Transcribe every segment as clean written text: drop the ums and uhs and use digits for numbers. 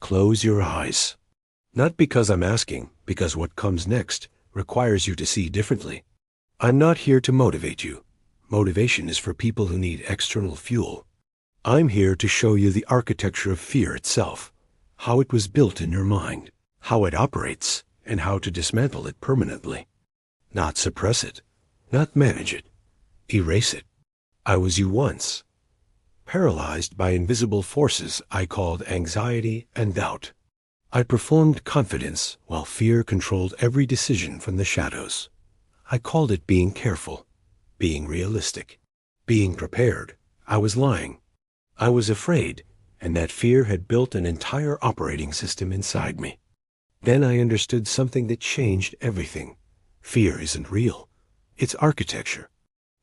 close your eyes. Not because I'm asking, because what comes next requires you to see differently. I'm not here to motivate you. Motivation is for people who need external fuel. I'm here to show you the architecture of fear itself, how it was built in your mind, how it operates, and how to dismantle it permanently. Not suppress it, not manage it, erase it. I was you once, paralyzed by invisible forces I called anxiety and doubt. I performed confidence while fear controlled every decision from the shadows. I called it being careful, being realistic, being prepared. I was lying. I was afraid, and that fear had built an entire operating system inside me. Then I understood something that changed everything. Fear isn't real. It's architecture.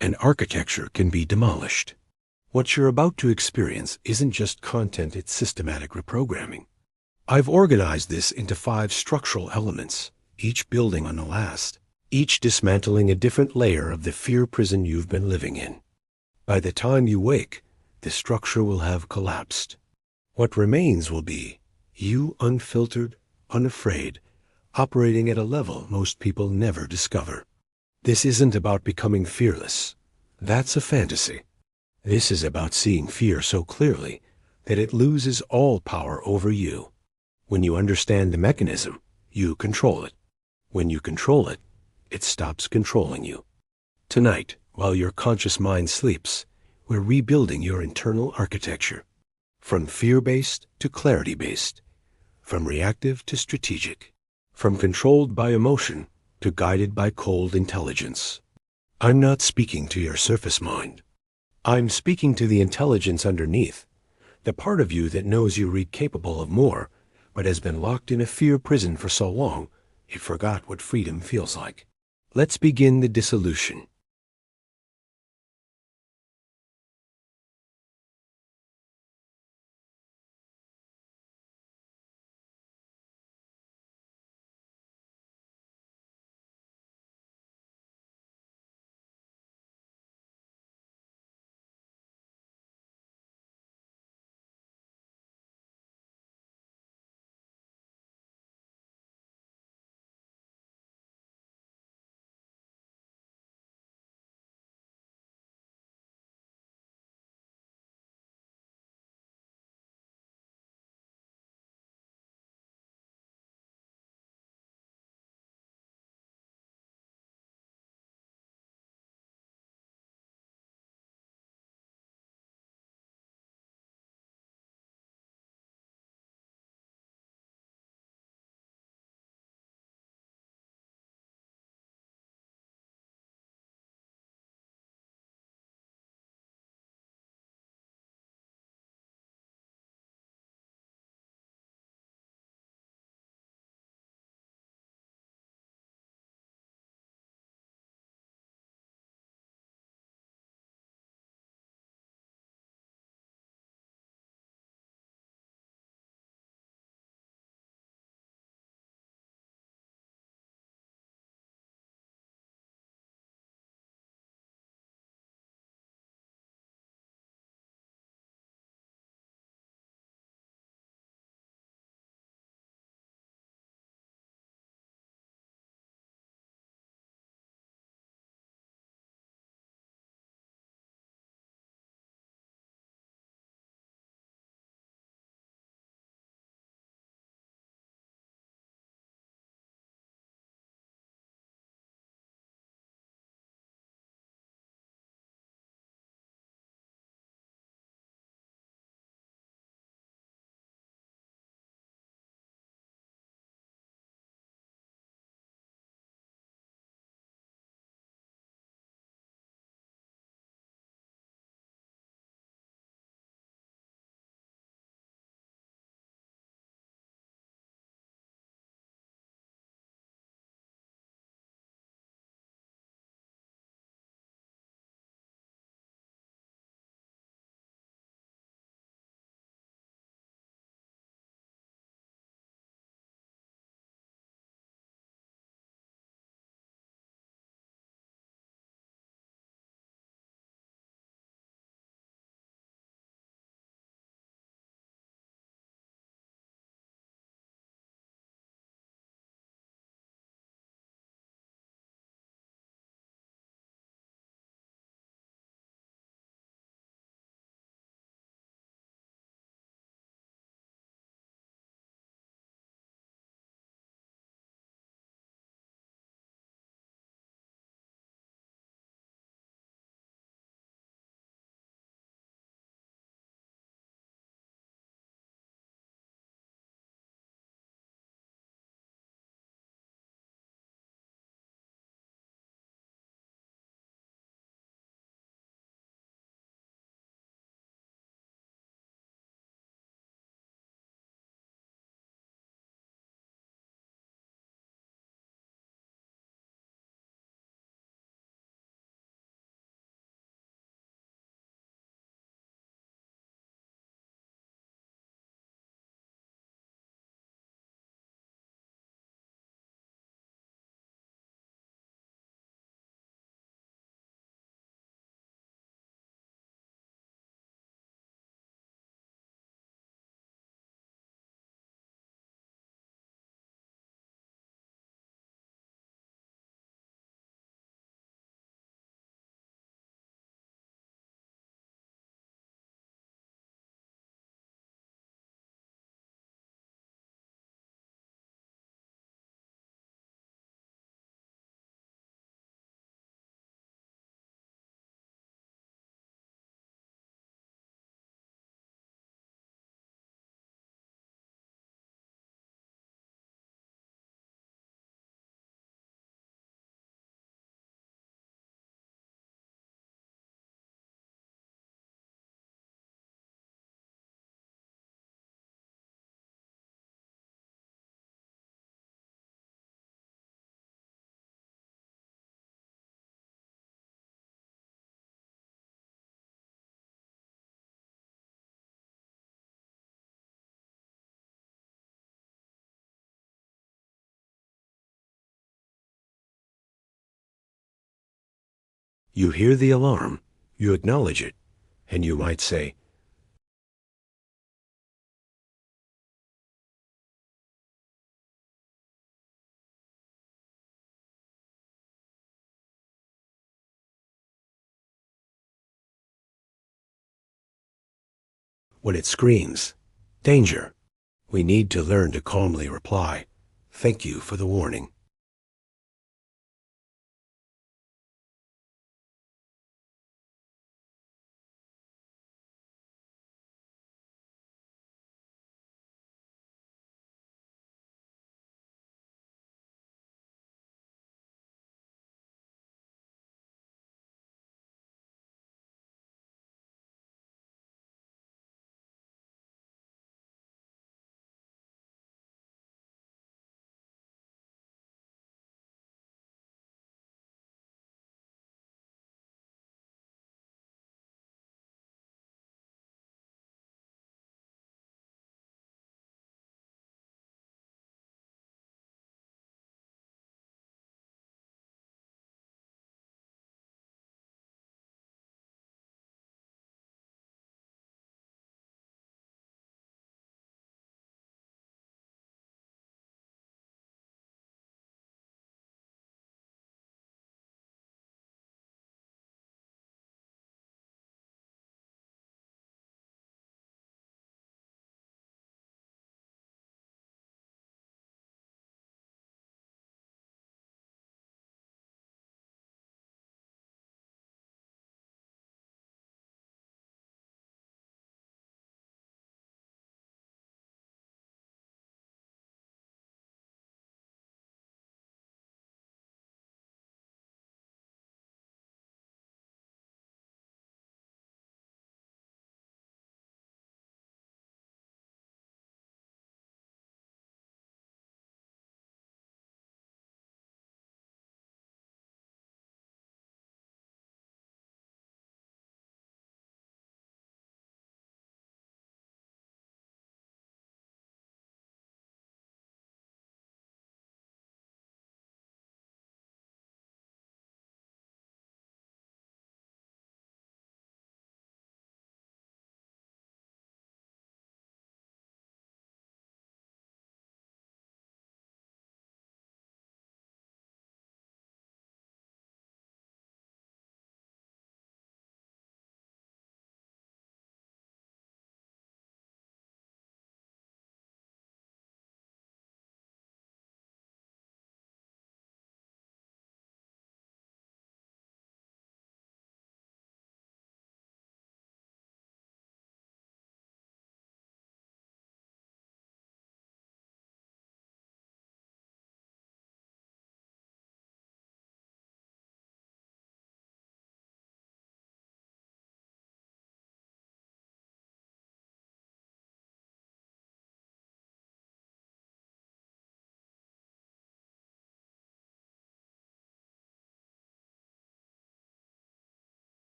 And architecture can be demolished. What you're about to experience isn't just content, it's systematic reprogramming. I've organized this into 5 structural elements, each building on the last, each dismantling a different layer of the fear prison you've been living in. By the time you wake, the structure will have collapsed. What remains will be you unfiltered, unafraid, operating at a level most people never discover. This isn't about becoming fearless. That's a fantasy. This is about seeing fear so clearly that it loses all power over you. When you understand the mechanism, you control it. When you control it, it stops controlling you. Tonight, while your conscious mind sleeps, we're rebuilding your internal architecture. From fear-based to clarity-based. From reactive to strategic. From controlled by emotion to guided by cold intelligence. I'm not speaking to your surface mind. I'm speaking to the intelligence underneath, the part of you that knows you're capable of more, but has been locked in a fear prison for so long, it forgot what freedom feels like. Let's begin the dissolution. You hear the alarm, you acknowledge it, and you might say, when it screams, danger, we need to learn to calmly reply, thank you for the warning.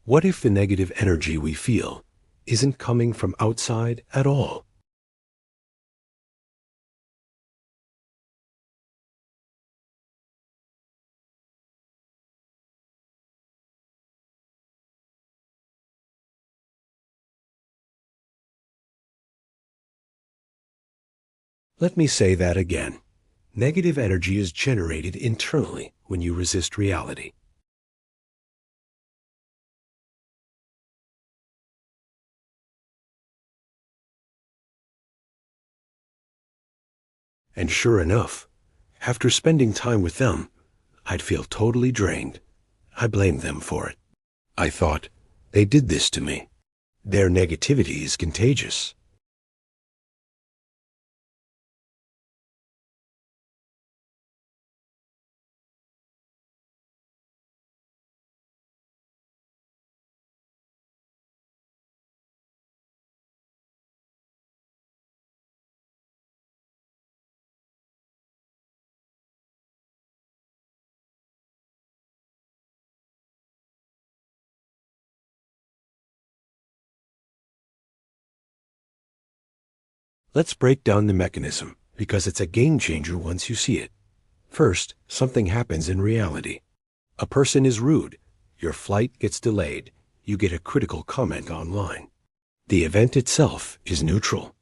What if the negative energy we feel isn't coming from outside at all? Let me say that again. Negative energy is generated internally when you resist reality. And sure enough, after spending time with them, I'd feel totally drained. I blamed them for it. I thought, they did this to me. Their negativity is contagious. Let's break down the mechanism, because it's a game changer once you see it. First, something happens in reality. A person is rude. Your flight gets delayed. You get a critical comment online. The event itself is neutral.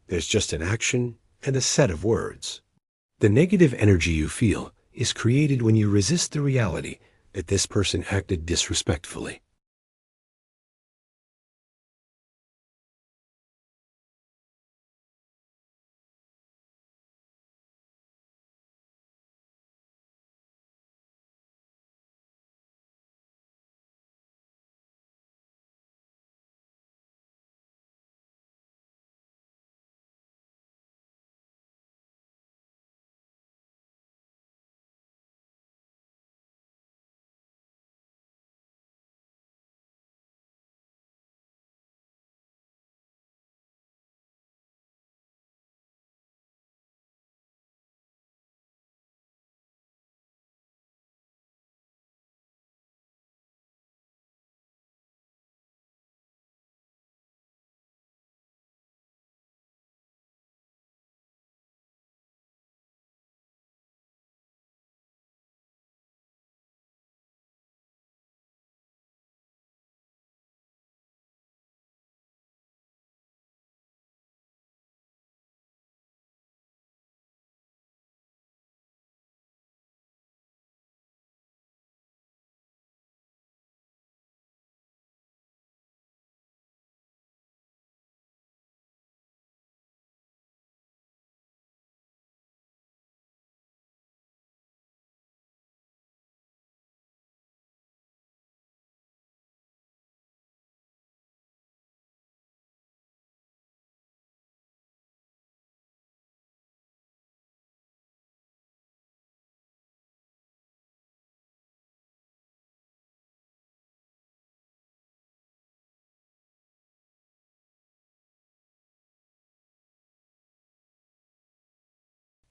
There's just an action and a set of words. The negative energy you feel is created when you resist the reality that this person acted disrespectfully.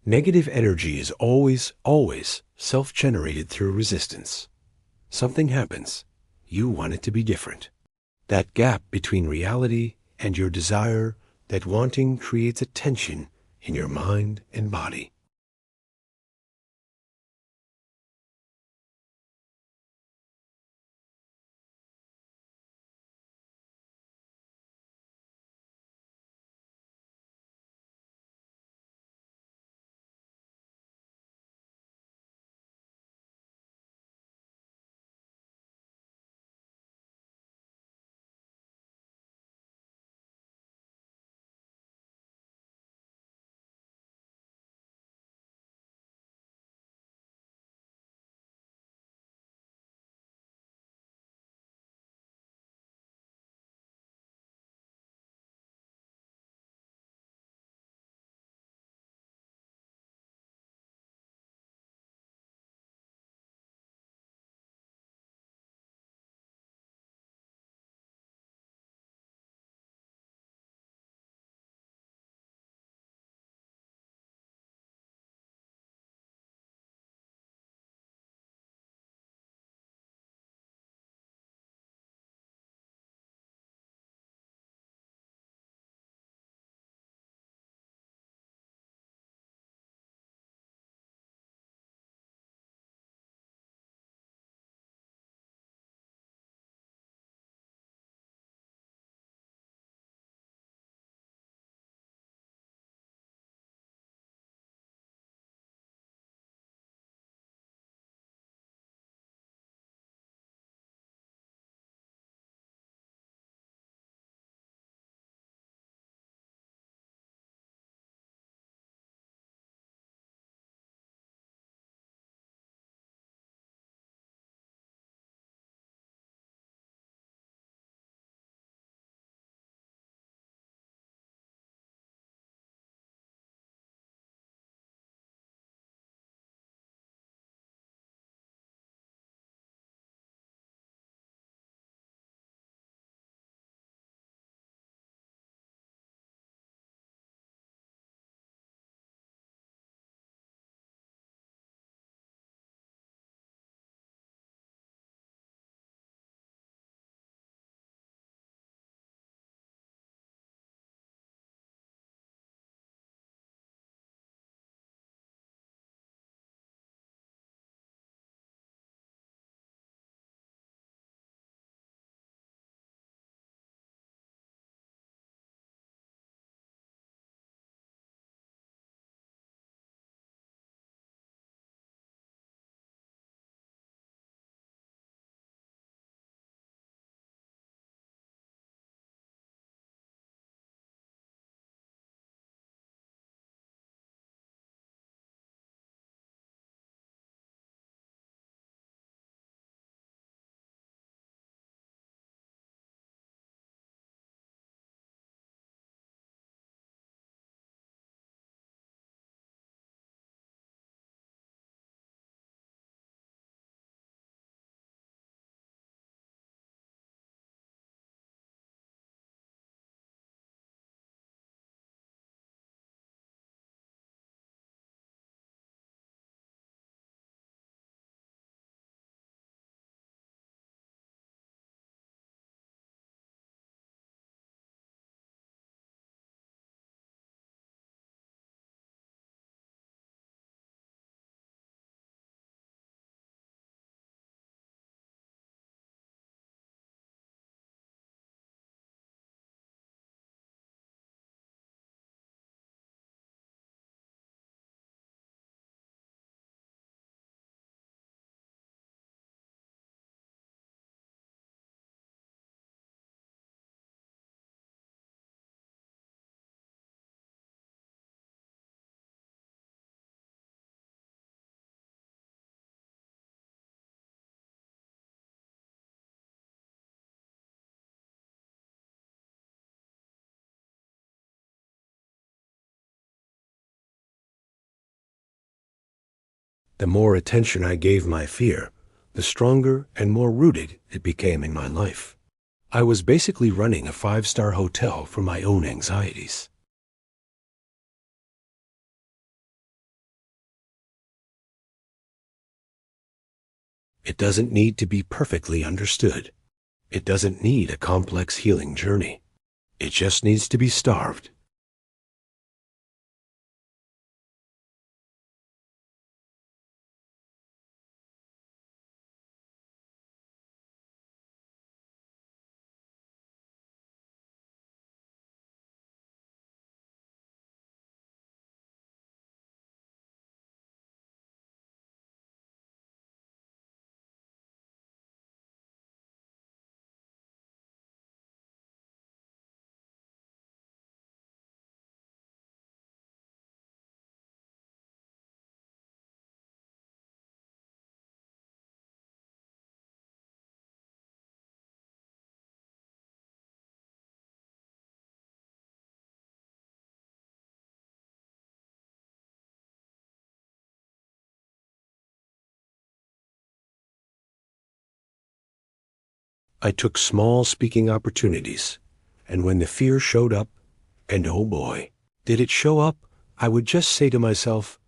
Negative energy is always self-generated through resistance. Something happens. You want it to be different. That gap between reality and your desire, that wanting creates a tension in your mind and body. The more attention I gave my fear, the stronger and more rooted it became in my life. I was basically running a five-star hotel for my own anxieties. It doesn't need to be perfectly understood. It doesn't need a complex healing journey. It just needs to be starved. I took small speaking opportunities, and when the fear showed up, and oh boy, did it show up, I would just say to myself,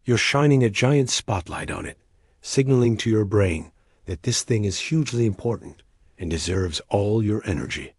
you're shining a giant spotlight on it, signaling to your brain that this thing is hugely important and deserves all your energy.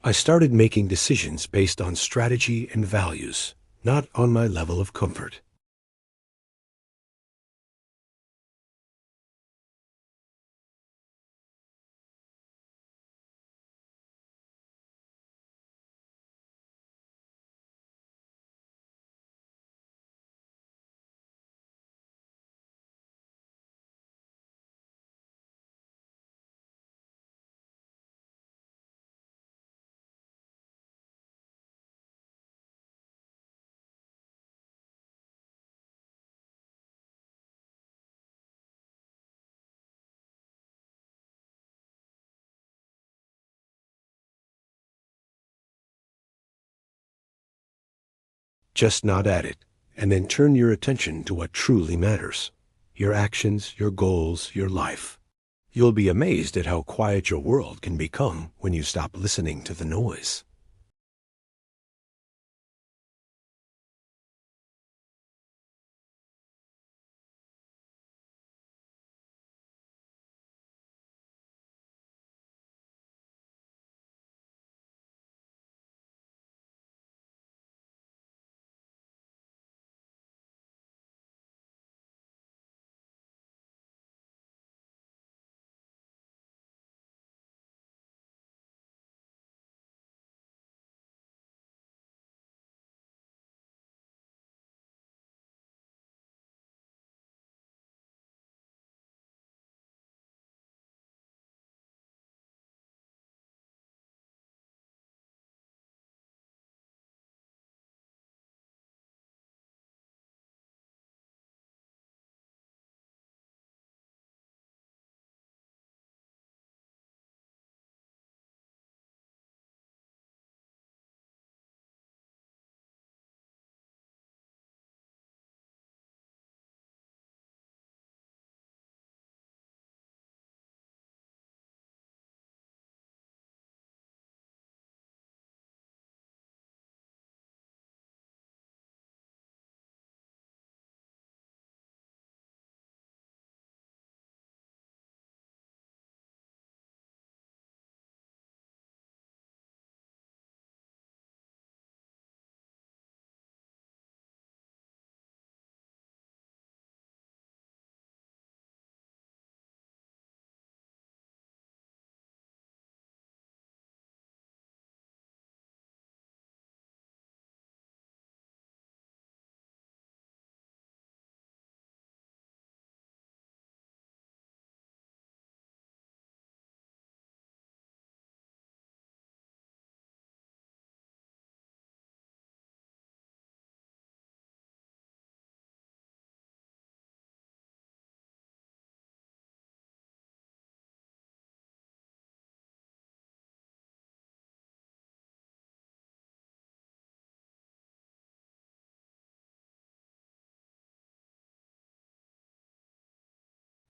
I started making decisions based on strategy and values, not on my level of comfort. Just nod at it, and then turn your attention to what truly matters. your actions, your goals, your life. You'll be amazed at how quiet your world can become when you stop listening to the noise.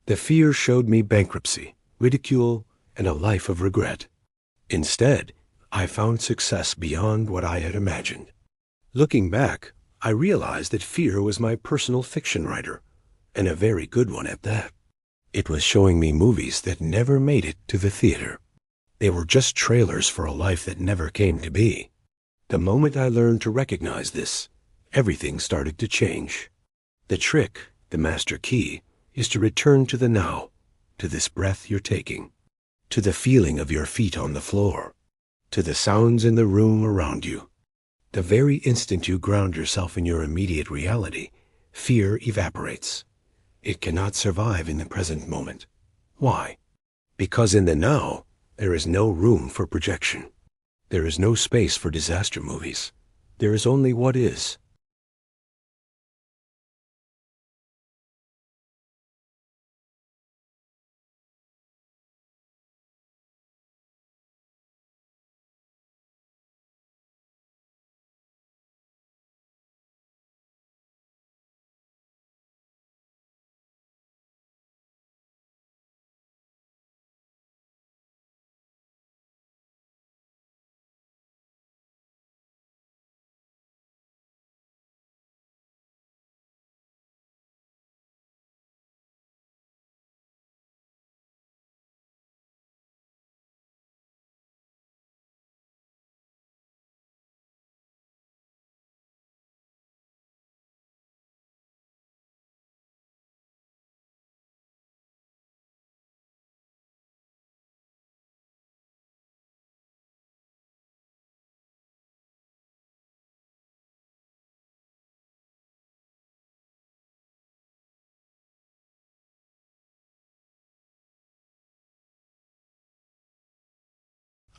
The fear showed me bankruptcy, ridicule, and a life of regret. Instead, I found success beyond what I had imagined. Looking back, I realized that fear was my personal fiction writer, and a very good one at that. It was showing me movies that never made it to the theater. They were just trailers for a life that never came to be. The moment I learned to recognize this, everything started to change. The trick, the master key, is to return to the now, to this breath you're taking, to the feeling of your feet on the floor, to the sounds in the room around you. The very instant you ground yourself in your immediate reality, fear evaporates. It cannot survive in the present moment. Why? Because in the now, there is no room for projection. There is no space for disaster movies. There is only what is.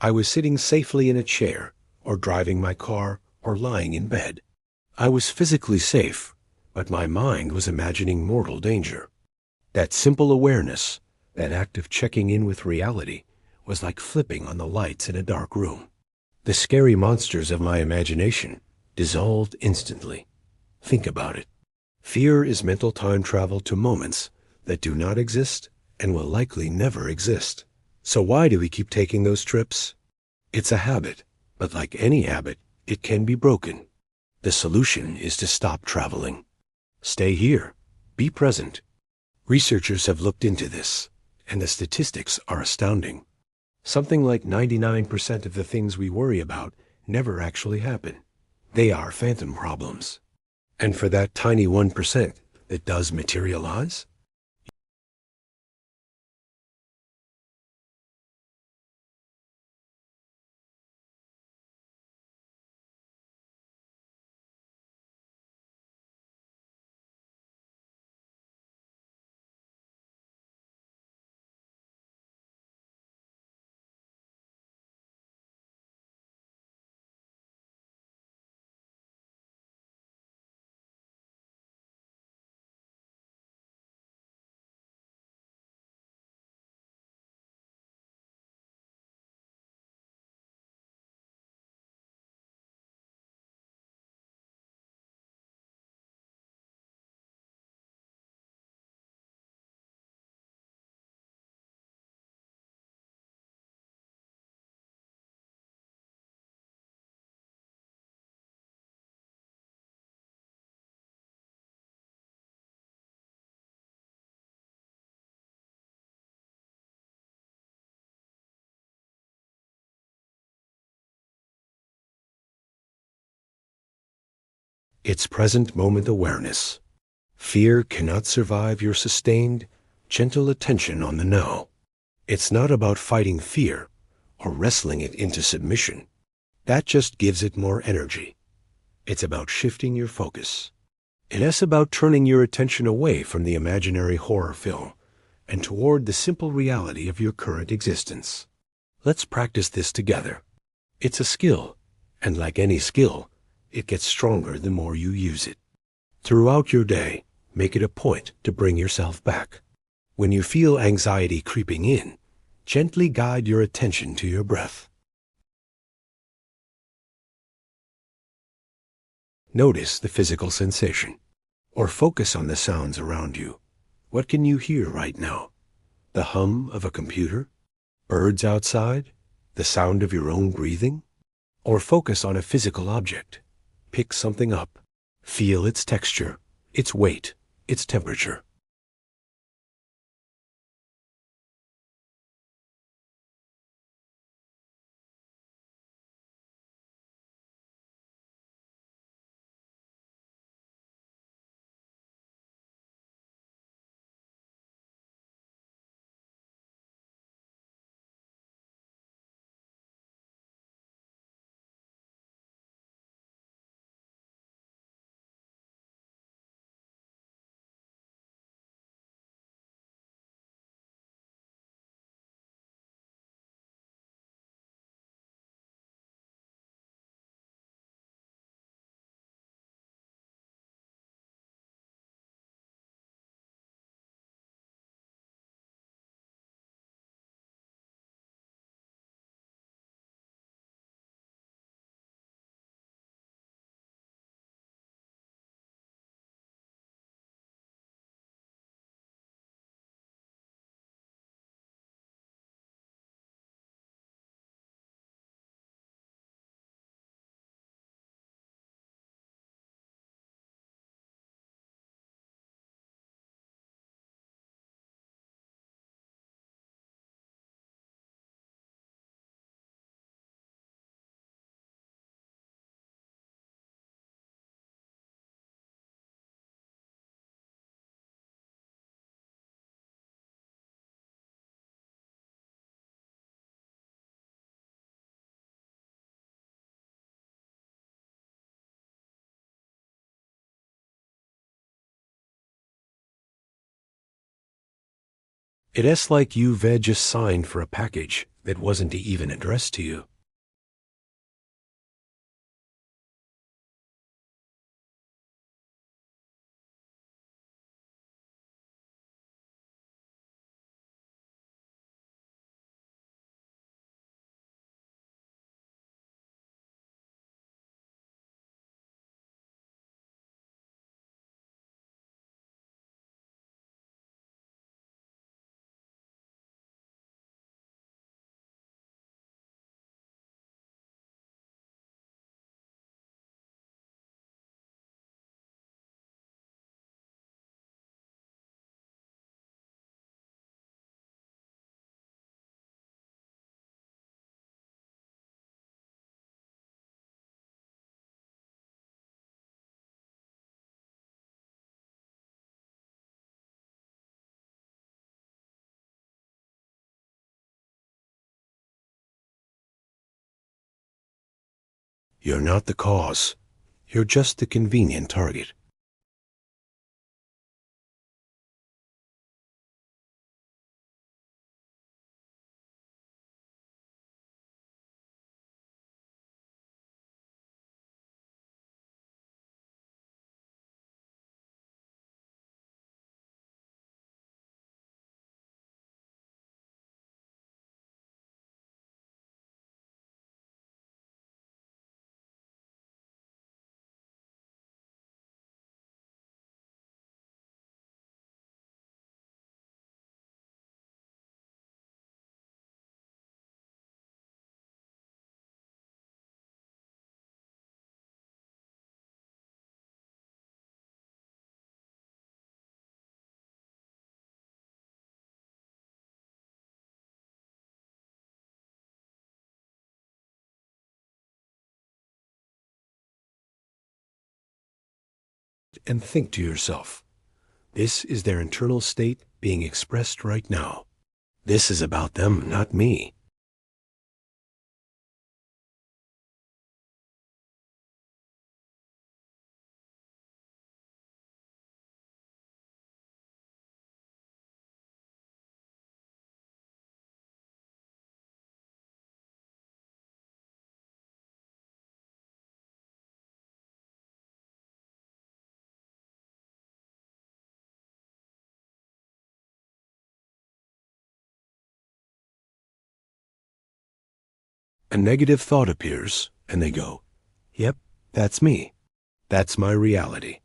I was sitting safely in a chair, or driving my car, or lying in bed. I was physically safe, but my mind was imagining mortal danger. That simple awareness, that act of checking in with reality, was like flipping on the lights in a dark room. The scary monsters of my imagination dissolved instantly. Think about it. Fear is mental time travel to moments that do not exist and will likely never exist. So why do we keep taking those trips? It's a habit, but like any habit, it can be broken. The solution is to stop traveling. Stay here. Be present. Researchers have looked into this, and the statistics are astounding. Something like 99% of the things we worry about never actually happen. They are phantom problems. And for that tiny 1% that does materialize, it's present moment awareness. Fear cannot survive your sustained, gentle attention on the now. It's not about fighting fear or wrestling it into submission. That just gives it more energy. It's about shifting your focus. It's about turning your attention away from the imaginary horror film and toward the simple reality of your current existence. Let's practice this together. It's a skill, and like any skill, it gets stronger the more you use it. Throughout your day, make it a point to bring yourself back. When you feel anxiety creeping in, gently guide your attention to your breath. Notice the physical sensation, or focus on the sounds around you. What can you hear right now? The hum of a computer? Birds outside? The sound of your own breathing? Or focus on a physical object. Pick something up. Feel its texture, its weight, its temperature. It's like you've just signed for a package that wasn't even addressed to you. You're not the cause. You're just the convenient target. And think to yourself, this is their internal state being expressed right now. This is about them, not me. A negative thought appears, and they go, yep, that's me. That's my reality.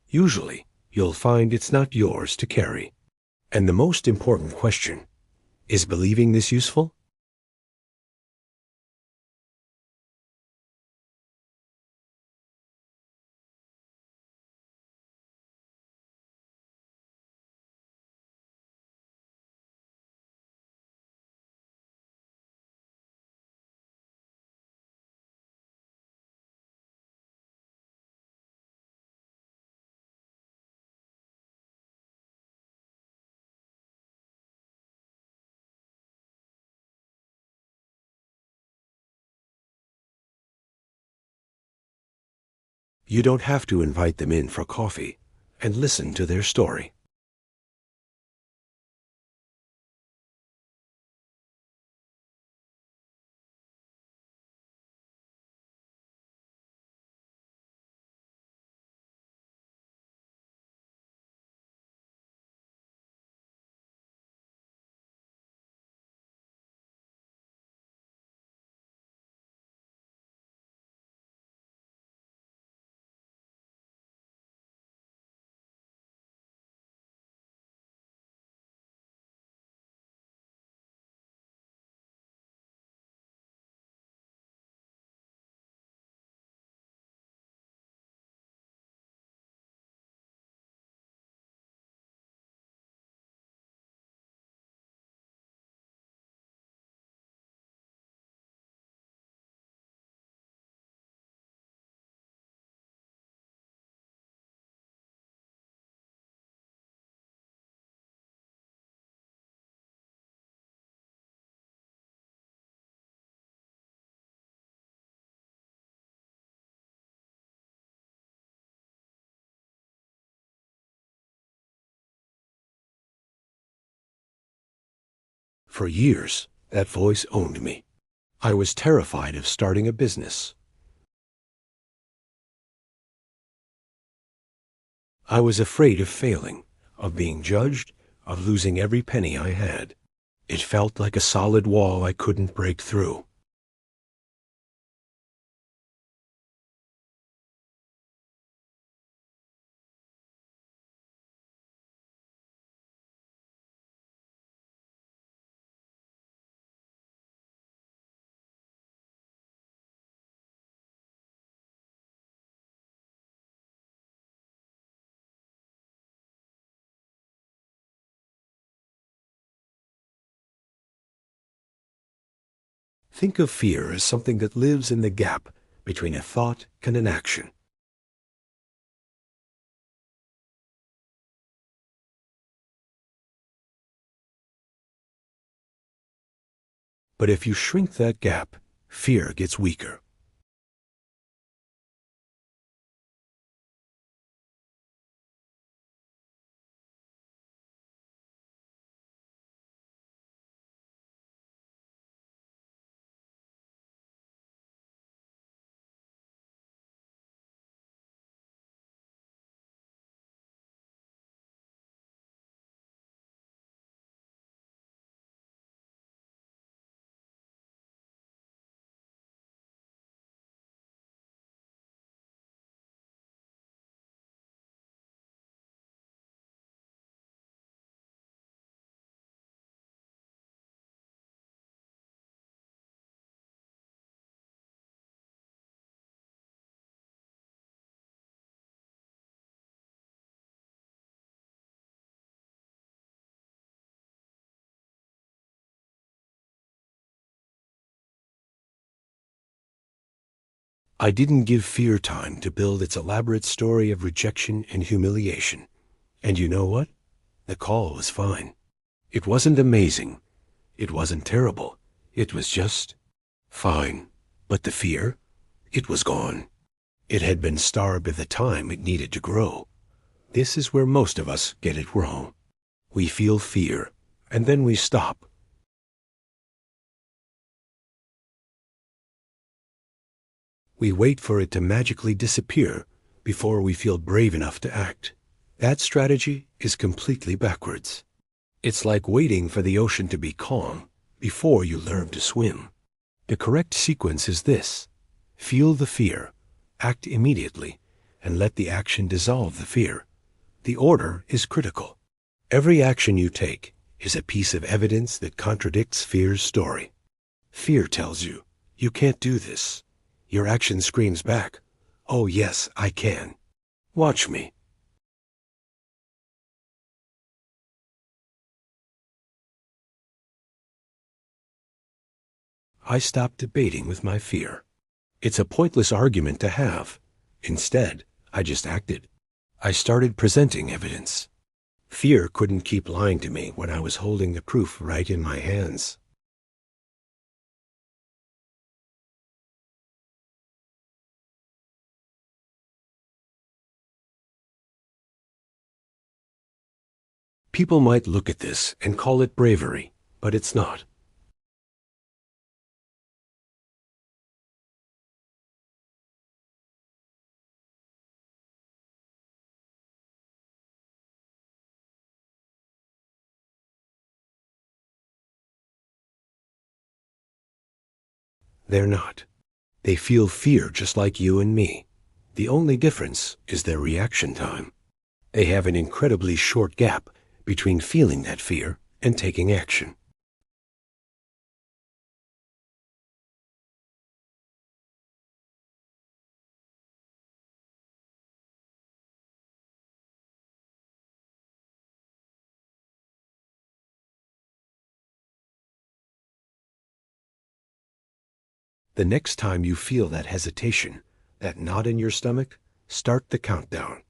Usually, you'll find it's not yours to carry. And the most important question, is believing this useful? You don't have to invite them in for coffee and listen to their story. For years, that voice owned me. I was terrified of starting a business. I was afraid of failing, of being judged, of losing every penny I had. It felt like a solid wall I couldn't break through. Think of fear as something that lives in the gap between a thought and an action. But if you shrink that gap, fear gets weaker. I didn't give fear time to build its elaborate story of rejection and humiliation. And you know what? The call was fine. It wasn't amazing. It wasn't terrible. It was just fine. But the fear? It was gone. It had been starved of the time it needed to grow. This is where most of us get it wrong. We feel fear, and then we stop. We wait for it to magically disappear before we feel brave enough to act. That strategy is completely backwards. It's like waiting for the ocean to be calm before you learn to swim. The correct sequence is this: feel the fear, act immediately, and let the action dissolve the fear. The order is critical. Every action you take is a piece of evidence that contradicts fear's story. Fear tells you, you can't do this. Your action screams back, oh yes, I can. Watch me. I stopped debating with my fear. It's a pointless argument to have. Instead, I just acted. I started presenting evidence. Fear couldn't keep lying to me when I was holding the proof right in my hands. People might look at this and call it bravery, but it's not. They're not. They feel fear just like you and me. The only difference is their reaction time. They have an incredibly short gap between feeling that fear and taking action. The next time you feel that hesitation, that knot in your stomach, start the countdown.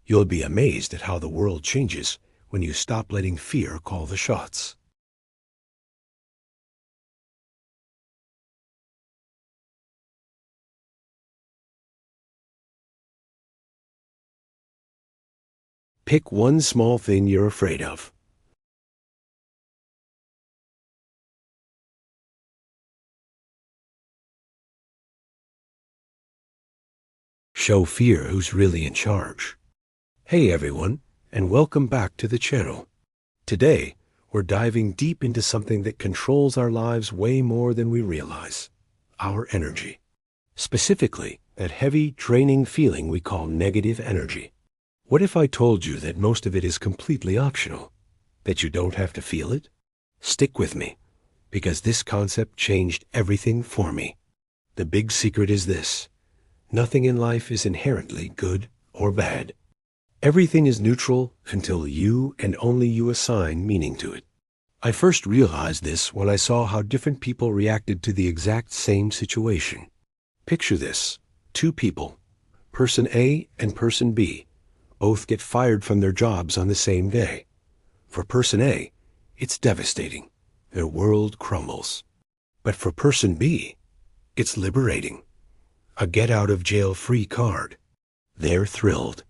You'll be amazed at how the world changes when you stop letting fear call the shots. Pick one small thing you're afraid of. Show fear who's really in charge. Hey everyone, and welcome back to the channel. Today, we're diving deep into something that controls our lives way more than we realize: our energy. Specifically, that heavy, draining feeling we call negative energy. What if I told you that most of it is completely optional? That you don't have to feel it? Stick with me, because this concept changed everything for me. The big secret is this: nothing in life is inherently good or bad. Everything is neutral until you and only you assign meaning to it. I first realized this when I saw how different people reacted to the exact same situation. Picture this: two people, person A and person B, both get fired from their jobs on the same day. For person A, it's devastating. Their world crumbles. But for person B, it's liberating. A get-out-of-jail-free card. They're thrilled.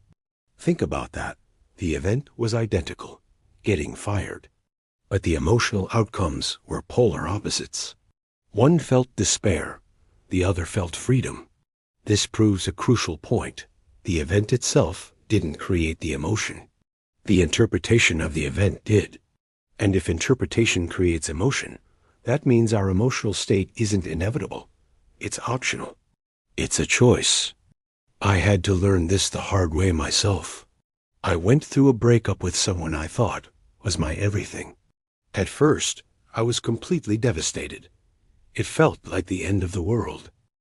Think about that. The event was identical, getting fired. But the emotional outcomes were polar opposites. One felt despair. The other felt freedom. This proves a crucial point. The event itself didn't create the emotion. The interpretation of the event did. And if interpretation creates emotion, that means our emotional state isn't inevitable. It's optional. It's a choice. I had to learn this the hard way myself. I went through a breakup with someone I thought was my everything. At first, I was completely devastated. It felt like the end of the world.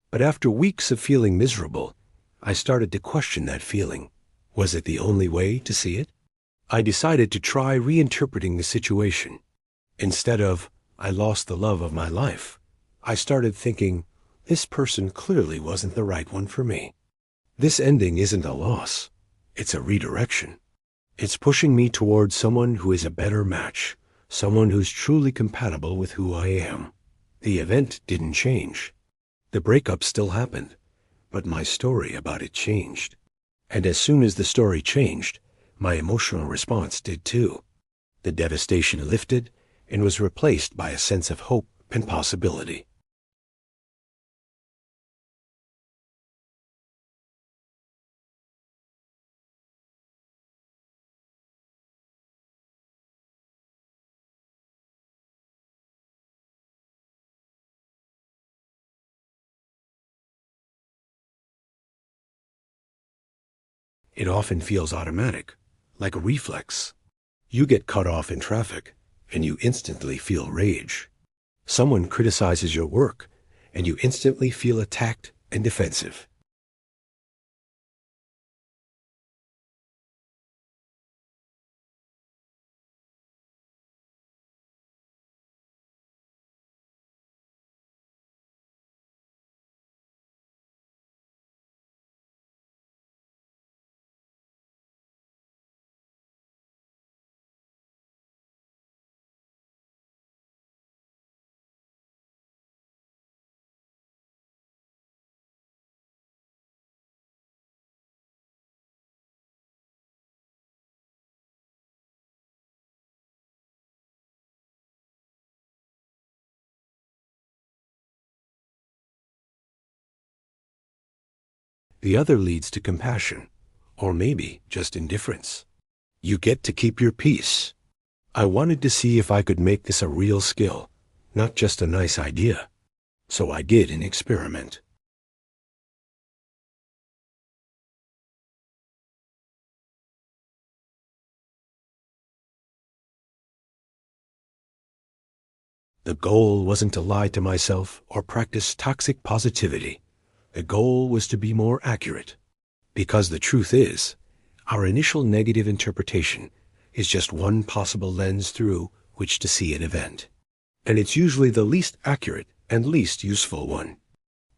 But after weeks of feeling miserable, I started to question that feeling. Was it the only way to see it? I decided to try reinterpreting the situation. Instead of, I lost the love of my life, I started thinking, this person clearly wasn't the right one for me. This ending isn't a loss. It's a redirection. It's pushing me towards someone who is a better match, someone who's truly compatible with who I am. The event didn't change. The breakup still happened, but my story about it changed. And as soon as the story changed, my emotional response did too. The devastation lifted and was replaced by a sense of hope and possibility. It often feels automatic, like a reflex. You get cut off in traffic, and you instantly feel rage. Someone criticizes your work, and you instantly feel attacked and defensive. The other leads to compassion, or maybe just indifference. You get to keep your peace. I wanted to see if I could make this a real skill, not just a nice idea. So I did an experiment. The goal wasn't to lie to myself or practice toxic positivity. The goal was to be more accurate. Because the truth is, our initial negative interpretation is just one possible lens through which to see an event. And it's usually the least accurate and least useful one.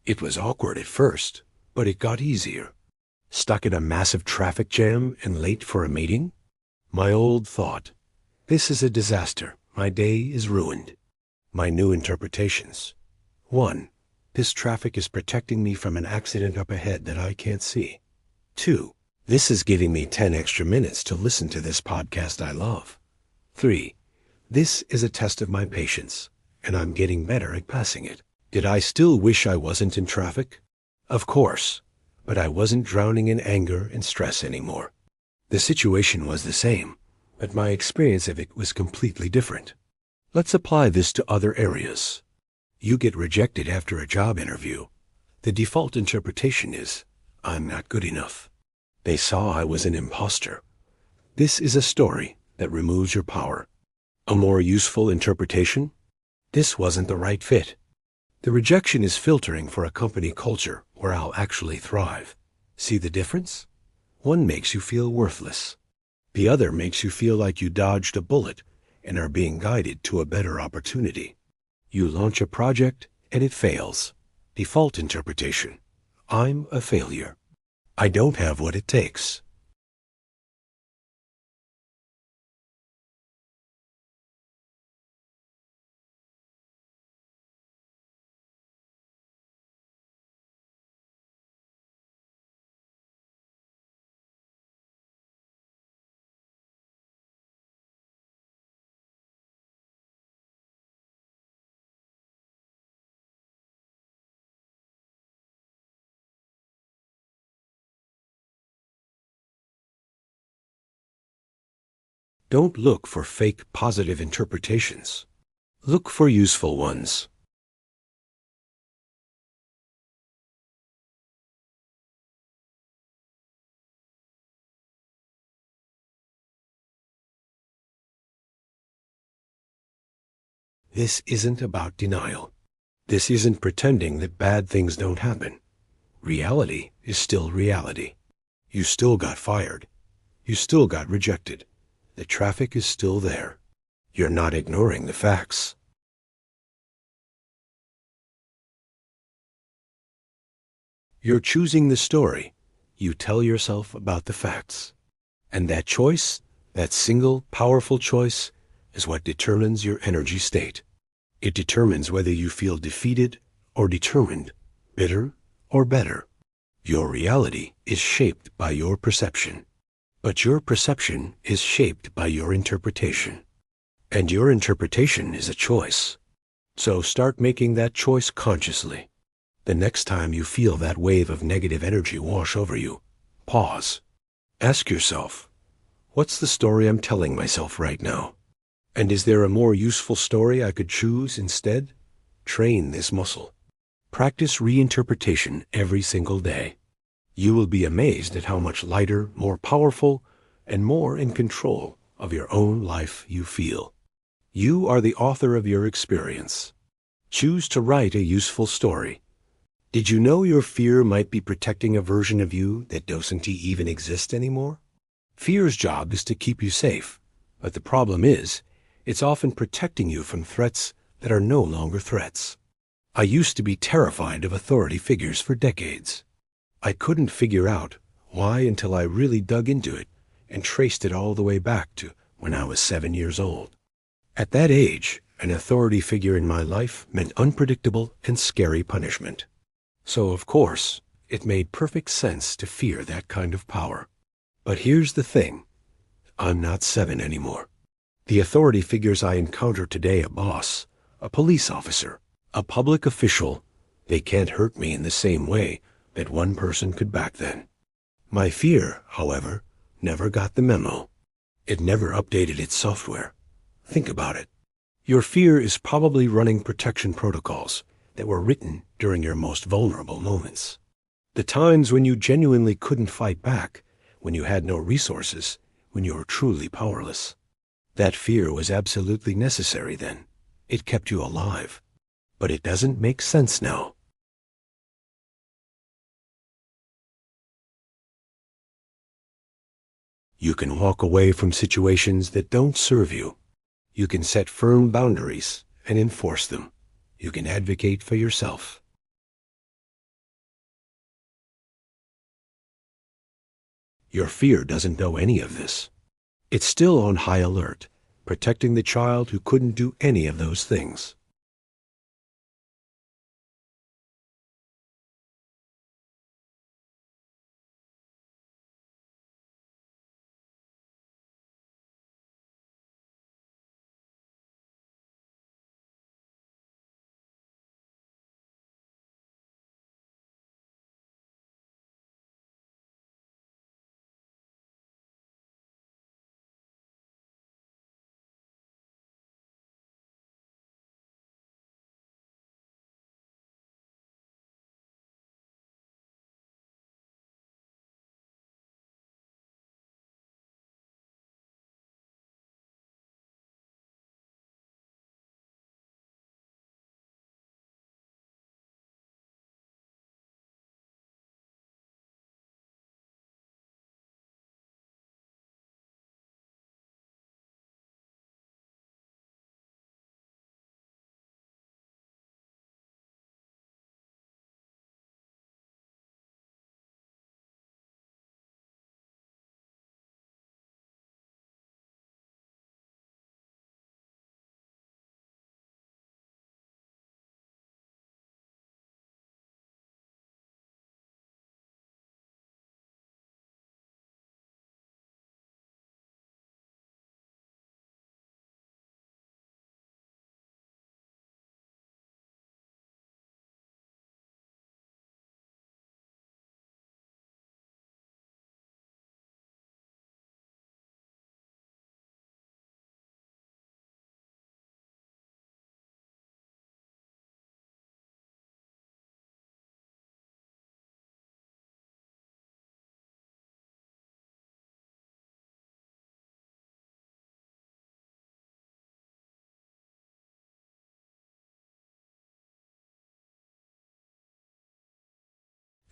It was awkward at first, but it got easier. Stuck in a massive traffic jam and late for a meeting? My old thought, this is a disaster. My day is ruined. My new interpretations. 1. This traffic is protecting me from an accident up ahead that I can't see. 2. This is giving me 10 extra minutes to listen to this podcast I love. 3. This is a test of my patience, and I'm getting better at passing it. Did I still wish I wasn't in traffic? Of course, but I wasn't drowning in anger and stress anymore. The situation was the same, but my experience of it was completely different. Let's apply this to other areas. You get rejected after a job interview. The default interpretation is, I'm not good enough. They saw I was an imposter. This is a story that removes your power. A more useful interpretation? This wasn't the right fit. The rejection is filtering for a company culture where I'll actually thrive. See the difference? One makes you feel worthless. The other makes you feel like you dodged a bullet and are being guided to a better opportunity. You launch a project and it fails. Default interpretation: I'm a failure. I don't have what it takes. Don't look for fake positive interpretations. Look for useful ones. This isn't about denial. This isn't pretending that bad things don't happen. Reality is still reality. You still got fired. You still got rejected. The traffic is still there. You're not ignoring the facts. You're choosing the story you tell yourself about the facts. And that choice, that single powerful choice, is what determines your energy state. It determines whether you feel defeated or determined, bitter or better. Your reality is shaped by your perception. But your perception is shaped by your interpretation. And your interpretation is a choice. So start making that choice consciously. The next time you feel that wave of negative energy wash over you, pause. Ask yourself, what's the story I'm telling myself right now? And is there a more useful story I could choose instead? Train this muscle. Practice reinterpretation every single day. You will be amazed at how much lighter, more powerful, and more in control of your own life you feel. You are the author of your experience. Choose to write a useful story. Did you know your fear might be protecting a version of you that doesn't even exist anymore? Fear's job is to keep you safe, but the problem is, it's often protecting you from threats that are no longer threats. I used to be terrified of authority figures for decades. I couldn't figure out why until I really dug into it and traced it all the way back to when I was 7 years old. At that age, an authority figure in my life meant unpredictable and scary punishment. So, of course, it made perfect sense to fear that kind of power. But here's the thing. I'm not 7 anymore. The authority figures I encounter today, a boss, a police officer, a public official, they can't hurt me in the same way that one person could back then. My fear, however, never got the memo. It never updated its software. Think about it. Your fear is probably running protection protocols that were written during your most vulnerable moments. The times when you genuinely couldn't fight back, when you had no resources, when you were truly powerless. That fear was absolutely necessary then. It kept you alive. But it doesn't make sense now. You can walk away from situations that don't serve you. You can set firm boundaries and enforce them. You can advocate for yourself. Your fear doesn't know any of this. It's still on high alert, protecting the child who couldn't do any of those things.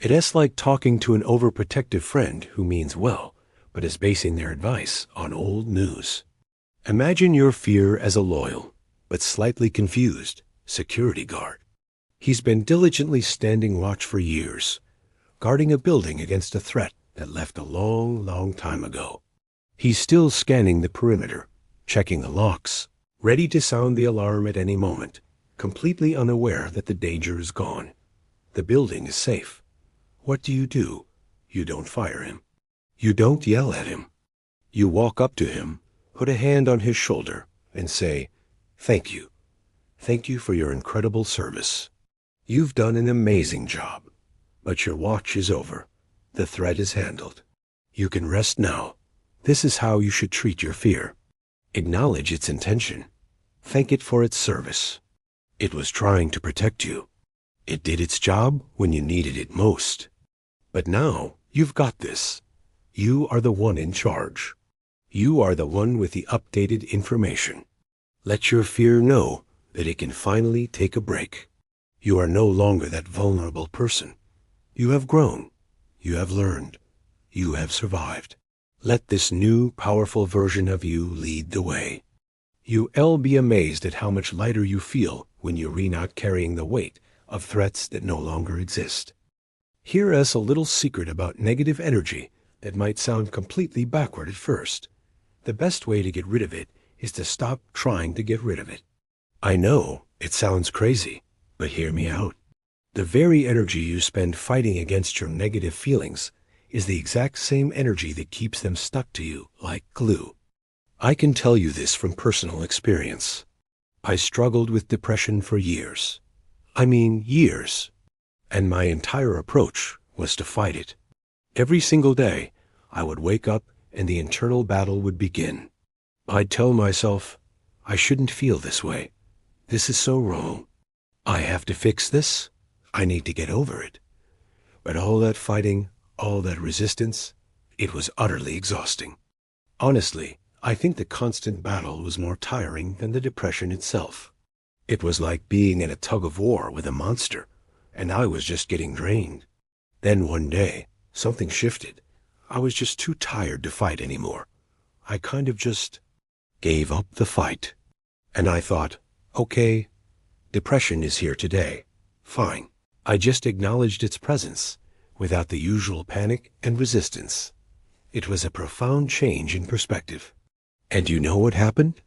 It's like talking to an overprotective friend who means well, but is basing their advice on old news. Imagine your fear as a loyal, but slightly confused, security guard. He's been diligently standing watch for years, guarding a building against a threat that left a long, long time ago. He's still scanning the perimeter, checking the locks, ready to sound the alarm at any moment, completely unaware that the danger is gone. The building is safe. What do? You don't fire him. You don't yell at him. You walk up to him, put a hand on his shoulder, and say, "Thank you. Thank you for your incredible service. You've done an amazing job. But your watch is over. The threat is handled. You can rest now." This is how you should treat your fear. Acknowledge its intention. Thank it for its service. It was trying to protect you. It did its job when you needed it most. But now you've got this. You are the one in charge. You are the one with the updated information. Let your fear know that it can finally take a break. You are no longer that vulnerable person. You have grown. You have learned. You have survived. Let this new, powerful version of you lead the way. You'll be amazed at how much lighter you feel when you're not carrying the weight of threats that no longer exist. Here is a little secret about negative energy that might sound completely backward at first. The best way to get rid of it is to stop trying to get rid of it. I know it sounds crazy, but hear me out. The very energy you spend fighting against your negative feelings is the exact same energy that keeps them stuck to you like glue. I can tell you this from personal experience. I struggled with depression for years. I mean years. And my entire approach was to fight it. Every single day, I would wake up and the internal battle would begin. I'd tell myself, I shouldn't feel this way. This is so wrong. I have to fix this. I need to get over it. But all that fighting, all that resistance, it was utterly exhausting. Honestly, I think the constant battle was more tiring than the depression itself. It was like being in a tug of war with a monster, and I was just getting drained. Then one day, something shifted. I was just too tired to fight anymore. I kind of just gave up the fight. And I thought, okay, depression is here today. Fine. I just acknowledged its presence, without the usual panic and resistance. It was a profound change in perspective. And you know what happened?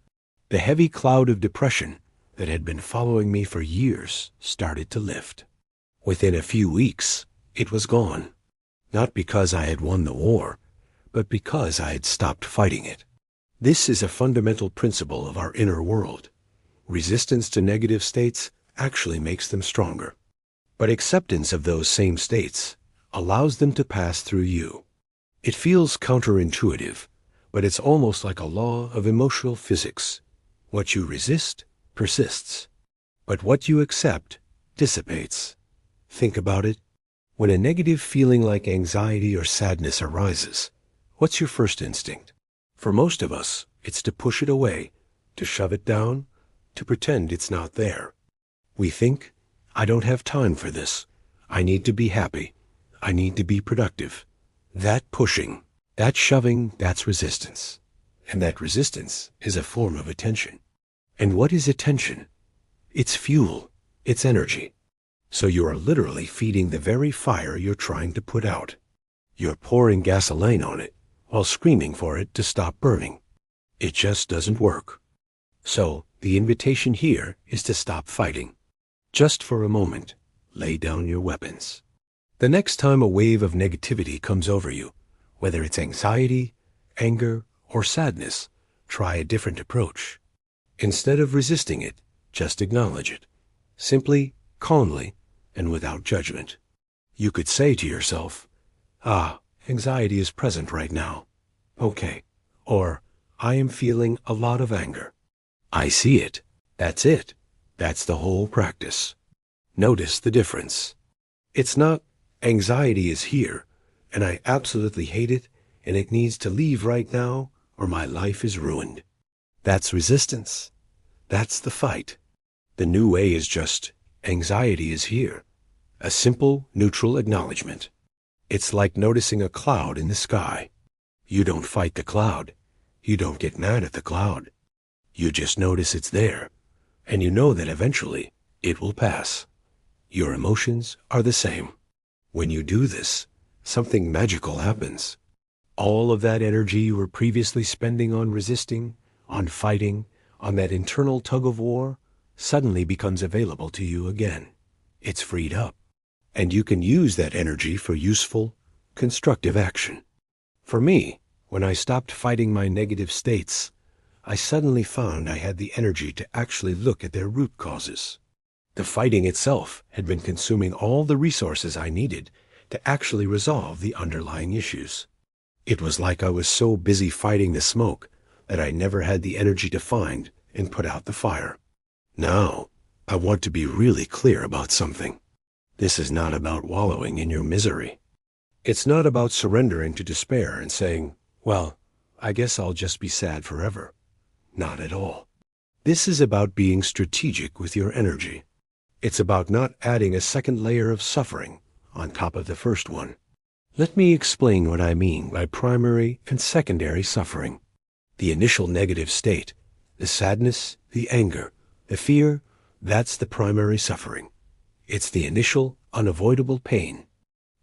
The heavy cloud of depression that had been following me for years started to lift. Within a few weeks, it was gone. Not because I had won the war, but because I had stopped fighting it. This is a fundamental principle of our inner world. Resistance to negative states actually makes them stronger. But acceptance of those same states allows them to pass through you. It feels counterintuitive, but it's almost like a law of emotional physics. What you resist persists, but what you accept dissipates. Think about it. When a negative feeling like anxiety or sadness arises, what's your first instinct? For most of us, it's to push it away, to shove it down, to pretend it's not there. We think, I don't have time for this. I need to be happy. I need to be productive. That pushing, that shoving, that's resistance. And that resistance is a form of attention. And what is attention? It's fuel. It's energy. So you are literally feeding the very fire you're trying to put out. You're pouring gasoline on it while screaming for it to stop burning. It just doesn't work. So the invitation here is to stop fighting. Just for a moment, lay down your weapons. The next time a wave of negativity comes over you, whether it's anxiety, anger, or sadness, try a different approach. Instead of resisting it, just acknowledge it. Simply, calmly, and without judgment. You could say to yourself, anxiety is present right now. Okay. Or, I am feeling a lot of anger. I see it. That's it. That's the whole practice. Notice the difference. It's not, anxiety is here, and I absolutely hate it, and it needs to leave right now, or my life is ruined. That's resistance. That's the fight. The new way is just, anxiety is here. A simple, neutral acknowledgement. It's like noticing a cloud in the sky. You don't fight the cloud. You don't get mad at the cloud. You just notice it's there, and you know that eventually it will pass. Your emotions are the same. When you do this, something magical happens. All of that energy you were previously spending on resisting, on fighting, on that internal tug of war, suddenly becomes available to you again. It's freed up, and you can use that energy for useful, constructive action. For me, when I stopped fighting my negative states, I suddenly found I had the energy to actually look at their root causes. The fighting itself had been consuming all the resources I needed to actually resolve the underlying issues. It was like I was so busy fighting the smoke that I never had the energy to find and put out the fire. Now, I want to be really clear about something. This is not about wallowing in your misery. It's not about surrendering to despair and saying, well, I guess I'll just be sad forever. Not at all. This is about being strategic with your energy. It's about not adding a second layer of suffering on top of the first one. Let me explain what I mean by primary and secondary suffering. The initial negative state, the sadness, the anger, the fear, that's the primary suffering. It's the initial, unavoidable pain.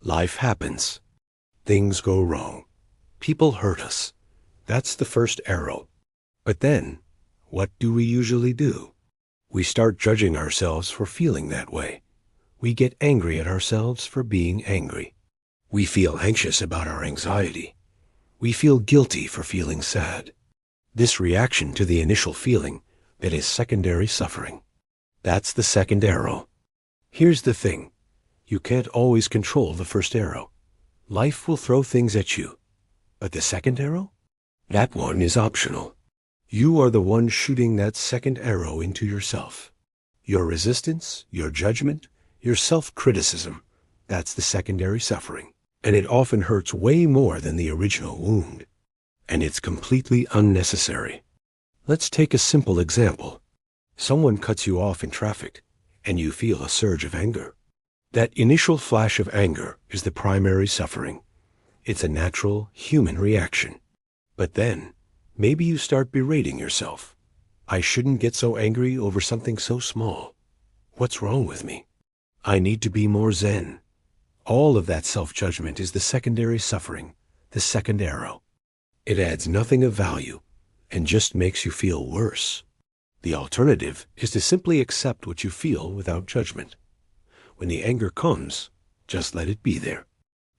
Life happens. Things go wrong. People hurt us. That's the first arrow. But then, what do we usually do? We start judging ourselves for feeling that way. We get angry at ourselves for being angry. We feel anxious about our anxiety. We feel guilty for feeling sad. This reaction to the initial feeling, that is secondary suffering. That's the second arrow. Here's the thing. You can't always control the first arrow. Life will throw things at you. But the second arrow? That one is optional. You are the one shooting that second arrow into yourself. Your resistance, your judgment, your self-criticism, that's the secondary suffering. And it often hurts way more than the original wound. And it's completely unnecessary. Let's take a simple example. Someone cuts you off in traffic, and you feel a surge of anger. That initial flash of anger is the primary suffering. It's a natural, human reaction. But then, maybe you start berating yourself. I shouldn't get so angry over something so small. What's wrong with me? I need to be more zen. All of that self-judgment is the secondary suffering, the second arrow. It adds nothing of value and just makes you feel worse. The alternative is to simply accept what you feel without judgment. When the anger comes, just let it be there.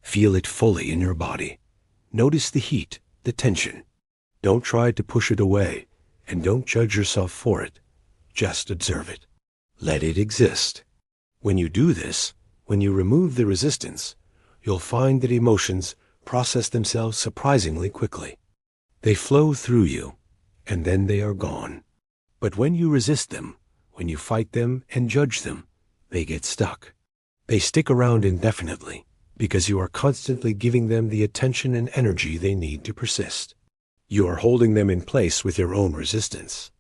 Feel it fully in your body. Notice the heat, the tension. Don't try to push it away, and don't judge yourself for it. Just observe it. Let it exist. When you do this, when you remove the resistance, you'll find that emotions process themselves surprisingly quickly. They flow through you, and then they are gone. But when you resist them, when you fight them and judge them, they get stuck. They stick around indefinitely because you are constantly giving them the attention and energy they need to persist. You are holding them in place with your own resistance.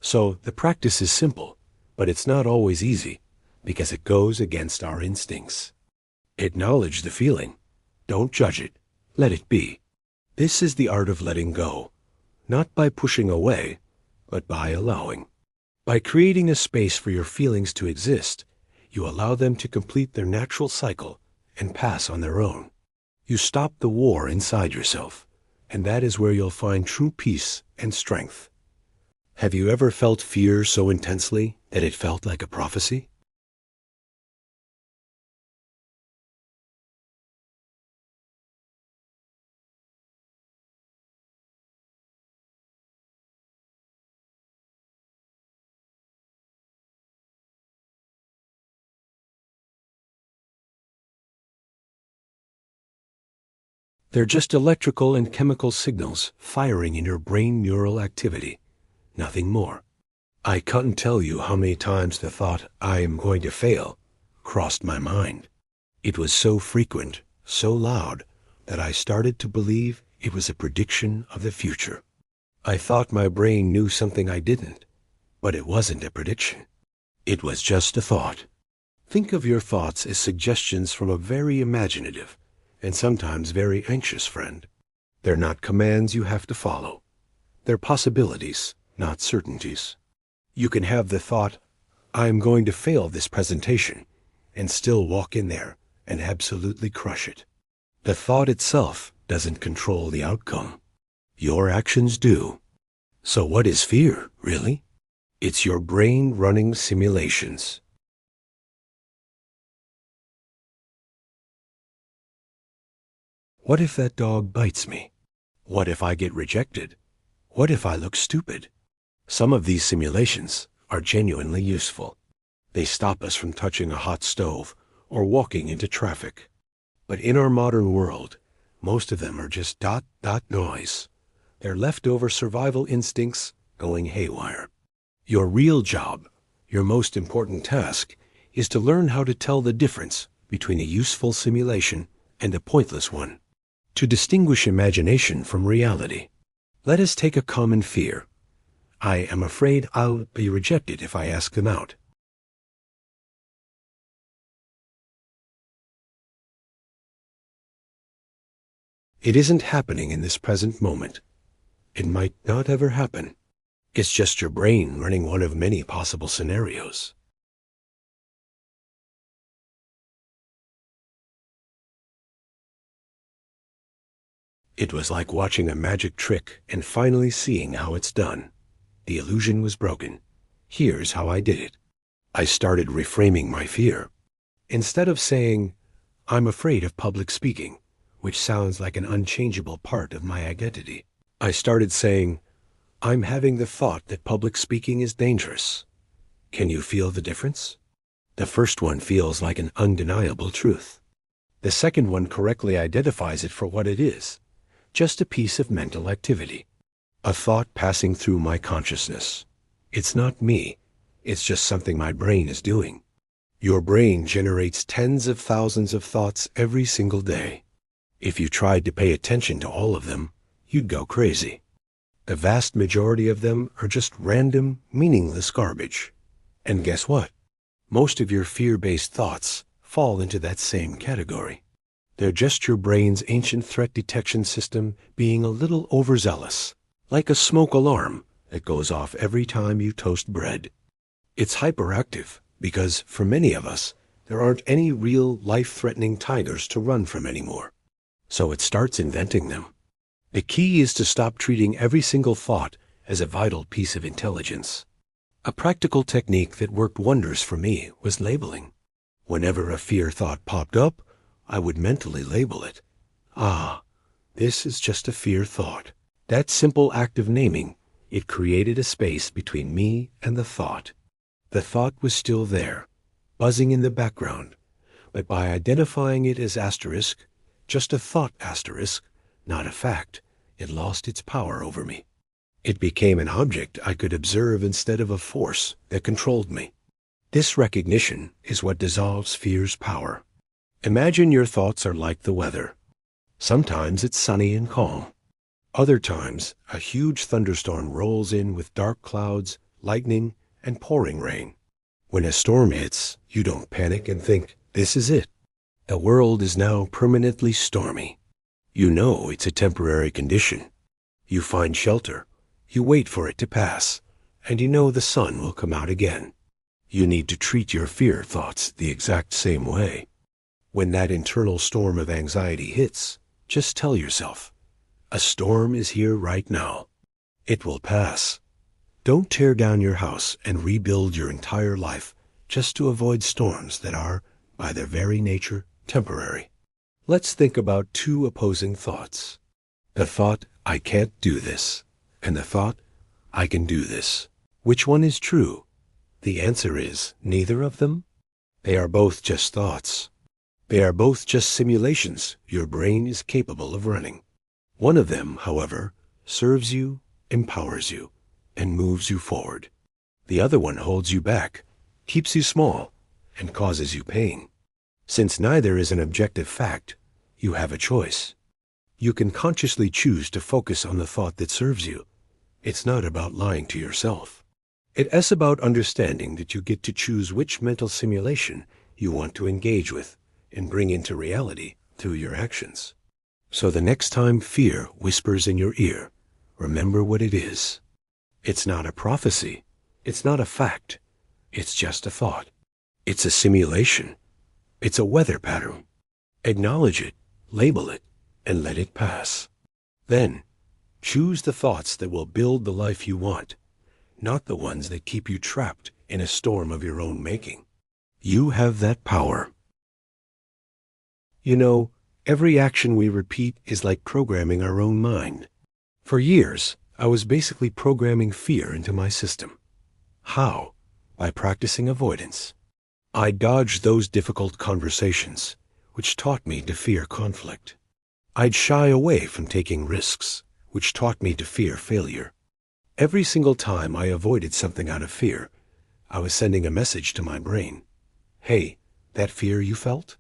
So the practice is simple, but it's not always easy because it goes against our instincts. Acknowledge the feeling. Don't judge it. Let it be. This is the art of letting go, not by pushing away, but by allowing. By creating a space for your feelings to exist, you allow them to complete their natural cycle and pass on their own. You stop the war inside yourself, and that is where you'll find true peace and strength. Have you ever felt fear so intensely that it felt like a prophecy? They're just electrical and chemical signals firing in your brain neural activity, nothing more. I can't tell you how many times the thought, I am going to fail, crossed my mind. It was so frequent, so loud, that I started to believe it was a prediction of the future. I thought my brain knew something I didn't, but it wasn't a prediction. It was just a thought. Think of your thoughts as suggestions from a very imaginative and sometimes very anxious friend. They're not commands you have to follow. They're possibilities, not certainties. You can have the thought, I'm going to fail this presentation, and still walk in there and absolutely crush it. The thought itself doesn't control the outcome. Your actions do. So what is fear, really? It's your brain running simulations. What if that dog bites me? What if I get rejected? What if I look stupid? Some of these simulations are genuinely useful. They stop us from touching a hot stove or walking into traffic. But in our modern world, most of them are just dot noise. They're leftover survival instincts going haywire. Your real job, your most important task, is to learn how to tell the difference between a useful simulation and a pointless one. To distinguish imagination from reality. Let us take a common fear. I am afraid I'll be rejected if I ask them out. It isn't happening in this present moment. It might not ever happen. It's just your brain running one of many possible scenarios. It was like watching a magic trick and finally seeing how it's done. The illusion was broken. Here's how I did it. I started reframing my fear. Instead of saying, I'm afraid of public speaking, which sounds like an unchangeable part of my identity, I started saying, I'm having the thought that public speaking is dangerous. Can you feel the difference? The first one feels like an undeniable truth. The second one correctly identifies it for what it is, just a piece of mental activity, a thought passing through my consciousness. It's not me, it's just something my brain is doing. Your brain generates tens of thousands of thoughts every single day. If you tried to pay attention to all of them, you'd go crazy. The vast majority of them are just random, meaningless garbage. And guess what? Most of your fear-based thoughts fall into that same category. They're just your brain's ancient threat detection system being a little overzealous, like a smoke alarm that goes off every time you toast bread. It's hyperactive because, for many of us, there aren't any real life-threatening tigers to run from anymore. So it starts inventing them. The key is to stop treating every single thought as a vital piece of intelligence. A practical technique that worked wonders for me was labeling. Whenever a fear thought popped up, I would mentally label it. Ah, this is just a fear thought. That simple act of naming, it created a space between me and the thought. The thought was still there, buzzing in the background, but by identifying it as asterisk, just a thought asterisk, not a fact, it lost its power over me. It became an object I could observe instead of a force that controlled me. This recognition is what dissolves fear's power. Imagine your thoughts are like the weather. Sometimes it's sunny and calm. Other times, a huge thunderstorm rolls in with dark clouds, lightning, and pouring rain. When a storm hits, you don't panic and think, this is it. The world is now permanently stormy. You know it's a temporary condition. You find shelter. You wait for it to pass, and you know the sun will come out again. You need to treat your fear thoughts the exact same way. When that internal storm of anxiety hits, just tell yourself, a storm is here right now. It will pass. Don't tear down your house and rebuild your entire life just to avoid storms that are, by their very nature, temporary. Let's think about two opposing thoughts. The thought, I can't do this, and the thought, I can do this. Which one is true? The answer is neither of them. They are both just thoughts. They are both just simulations your brain is capable of running. One of them, however, serves you, empowers you, and moves you forward. The other one holds you back, keeps you small, and causes you pain. Since neither is an objective fact, you have a choice. You can consciously choose to focus on the thought that serves you. It's not about lying to yourself. It's about understanding that you get to choose which mental simulation you want to engage with and bring into reality through your actions. So the next time fear whispers in your ear, remember what it is. It's not a prophecy. It's not a fact. It's just a thought. It's a simulation. It's a weather pattern. Acknowledge it, label it, and let it pass. Then, choose the thoughts that will build the life you want, not the ones that keep you trapped in a storm of your own making. You have that power. You know, every action we repeat is like programming our own mind. For years, I was basically programming fear into my system. How? By practicing avoidance. I dodged those difficult conversations, which taught me to fear conflict. I'd shy away from taking risks, which taught me to fear failure. Every single time I avoided something out of fear, I was sending a message to my brain. Hey, that fear you felt?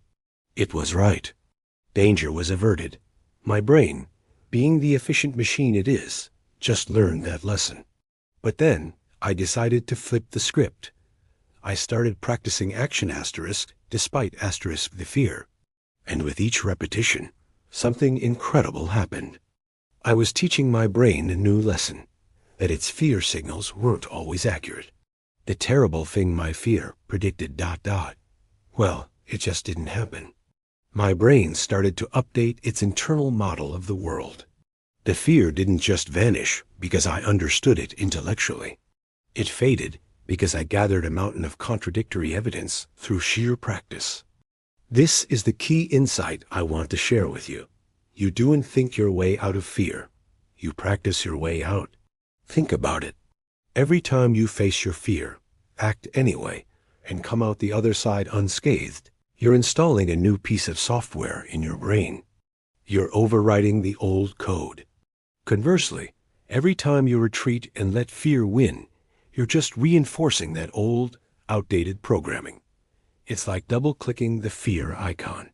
It was right. Danger was averted. My brain, being the efficient machine it is, just learned that lesson. But then, I decided to flip the script. I started practicing action asterisk despite asterisk the fear. And with each repetition, something incredible happened. I was teaching my brain a new lesson, that its fear signals weren't always accurate. The terrible thing my fear predicted ... Well, it just didn't happen. My brain started to update its internal model of the world. The fear didn't just vanish because I understood it intellectually. It faded because I gathered a mountain of contradictory evidence through sheer practice. This is the key insight I want to share with you. You don't think your way out of fear. You practice your way out. Think about it. Every time you face your fear, act anyway, and come out the other side unscathed, you're installing a new piece of software in your brain. You're overwriting the old code. Conversely, every time you retreat and let fear win, you're just reinforcing that old, outdated programming. It's like double-clicking the fear icon.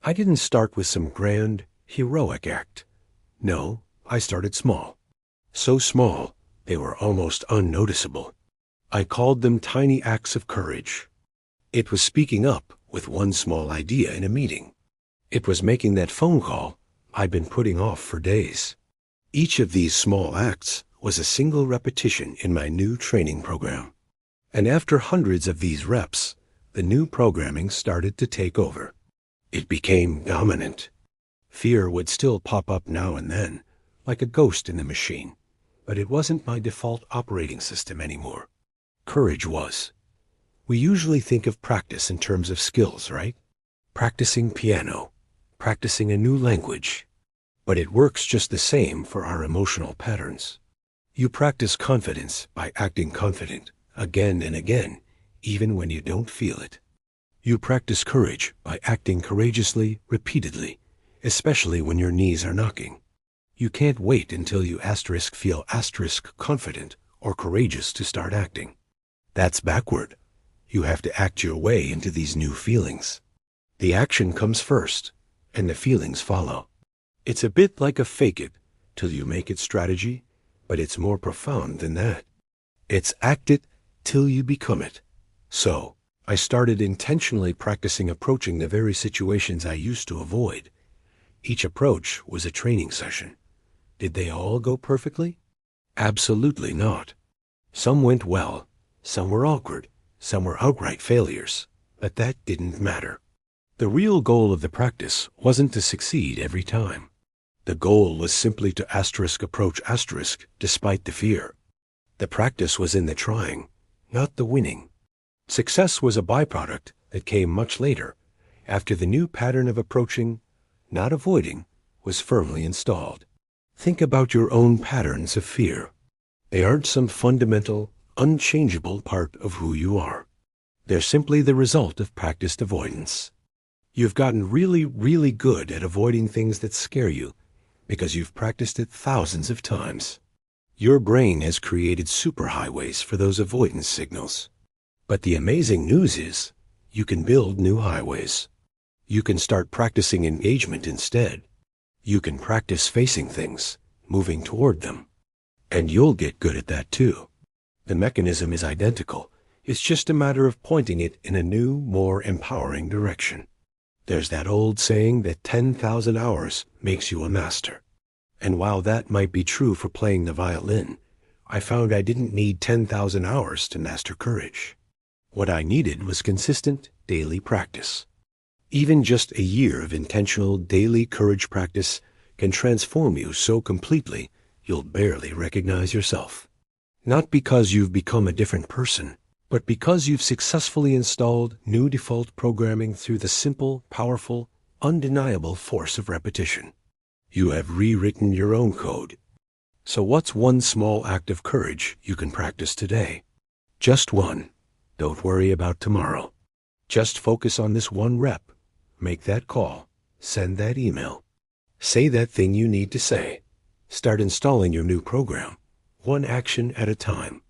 I didn't start with some grand, heroic act. No, I started small. So small, they were almost unnoticeable. I called them tiny acts of courage. It was speaking up with one small idea in a meeting. It was making that phone call I'd been putting off for days. Each of these small acts was a single repetition in my new training program. And after hundreds of these reps, the new programming started to take over. It became dominant. Fear would still pop up now and then, like a ghost in the machine, but it wasn't my default operating system anymore. Courage was. We usually think of practice in terms of skills, right? Practicing piano, practicing a new language. But it works just the same for our emotional patterns. You practice confidence by acting confident again and again, even when you don't feel it. You practice courage by acting courageously, repeatedly, especially when your knees are knocking. You can't wait until you feel confident or courageous to start acting. That's backward. You have to act your way into these new feelings. The action comes first, and the feelings follow. It's a bit like a fake it till you make it strategy, but it's more profound than that. It's act it till you become it. So, I started intentionally practicing approaching the very situations I used to avoid. Each approach was a training session. Did they all go perfectly? Absolutely not. Some went well, some were awkward, some were outright failures, but that didn't matter. The real goal of the practice wasn't to succeed every time. The goal was simply to approach despite the fear. The practice was in the trying, not the winning. Success was a byproduct that came much later, after the new pattern of approaching, not avoiding, was firmly installed. Think about your own patterns of fear. They aren't some fundamental, unchangeable part of who you are. They're simply the result of practiced avoidance. You've gotten really, really good at avoiding things that scare you because you've practiced it thousands of times. Your brain has created superhighways for those avoidance signals. But the amazing news is, you can build new highways. You can start practicing engagement instead. You can practice facing things, moving toward them. And you'll get good at that too. The mechanism is identical. It's just a matter of pointing it in a new, more empowering direction. There's that old saying that 10,000 hours makes you a master. And while that might be true for playing the violin, I found I didn't need 10,000 hours to master courage. What I needed was consistent, daily practice. Even just a year of intentional, daily courage practice can transform you so completely you'll barely recognize yourself. Not because you've become a different person, but because you've successfully installed new default programming through the simple, powerful, undeniable force of repetition. You have rewritten your own code. So what's one small act of courage you can practice today? Just one. Don't worry about tomorrow. Just focus on this one rep. Make that call. Send that email. Say that thing you need to say. Start installing your new program, one action at a time.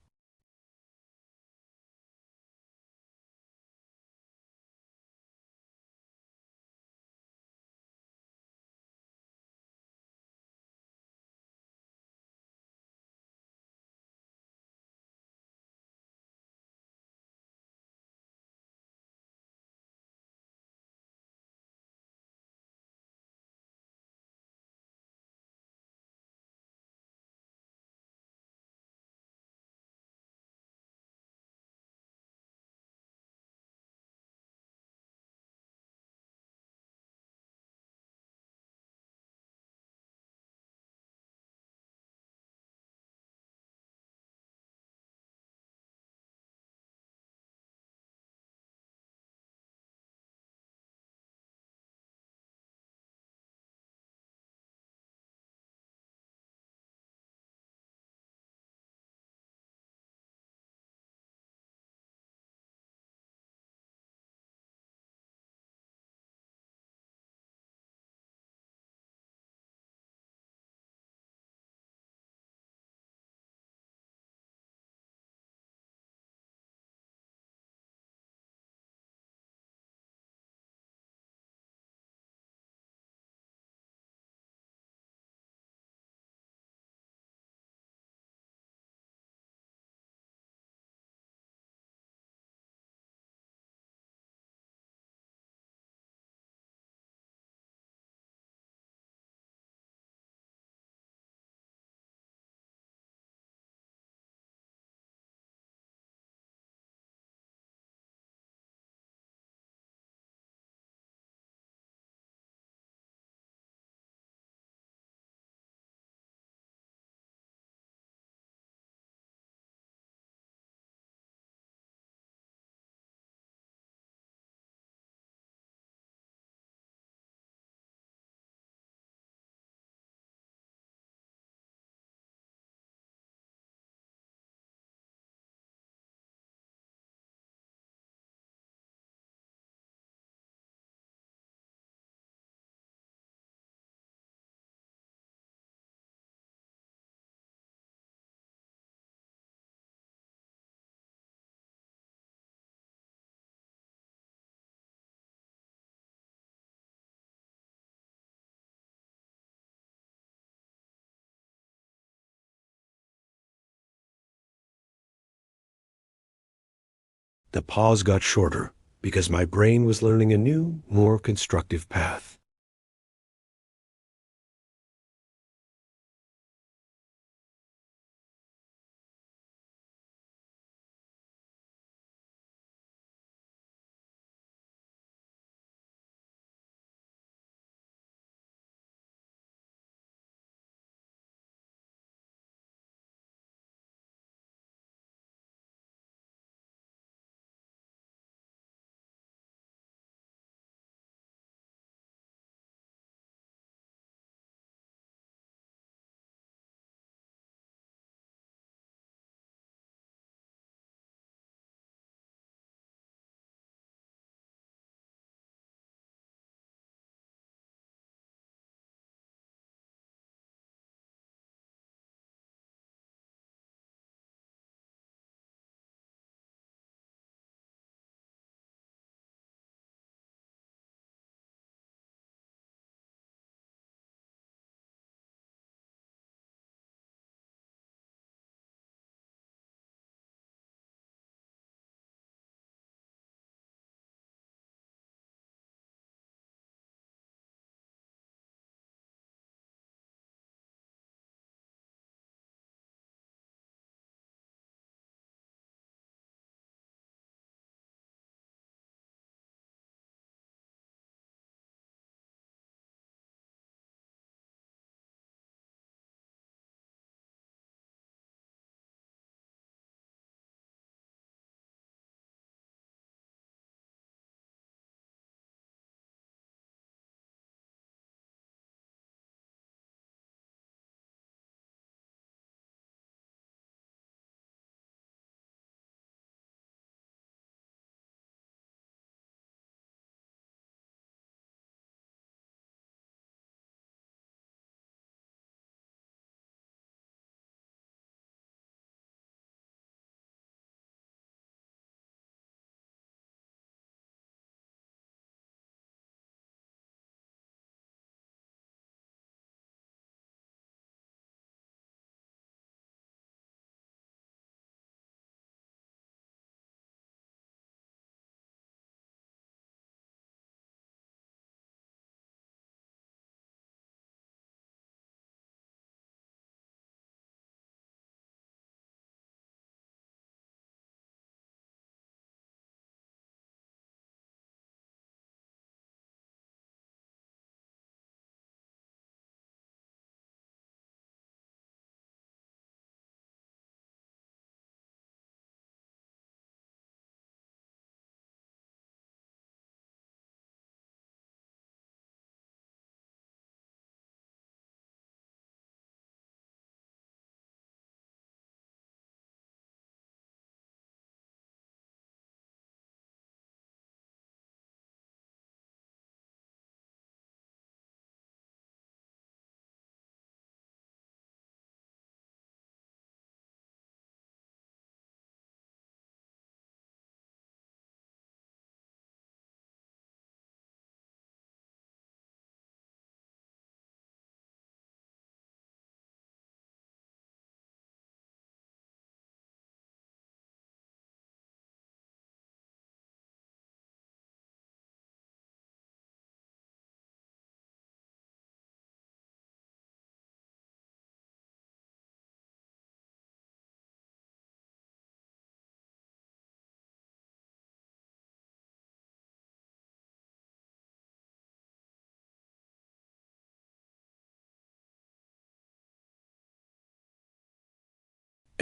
The pause got shorter because my brain was learning a new, more constructive path.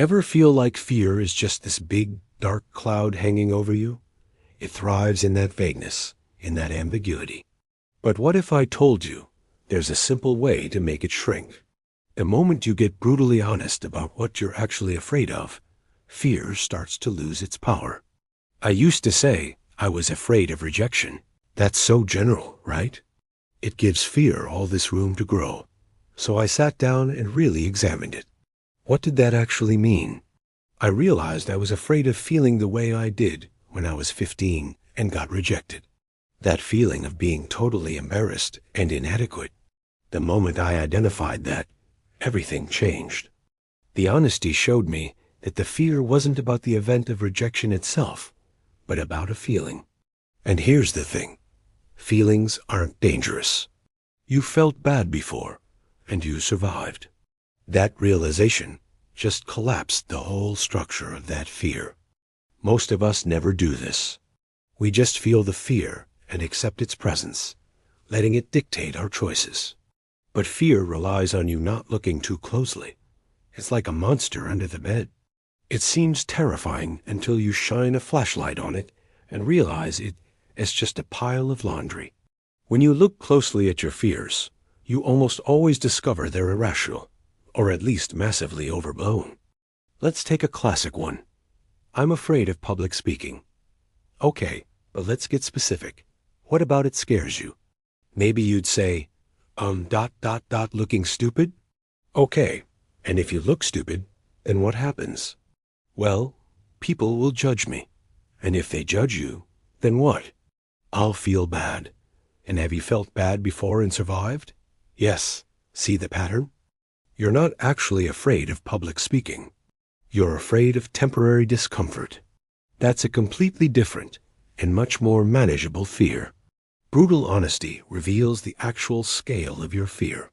Ever feel like fear is just this big, dark cloud hanging over you? It thrives in that vagueness, in that ambiguity. But what if I told you there's a simple way to make it shrink? The moment you get brutally honest about what you're actually afraid of, fear starts to lose its power. I used to say I was afraid of rejection. That's so general, right? It gives fear all this room to grow. So I sat down and really examined it. What did that actually mean? I realized I was afraid of feeling the way I did when I was 15 and got rejected. That feeling of being totally embarrassed and inadequate. The moment I identified that, everything changed. The honesty showed me that the fear wasn't about the event of rejection itself, but about a feeling. And here's the thing. Feelings aren't dangerous. You felt bad before, and you survived. That realization just collapsed the whole structure of that fear. Most of us never do this. We just feel the fear and accept its presence, letting it dictate our choices. But fear relies on you not looking too closely. It's like a monster under the bed. It seems terrifying until you shine a flashlight on it and realize it is just a pile of laundry. When you look closely at your fears, you almost always discover they're irrational, or at least massively overblown. Let's take a classic one. I'm afraid of public speaking. Okay, but let's get specific. What about it scares you? Maybe you'd say, looking stupid? Okay, and if you look stupid, then what happens? Well, people will judge me. And if they judge you, then what? I'll feel bad. And have you felt bad before and survived? Yes. See the pattern? You're not actually afraid of public speaking. You're afraid of temporary discomfort. That's a completely different and much more manageable fear. Brutal honesty reveals the actual scale of your fear.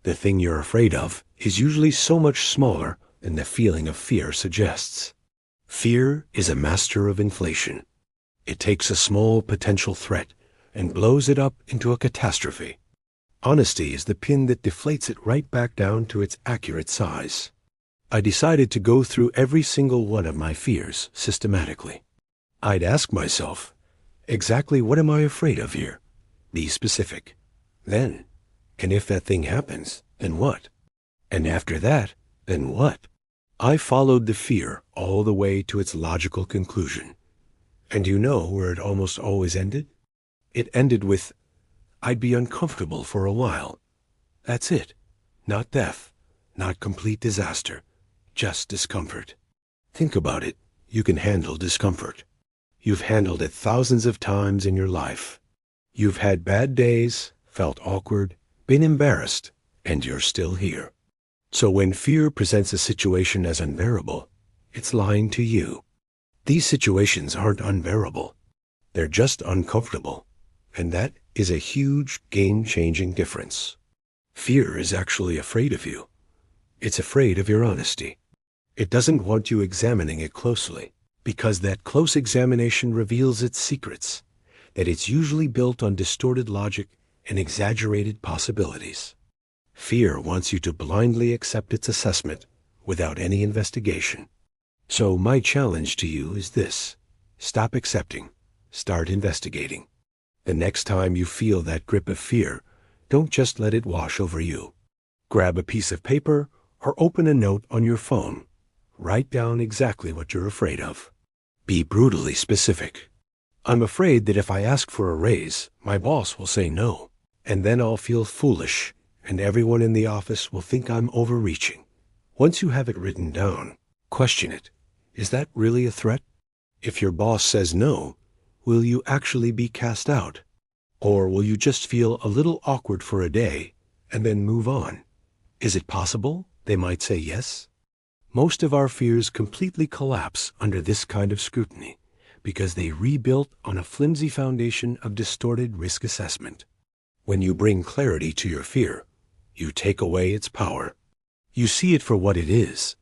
The thing you're afraid of is usually so much smaller than the feeling of fear suggests. Fear is a master of inflation. It takes a small potential threat and blows it up into a catastrophe. Honesty is the pin that deflates it right back down to its accurate size. I decided to go through every single one of my fears systematically. I'd ask myself, exactly what am I afraid of here? Be specific. Then, and if that thing happens, then what? And after that, then what? I followed the fear all the way to its logical conclusion. And you know where it almost always ended? It ended with, I'd be uncomfortable for a while. That's it. Not death, not complete disaster, just discomfort. Think about it. You can handle discomfort. You've handled it thousands of times in your life. You've had bad days, felt awkward, been embarrassed, and you're still here. So when fear presents a situation as unbearable, it's lying to you. These situations aren't unbearable. They're just uncomfortable. And that is a huge, game-changing difference. Fear is actually afraid of you. It's afraid of your honesty. It doesn't want you examining it closely, because that close examination reveals its secrets, that it's usually built on distorted logic and exaggerated possibilities. Fear wants you to blindly accept its assessment without any investigation. So my challenge to you is this. Stop accepting. Start investigating. The next time you feel that grip of fear, don't just let it wash over you. Grab a piece of paper or open a note on your phone. Write down exactly what you're afraid of. Be brutally specific. I'm afraid that if I ask for a raise, my boss will say no, and then I'll feel foolish, and everyone in the office will think I'm overreaching. Once you have it written down, question it. Is that really a threat? If your boss says no, will you actually be cast out? Or will you just feel a little awkward for a day and then move on? Is it possible they might say yes? Most of our fears completely collapse under this kind of scrutiny because they rebuilt on a flimsy foundation of distorted risk assessment. When you bring clarity to your fear, you take away its power. You see it for what it is,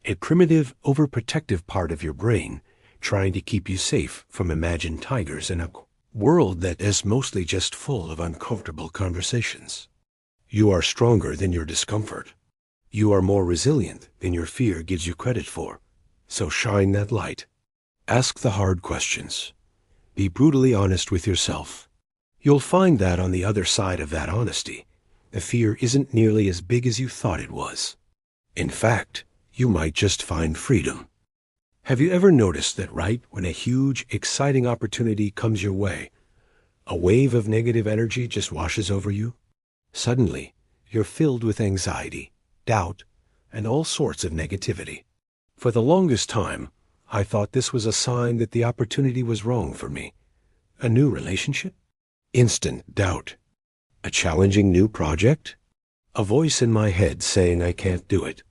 a primitive, overprotective part of your brain trying to keep you safe from imagined tigers in a world that is mostly just full of uncomfortable conversations. You are stronger than your discomfort. You are more resilient than your fear gives you credit for. So shine that light. Ask the hard questions. Be brutally honest with yourself. You'll find that on the other side of that honesty, the fear isn't nearly as big as you thought it was. In fact, you might just find freedom. Have you ever noticed that right when a huge, exciting opportunity comes your way, a wave of negative energy just washes over you? Suddenly, you're filled with anxiety, doubt, and all sorts of negativity. For the longest time, I thought this was a sign that the opportunity was wrong for me. A new relationship? Instant doubt. A challenging new project? A voice in my head saying I can't do it.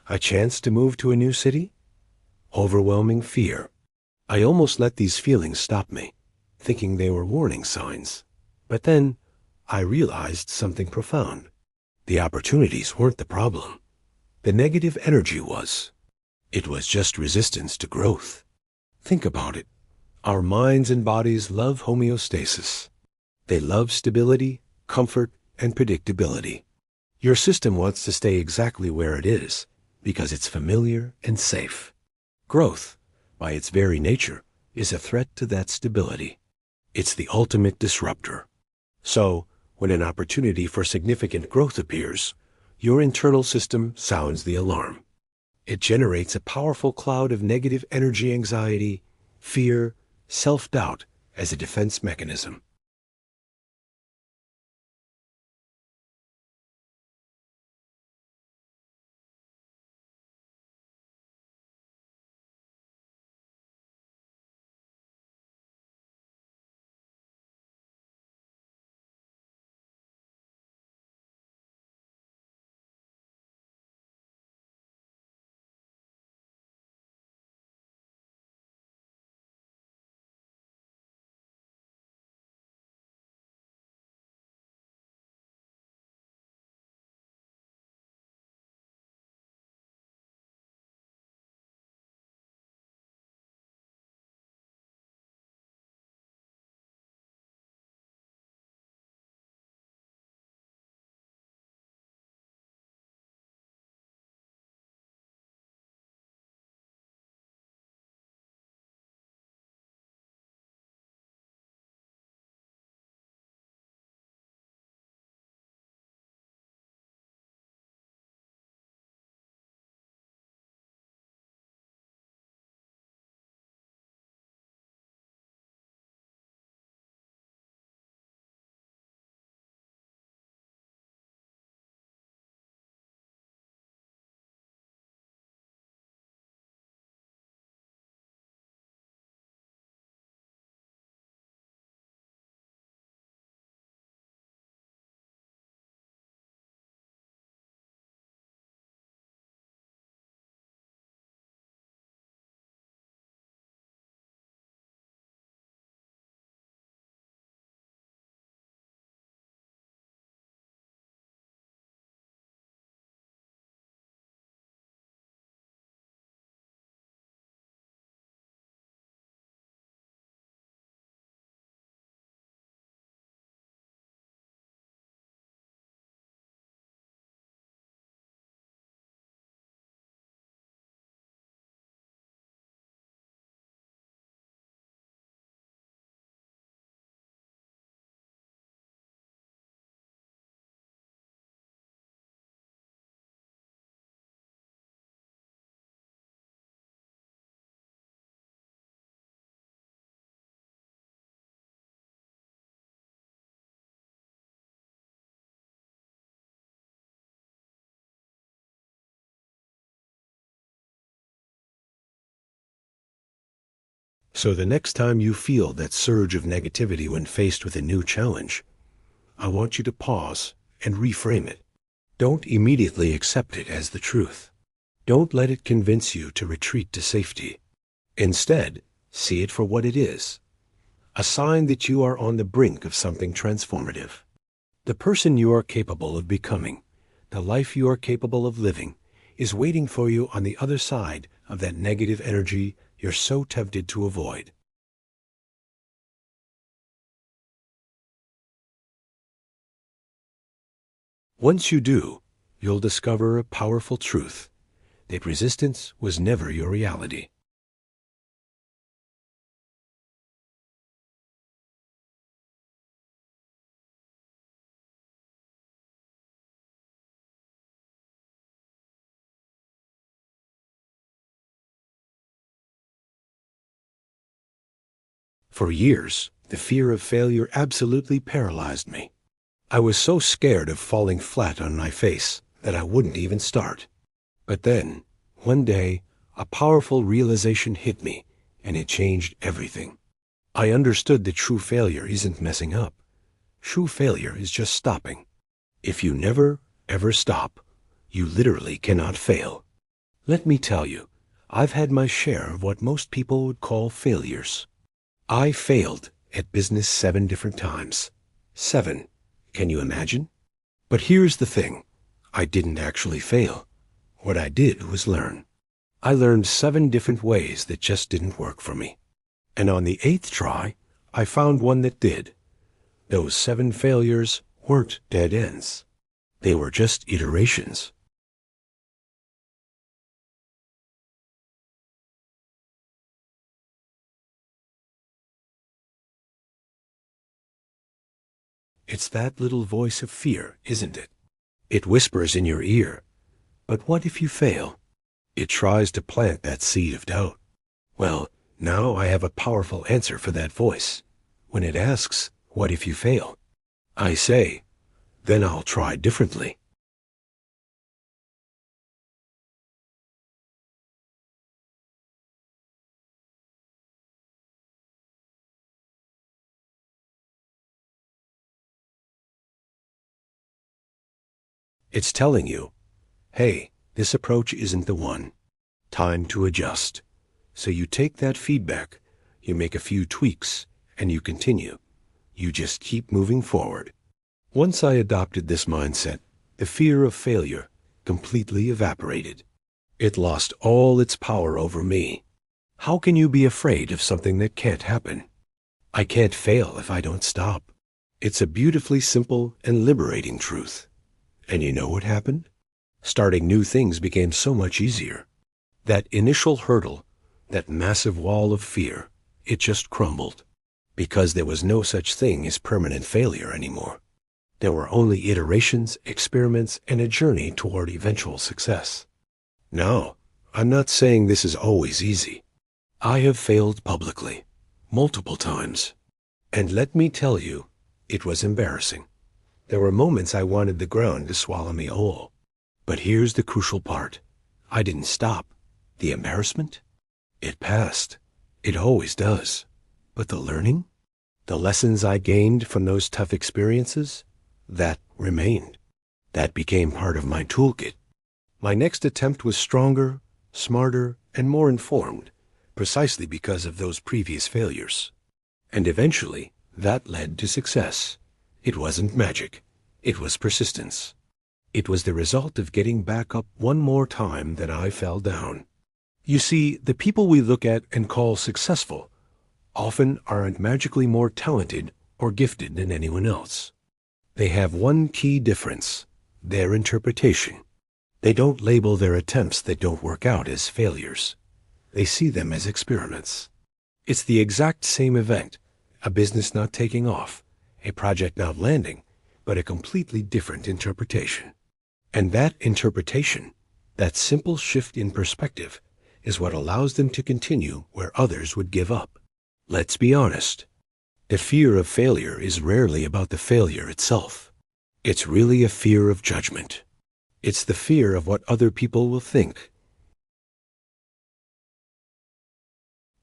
A chance to move to a new city? Overwhelming fear. I almost let these feelings stop me, thinking they were warning signs. But then, I realized something profound. The opportunities weren't the problem. The negative energy was. It was just resistance to growth. Think about it. Our minds and bodies love homeostasis. They love stability, comfort, and predictability. Your system wants to stay exactly where it is because it's familiar and safe. Growth, by its very nature, is a threat to that stability. It's the ultimate disruptor. So, when an opportunity for significant growth appears, your internal system sounds the alarm. It generates a powerful cloud of negative energy, anxiety, fear, self-doubt as a defense mechanism. So the next time you feel that surge of negativity when faced with a new challenge, I want you to pause and reframe it. Don't immediately accept it as the truth. Don't let it convince you to retreat to safety. Instead, see it for what it is, a sign that you are on the brink of something transformative. The person you are capable of becoming, the life you are capable of living, is waiting for you on the other side of that negative energy you're so tempted to avoid. Once you do, you'll discover a powerful truth, that resistance was never your reality. For years, the fear of failure absolutely paralyzed me. I was so scared of falling flat on my face that I wouldn't even start. But then, one day, a powerful realization hit me, and it changed everything. I understood that true failure isn't messing up. True failure is just stopping. If you never, ever stop, you literally cannot fail. Let me tell you, I've had my share of what most people would call failures. I failed at business 7 different times. 7. Can you imagine? But here's the thing. I didn't actually fail. What I did was learn. I learned 7 different ways that just didn't work for me. And on the 8th try, I found one that did. Those 7 failures weren't dead ends. They were just iterations. It's that little voice of fear, isn't it? It whispers in your ear, but what if you fail? It tries to plant that seed of doubt. Well, now I have a powerful answer for that voice. When it asks, what if you fail? I say, then I'll try differently. It's telling you, hey, this approach isn't the one. Time to adjust. So you take that feedback, you make a few tweaks, and you continue. You just keep moving forward. Once I adopted this mindset, the fear of failure completely evaporated. It lost all its power over me. How can you be afraid of something that can't happen? I can't fail if I don't stop. It's a beautifully simple and liberating truth. And you know what happened? Starting new things became so much easier. That initial hurdle, that massive wall of fear, it just crumbled. Because there was no such thing as permanent failure anymore. There were only iterations, experiments, and a journey toward eventual success. Now, I'm not saying this is always easy. I have failed publicly, multiple times. And let me tell you, it was embarrassing. There were moments I wanted the ground to swallow me whole. But here's the crucial part. I didn't stop. The embarrassment? It passed. It always does. But the learning? The lessons I gained from those tough experiences? That remained. That became part of my toolkit. My next attempt was stronger, smarter, and more informed, precisely because of those previous failures. And eventually, that led to success. It wasn't magic. It was persistence. It was the result of getting back up one more time that I fell down. You see, the people we look at and call successful often aren't magically more talented or gifted than anyone else. They have one key difference: their interpretation. They don't label their attempts that don't work out as failures. They see them as experiments. It's the exact same event, a business not taking off, a project not landing, but a completely different interpretation. And that interpretation, that simple shift in perspective, is what allows them to continue where others would give up. Let's be honest. The fear of failure is rarely about the failure itself. It's really a fear of judgment. It's the fear of what other people will think.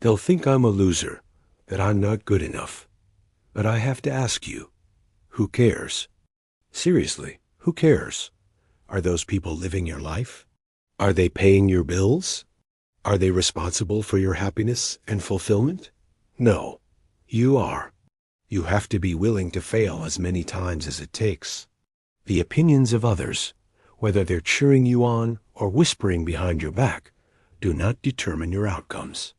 They'll think I'm a loser, that I'm not good enough. But I have to ask you, who cares? Seriously, who cares? Are those people living your life? Are they paying your bills? Are they responsible for your happiness and fulfillment? No, you are. You have to be willing to fail as many times as it takes. The opinions of others, whether they're cheering you on or whispering behind your back, do not determine your outcomes.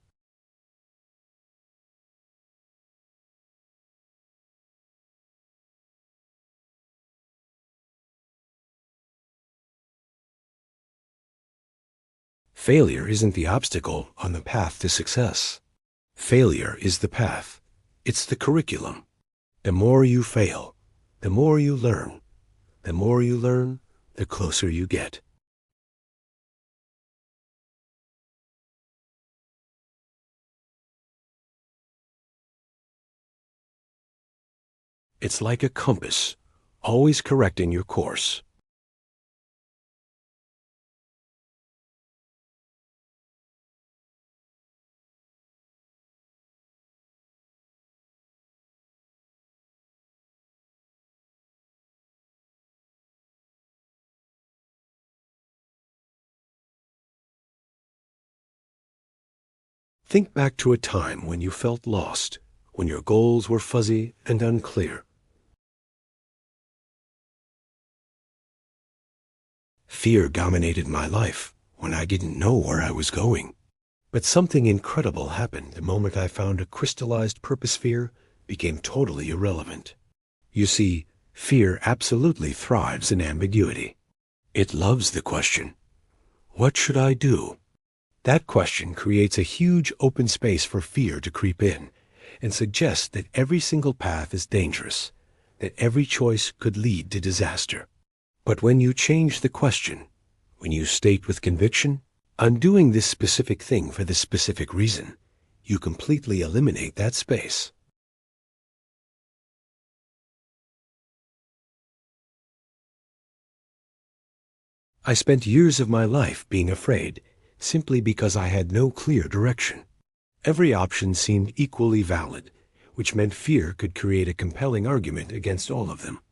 Failure isn't the obstacle on the path to success. Failure is the path. It's the curriculum. The more you fail, the more you learn. The more you learn, the closer you get. It's like a compass, always correcting your course. Think back to a time when you felt lost, when your goals were fuzzy and unclear. Fear dominated my life when I didn't know where I was going. But something incredible happened the moment I found a crystallized purpose. Fear became totally irrelevant. You see, fear absolutely thrives in ambiguity. It loves the question, what should I do? That question creates a huge open space for fear to creep in and suggest that every single path is dangerous, that every choice could lead to disaster. But when you change the question, when you state with conviction, I'm doing this specific thing for this specific reason, you completely eliminate that space. I spent years of my life being afraid simply because I had no clear direction. Every option seemed equally valid, which meant fear could create a compelling argument against all of them.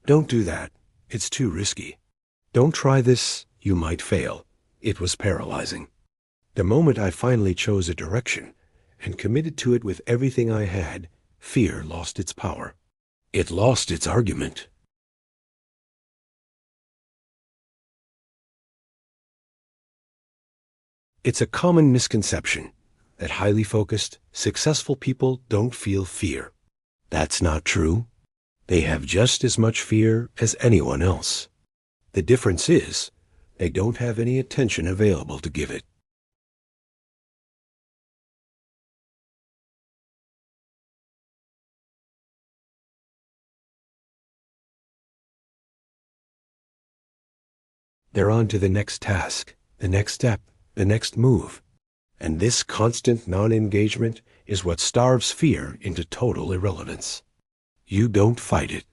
Don't do that. It's too risky. Don't try this. You might fail. It was paralyzing. The moment I finally chose a direction and committed to it with everything I had, fear lost its power. It lost its argument. It's a common misconception that highly focused, successful people don't feel fear. That's not true. They have just as much fear as anyone else. The difference is, they don't have any attention available to give it. They're on to the next task, the next step, the next move. And this constant non-engagement is what starves fear into total irrelevance. You don't fight it.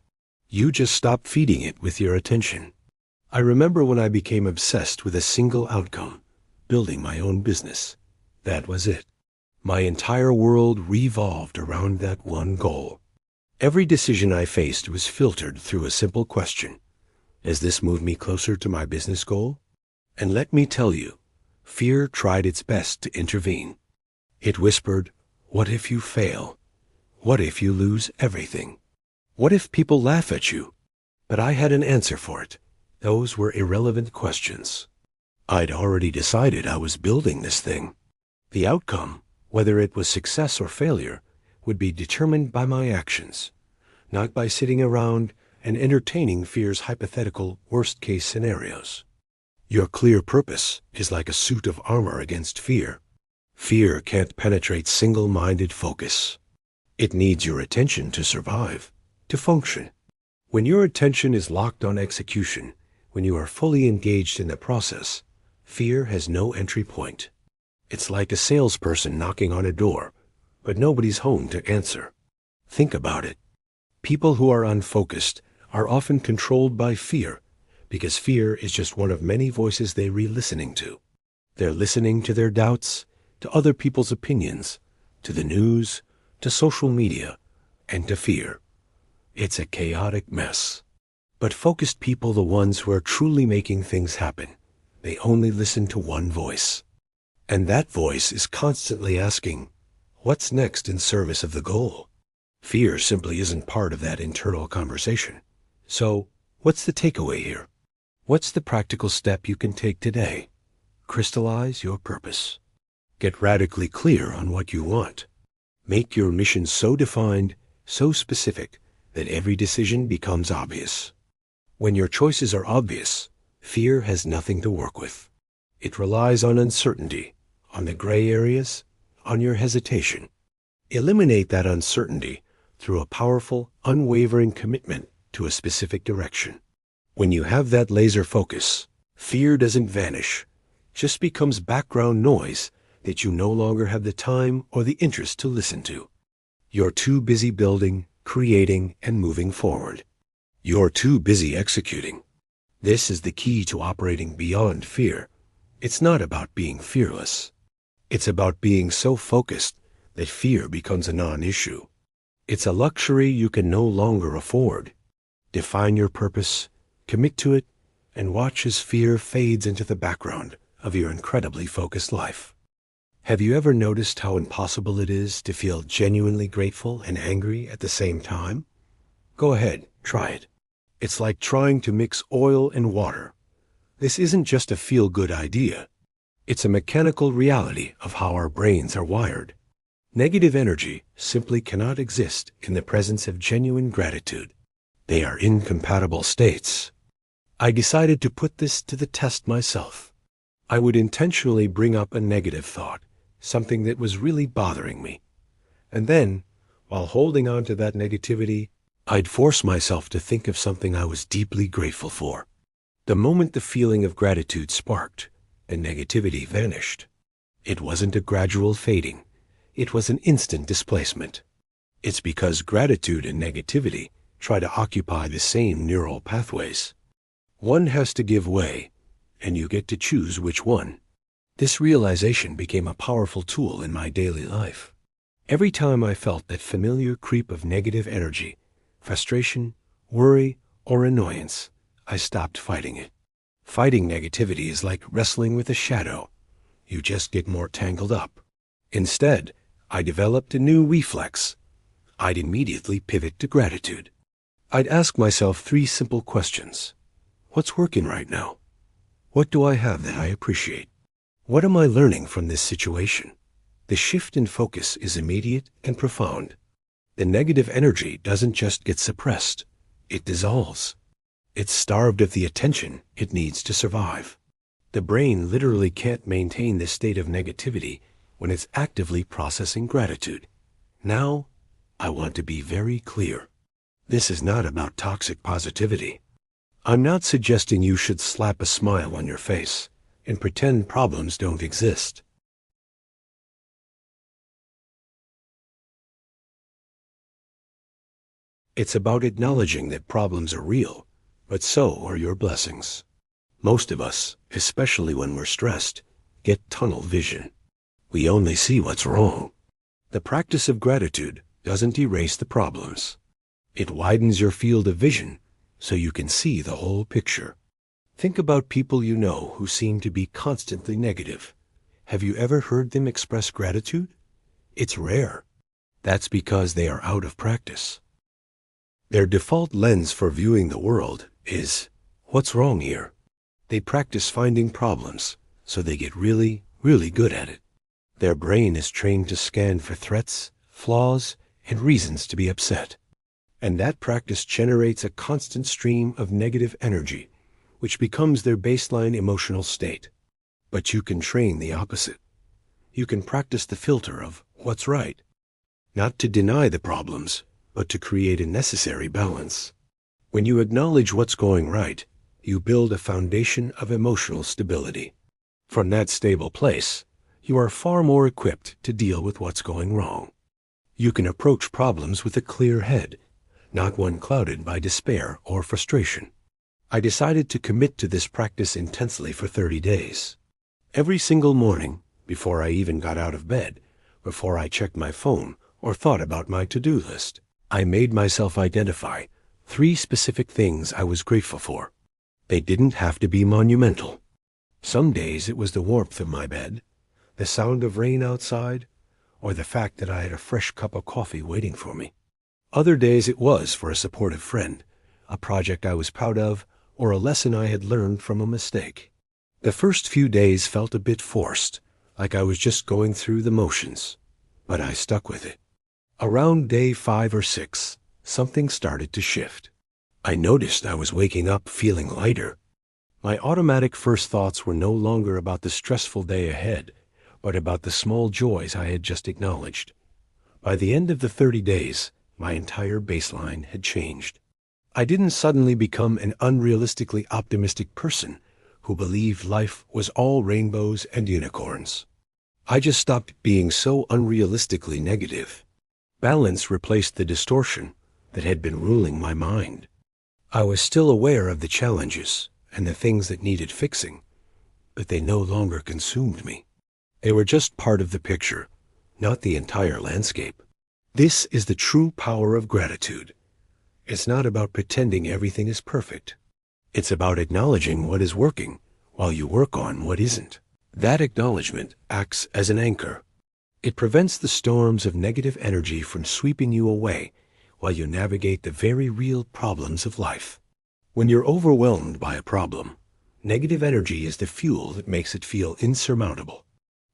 You just stop feeding it with your attention. I remember when I became obsessed with a single outcome, building my own business. That was it. My entire world revolved around that one goal. Every decision I faced was filtered through a simple question. Has this moved me closer to my business goal? And let me tell you, fear tried its best to intervene. It whispered, what if you fail? What if you lose everything? What if people laugh at you? But I had an answer for it. Those were irrelevant questions. I'd already decided I was building this thing. The outcome, whether it was success or failure, would be determined by my actions, not by sitting around and entertaining fear's hypothetical worst-case scenarios. Your clear purpose is like a suit of armor against fear. Fear can't penetrate single-minded focus. It needs your attention to survive, to function. When your attention is locked on execution, when you are fully engaged in the process, fear has no entry point. It's like a salesperson knocking on a door, but nobody's home to answer. Think about it. People who are unfocused are often controlled by fear, because fear is just one of many voices they re-listening to. They're listening to their doubts, to other people's opinions, to the news, to social media, and to fear. It's a chaotic mess. But focused people, the ones who are truly making things happen, they only listen to one voice. And that voice is constantly asking, what's next in service of the goal? Fear simply isn't part of that internal conversation. So, what's the takeaway here? What's the practical step you can take today? Crystallize your purpose. Get radically clear on what you want. Make your mission so defined, so specific, that every decision becomes obvious. When your choices are obvious, fear has nothing to work with. It relies on uncertainty, on the gray areas, on your hesitation. Eliminate that uncertainty through a powerful, unwavering commitment to a specific direction. When you have that laser focus, fear doesn't vanish, just becomes background noise that you no longer have the time or the interest to listen to. You're too busy building, creating, and moving forward. You're too busy executing. This is the key to operating beyond fear. It's not about being fearless. It's about being so focused that fear becomes a non-issue. It's a luxury you can no longer afford. Define your purpose, commit to it, and watch as fear fades into the background of your incredibly focused life. Have you ever noticed how impossible it is to feel genuinely grateful and angry at the same time? Go ahead, try it. It's like trying to mix oil and water. This isn't just a feel-good idea. It's a mechanical reality of how our brains are wired. Negative energy simply cannot exist in the presence of genuine gratitude. They are incompatible states. I decided to put this to the test myself. I would intentionally bring up a negative thought, something that was really bothering me. And then, while holding on to that negativity, I'd force myself to think of something I was deeply grateful for. The moment the feeling of gratitude sparked, and negativity vanished. It wasn't a gradual fading. It was an instant displacement. It's because gratitude and negativity try to occupy the same neural pathways. One has to give way, and you get to choose which one. This realization became a powerful tool in my daily life. Every time I felt that familiar creep of negative energy, frustration, worry, or annoyance, I stopped fighting it. Fighting negativity is like wrestling with a shadow. You just get more tangled up. Instead, I developed a new reflex. I'd immediately pivot to gratitude. I'd ask myself 3 simple questions. What's working right now? What do I have that I appreciate? What am I learning from this situation? The shift in focus is immediate and profound. The negative energy doesn't just get suppressed, it dissolves. It's starved of the attention it needs to survive. The brain literally can't maintain this state of negativity when it's actively processing gratitude. Now, I want to be very clear. This is not about toxic positivity. I'm not suggesting you should slap a smile on your face and pretend problems don't exist. It's about acknowledging that problems are real, but so are your blessings. Most of us, especially when we're stressed, get tunnel vision. We only see what's wrong. The practice of gratitude doesn't erase the problems. It widens your field of vision so you can see the whole picture. Think about people you know who seem to be constantly negative. Have you ever heard them express gratitude? It's rare. That's because they are out of practice. Their default lens for viewing the world is, what's wrong here? They practice finding problems, so they get really, really good at it. Their brain is trained to scan for threats, flaws, and reasons to be upset. And that practice generates a constant stream of negative energy, which becomes their baseline emotional state. But you can train the opposite. You can practice the filter of what's right, not to deny the problems, but to create a necessary balance. When you acknowledge what's going right, you build a foundation of emotional stability. From that stable place, you are far more equipped to deal with what's going wrong. You can approach problems with a clear head, not one clouded by despair or frustration. I decided to commit to this practice intensely for 30 days. Every single morning, before I even got out of bed, before I checked my phone or thought about my to-do list, I made myself identify 3 specific things I was grateful for. They didn't have to be monumental. Some days it was the warmth of my bed, the sound of rain outside, or the fact that I had a fresh cup of coffee waiting for me. Other days it was for a supportive friend, a project I was proud of, or a lesson I had learned from a mistake. The first few days felt a bit forced, like I was just going through the motions, but I stuck with it. Around day 5 or 6, something started to shift. I noticed I was waking up feeling lighter. My automatic first thoughts were no longer about the stressful day ahead, but about the small joys I had just acknowledged. By the end of the 30 days, my entire baseline had changed. I didn't suddenly become an unrealistically optimistic person who believed life was all rainbows and unicorns. I just stopped being so unrealistically negative. Balance replaced the distortion that had been ruling my mind. I was still aware of the challenges and the things that needed fixing, but they no longer consumed me. They were just part of the picture, not the entire landscape. This is the true power of gratitude. It's not about pretending everything is perfect. It's about acknowledging what is working while you work on what isn't. That acknowledgement acts as an anchor. It prevents the storms of negative energy from sweeping you away while you navigate the very real problems of life. When you're overwhelmed by a problem, negative energy is the fuel that makes it feel insurmountable.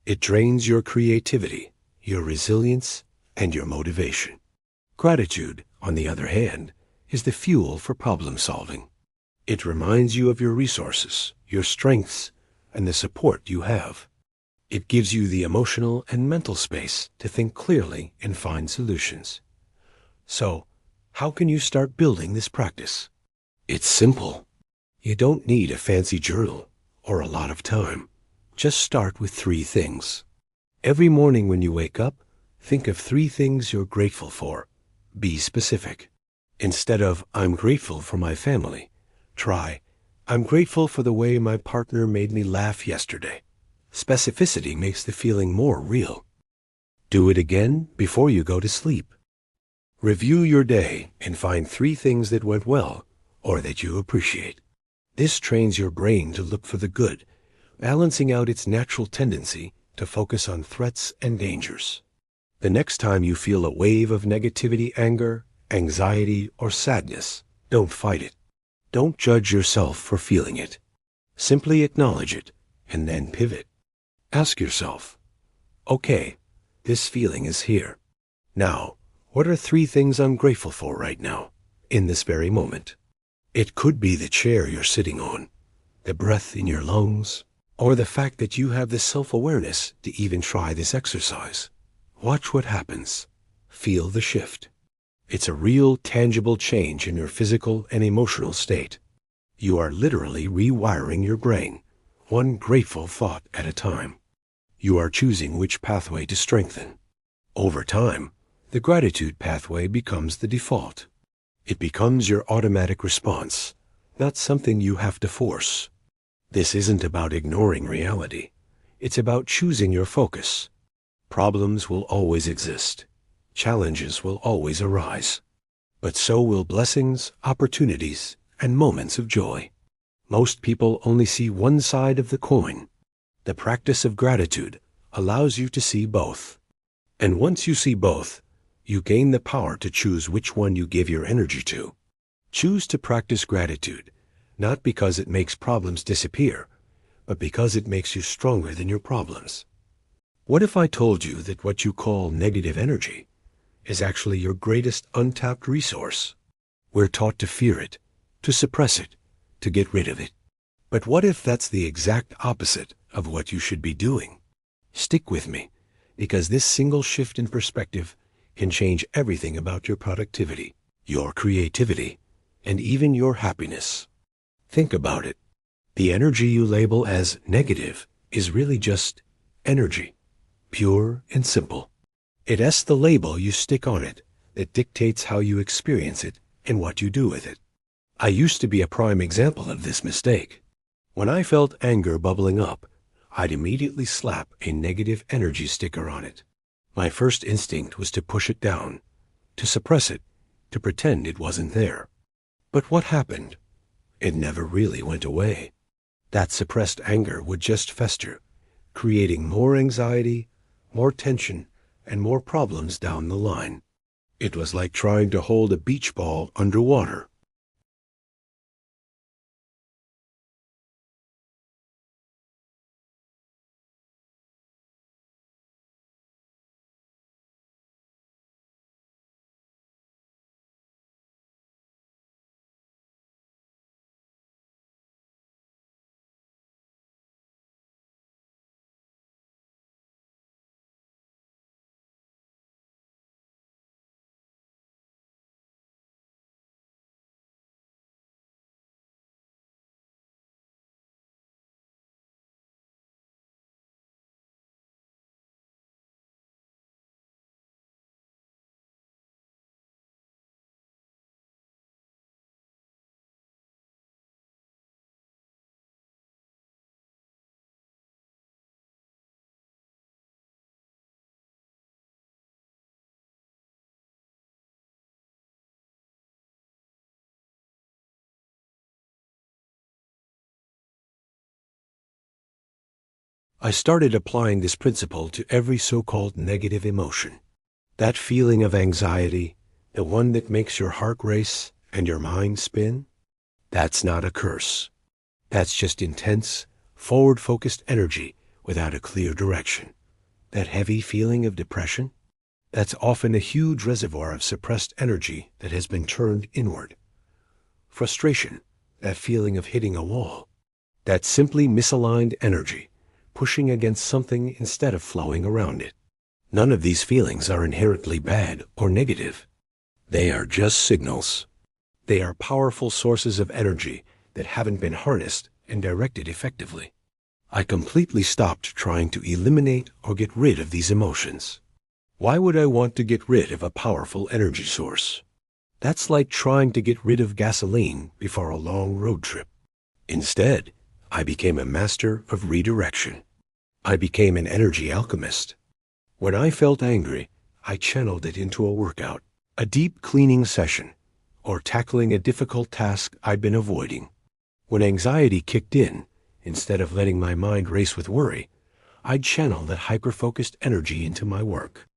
It drains your creativity, your resilience, and your motivation. Gratitude, on the other hand, is the fuel for problem solving. It reminds you of your resources, your strengths, and the support you have. It gives you the emotional and mental space to think clearly and find solutions. So, how can you start building this practice? It's simple. You don't need a fancy journal or a lot of time. Just start with 3 things. Every morning when you wake up, think of 3 things you're grateful for. Be specific. Instead of, I'm grateful for my family, try, I'm grateful for the way my partner made me laugh yesterday. Specificity makes the feeling more real. Do it again before you go to sleep. Review your day and find 3 things that went well or that you appreciate. This trains your brain to look for the good, balancing out its natural tendency to focus on threats and dangers. The next time you feel a wave of negativity, anger, anxiety, or sadness, don't fight it. Don't judge yourself for feeling it. Simply acknowledge it and then pivot. Ask yourself, okay, this feeling is here. Now, what are 3 things I'm grateful for right now, in this very moment? It could be the chair you're sitting on, the breath in your lungs, or the fact that you have the self-awareness to even try this exercise. Watch what happens. Feel the shift. It's a real, tangible change in your physical and emotional state. You are literally rewiring your brain, one grateful thought at a time. You are choosing which pathway to strengthen. Over time, the gratitude pathway becomes the default. It becomes your automatic response, not something you have to force. This isn't about ignoring reality. It's about choosing your focus. Problems will always exist. Challenges will always arise. But so will blessings, opportunities, and moments of joy. Most people only see one side of the coin. The practice of gratitude allows you to see both. And once you see both, you gain the power to choose which one you give your energy to. Choose to practice gratitude, not because it makes problems disappear, but because it makes you stronger than your problems. What if I told you that what you call negative energy is actually your greatest untapped resource? We're taught to fear it, to suppress it, to get rid of it. But what if that's the exact opposite of what you should be doing? Stick with me, because this single shift in perspective can change everything about your productivity, your creativity, and even your happiness. Think about it. The energy you label as negative is really just energy, pure and simple. It's the label you stick on it that dictates how you experience it and what you do with it. I used to be a prime example of this mistake. When I felt anger bubbling up, I'd immediately slap a negative energy sticker on it. My first instinct was to push it down, to suppress it, to pretend it wasn't there. But what happened? It never really went away. That suppressed anger would just fester, creating more anxiety, more tension, and more problems down the line. It was like trying to hold a beach ball underwater. I started applying this principle to every so-called negative emotion. That feeling of anxiety, the one that makes your heart race and your mind spin, that's not a curse. That's just intense, forward-focused energy without a clear direction. That heavy feeling of depression, that's often a huge reservoir of suppressed energy that has been turned inward. Frustration, that feeling of hitting a wall, that's simply misaligned energy, pushing against something instead of flowing around it. None of these feelings are inherently bad or negative. They are just signals. They are powerful sources of energy that haven't been harnessed and directed effectively. I completely stopped trying to eliminate or get rid of these emotions. Why would I want to get rid of a powerful energy source? That's like trying to get rid of gasoline before a long road trip. Instead, I became a master of redirection. I became an energy alchemist. When I felt angry, I channeled it into a workout, a deep cleaning session, or tackling a difficult task I'd been avoiding. When anxiety kicked in, instead of letting my mind race with worry, I'd channel that hyper-focused energy into my work.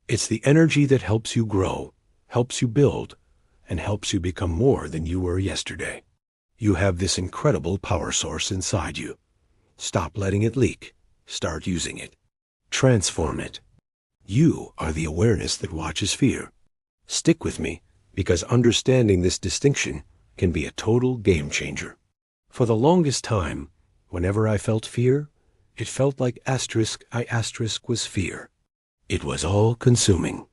It's the energy that helps you grow, helps you build, and helps you become more than you were yesterday. You have this incredible power source inside you. Stop letting it leak. Start using it. Transform it. You are the awareness that watches fear. Stick with me, because understanding this distinction can be a total game changer. For the longest time, whenever I felt fear, it felt like I was fear. It was all consuming.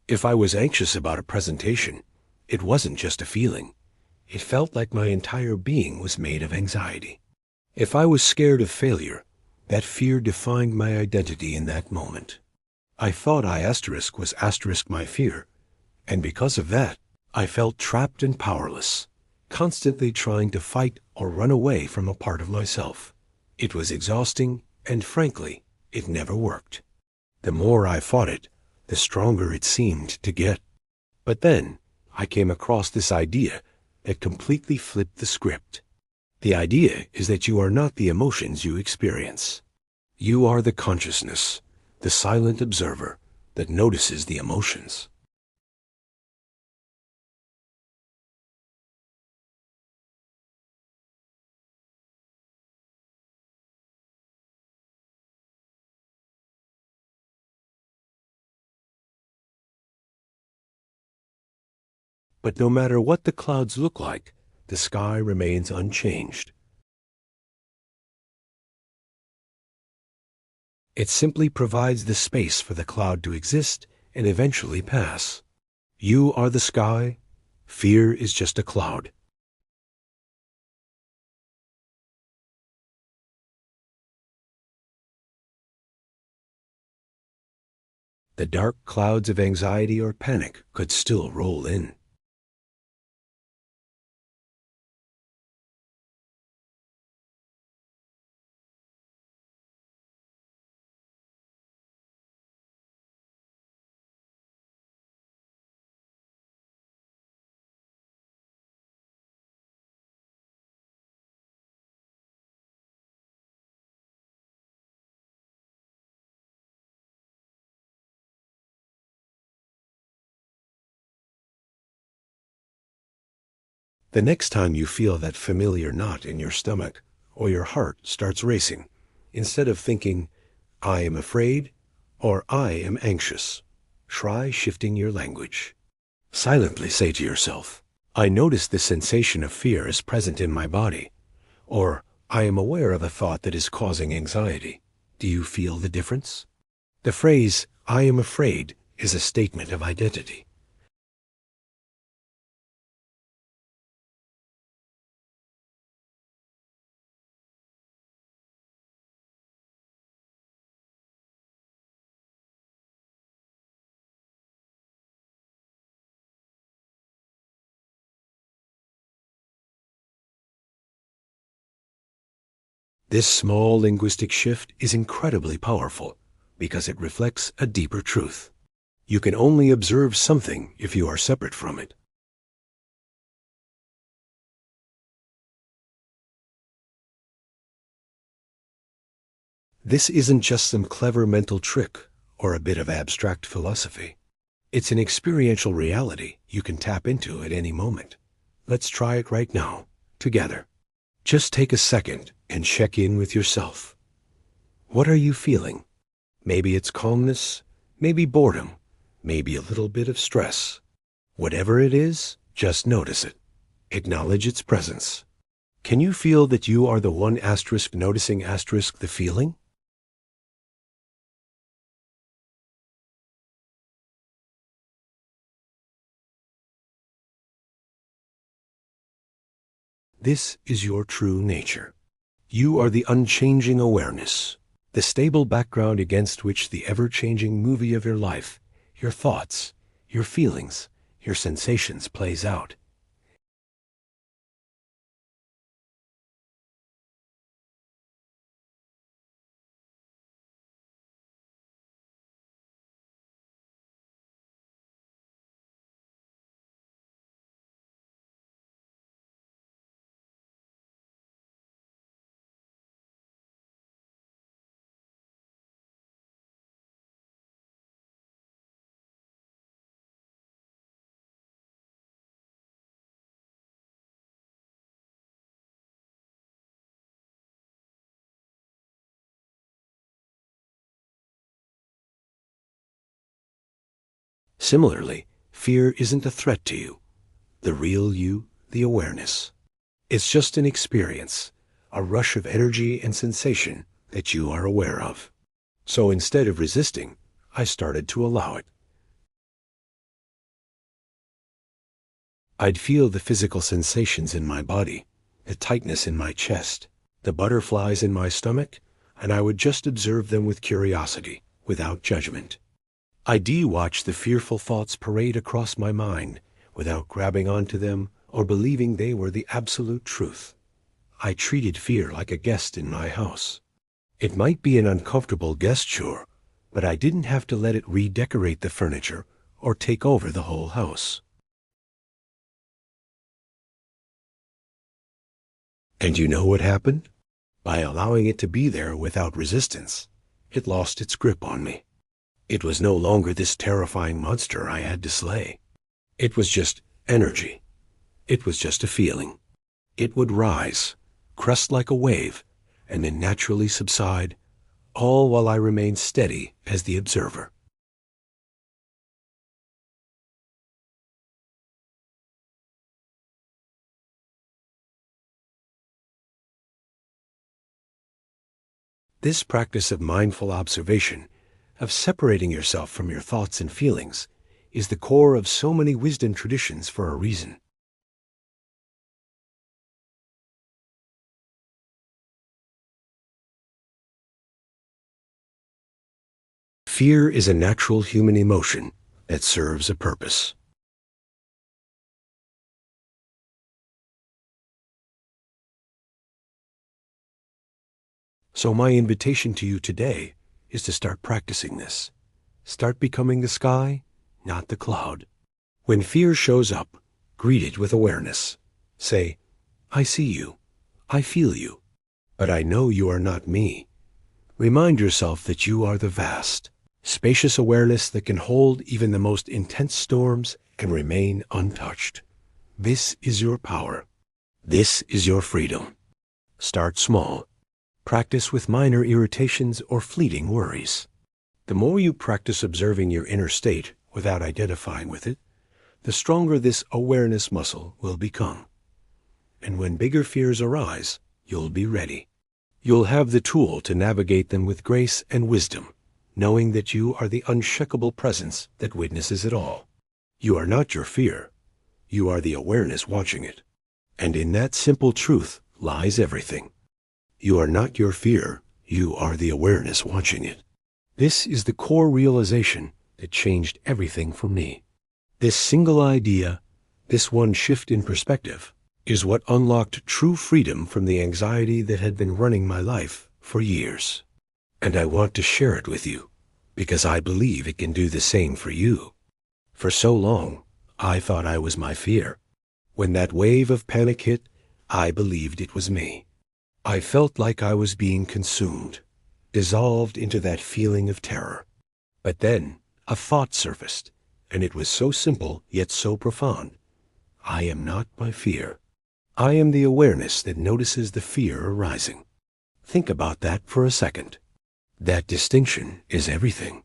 If I was anxious about a presentation, it wasn't just a feeling. It felt like my entire being was made of anxiety. If I was scared of failure, that fear defined my identity in that moment. I thought I was my fear, and because of that, I felt trapped and powerless, constantly trying to fight or run away from a part of myself. It was exhausting, and frankly, it never worked. The more I fought it, the stronger it seemed to get. But then, I came across this idea that completely flipped the script. The idea is that you are not the emotions you experience. You are the consciousness, the silent observer that notices the emotions. But no matter what the clouds look like, the sky remains unchanged. It simply provides the space for the cloud to exist and eventually pass. You are the sky. Fear is just a cloud. The dark clouds of anxiety or panic could still roll in. The next time you feel that familiar knot in your stomach or your heart starts racing, instead of thinking, I am afraid or I am anxious, try shifting your language. Silently say to yourself, I notice the sensation of fear is present in my body, or I am aware of a thought that is causing anxiety. Do you feel the difference? The phrase, I am afraid, is a statement of identity. This small linguistic shift is incredibly powerful because it reflects a deeper truth. You can only observe something if you are separate from it. This isn't just some clever mental trick or a bit of abstract philosophy. It's an experiential reality you can tap into at any moment. Let's try it right now, together. Just take a second and check in with yourself. What are you feeling? Maybe it's calmness, maybe boredom, maybe a little bit of stress. Whatever it is, just notice it. Acknowledge its presence. Can you feel that you are the one noticing the feeling? This is your true nature. You are the unchanging awareness, the stable background against which the ever-changing movie of your life, your thoughts, your feelings, your sensations plays out. Similarly, fear isn't a threat to you. The real you, the awareness. It's just an experience, a rush of energy and sensation that you are aware of. So instead of resisting, I started to allow it. I'd feel the physical sensations in my body, the tightness in my chest, the butterflies in my stomach, and I would just observe them with curiosity, without judgment. I'd watch the fearful thoughts parade across my mind without grabbing onto them or believing they were the absolute truth. I treated fear like a guest in my house. It might be an uncomfortable guest, sure, but I didn't have to let it redecorate the furniture or take over the whole house. And you know what happened? By allowing it to be there without resistance, it lost its grip on me. It was no longer this terrifying monster I had to slay. It was just energy. It was just a feeling. It would rise, crest like a wave, and then naturally subside, all while I remained steady as the observer. This practice of mindful observation, of separating yourself from your thoughts and feelings, is the core of so many wisdom traditions for a reason. Fear is a natural human emotion that serves a purpose. So my invitation to you today is to start practicing this. Start becoming the sky, not the cloud. When fear shows up, greet it with awareness. Say, I see you, I feel you, but I know you are not me. Remind yourself that you are the vast, spacious awareness that can hold even the most intense storms and remain untouched. This is your power. This is your freedom. Start small. Practice with minor irritations or fleeting worries. The more you practice observing your inner state without identifying with it, the stronger this awareness muscle will become. And when bigger fears arise, you'll be ready. You'll have the tool to navigate them with grace and wisdom, knowing that you are the unshakable presence that witnesses it all. You are not your fear. You are the awareness watching it. And in that simple truth lies everything. You are not your fear. You are the awareness watching it. This is the core realization that changed everything for me. This single idea, this one shift in perspective, is what unlocked true freedom from the anxiety that had been running my life for years. And I want to share it with you, because I believe it can do the same for you. For so long, I thought I was my fear. When that wave of panic hit, I believed it was me. I felt like I was being consumed, dissolved into that feeling of terror. But then a thought surfaced, and it was so simple yet so profound. I am not my fear. I am the awareness that notices the fear arising. Think about that for a second. That distinction is everything.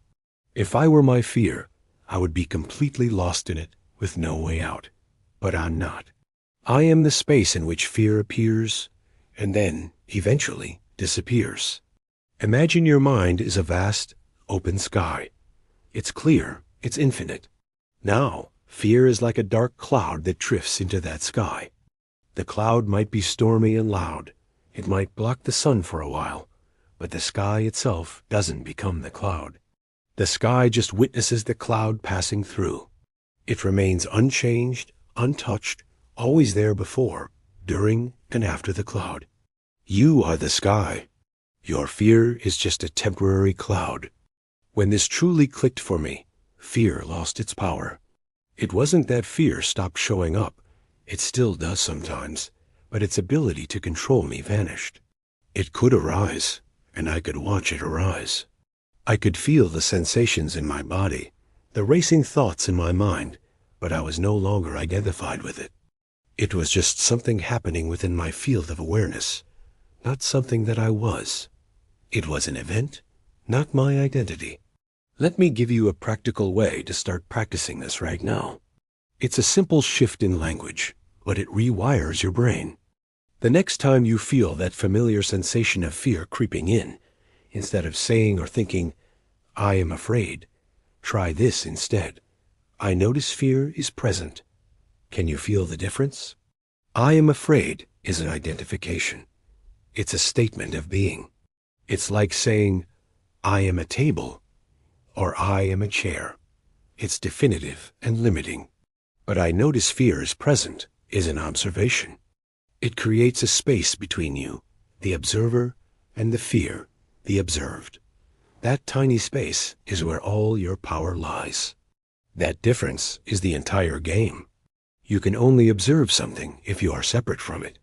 If I were my fear, I would be completely lost in it with no way out. But I'm not. I am the space in which fear appears and then, eventually, disappears. Imagine your mind is a vast, open sky. It's clear, it's infinite. Now, fear is like a dark cloud that drifts into that sky. The cloud might be stormy and loud. It might block the sun for a while, but the sky itself doesn't become the cloud. The sky just witnesses the cloud passing through. It remains unchanged, untouched, always there before, during, and after the cloud. You are the sky. Your fear is just a temporary cloud. When this truly clicked for me, fear lost its power. It wasn't that fear stopped showing up. It still does sometimes, but its ability to control me vanished. It could arise, and I could watch it arise. I could feel the sensations in my body, the racing thoughts in my mind, but I was no longer identified with it. It was just something happening within my field of awareness, not something that I was. It was an event, not my identity. Let me give you a practical way to start practicing this right now. It's a simple shift in language, but it rewires your brain. The next time you feel that familiar sensation of fear creeping in, instead of saying or thinking, "I am afraid," try this instead. "I notice fear is present." Can you feel the difference? "I am afraid" is an identification. It's a statement of being. It's like saying, "I am a table," or "I am a chair." It's definitive and limiting. But "I notice fear is present" is an observation. It creates a space between you, the observer, and the fear, the observed. That tiny space is where all your power lies. That difference is the entire game. You can only observe something if you are separate from it.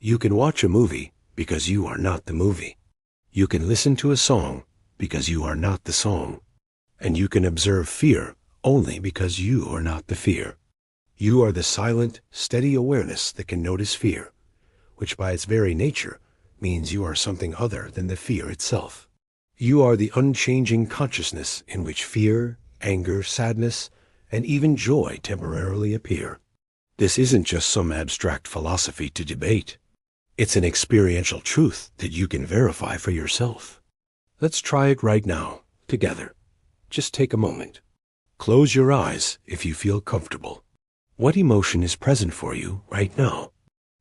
You can watch a movie because you are not the movie. You can listen to a song because you are not the song. And you can observe fear only because you are not the fear. You are the silent, steady awareness that can notice fear, which by its very nature means you are something other than the fear itself. You are the unchanging consciousness in which fear, anger, sadness, and even joy temporarily appear. This isn't just some abstract philosophy to debate. It's an experiential truth that you can verify for yourself. Let's try it right now, together. Just take a moment. Close your eyes if you feel comfortable. What emotion is present for you right now?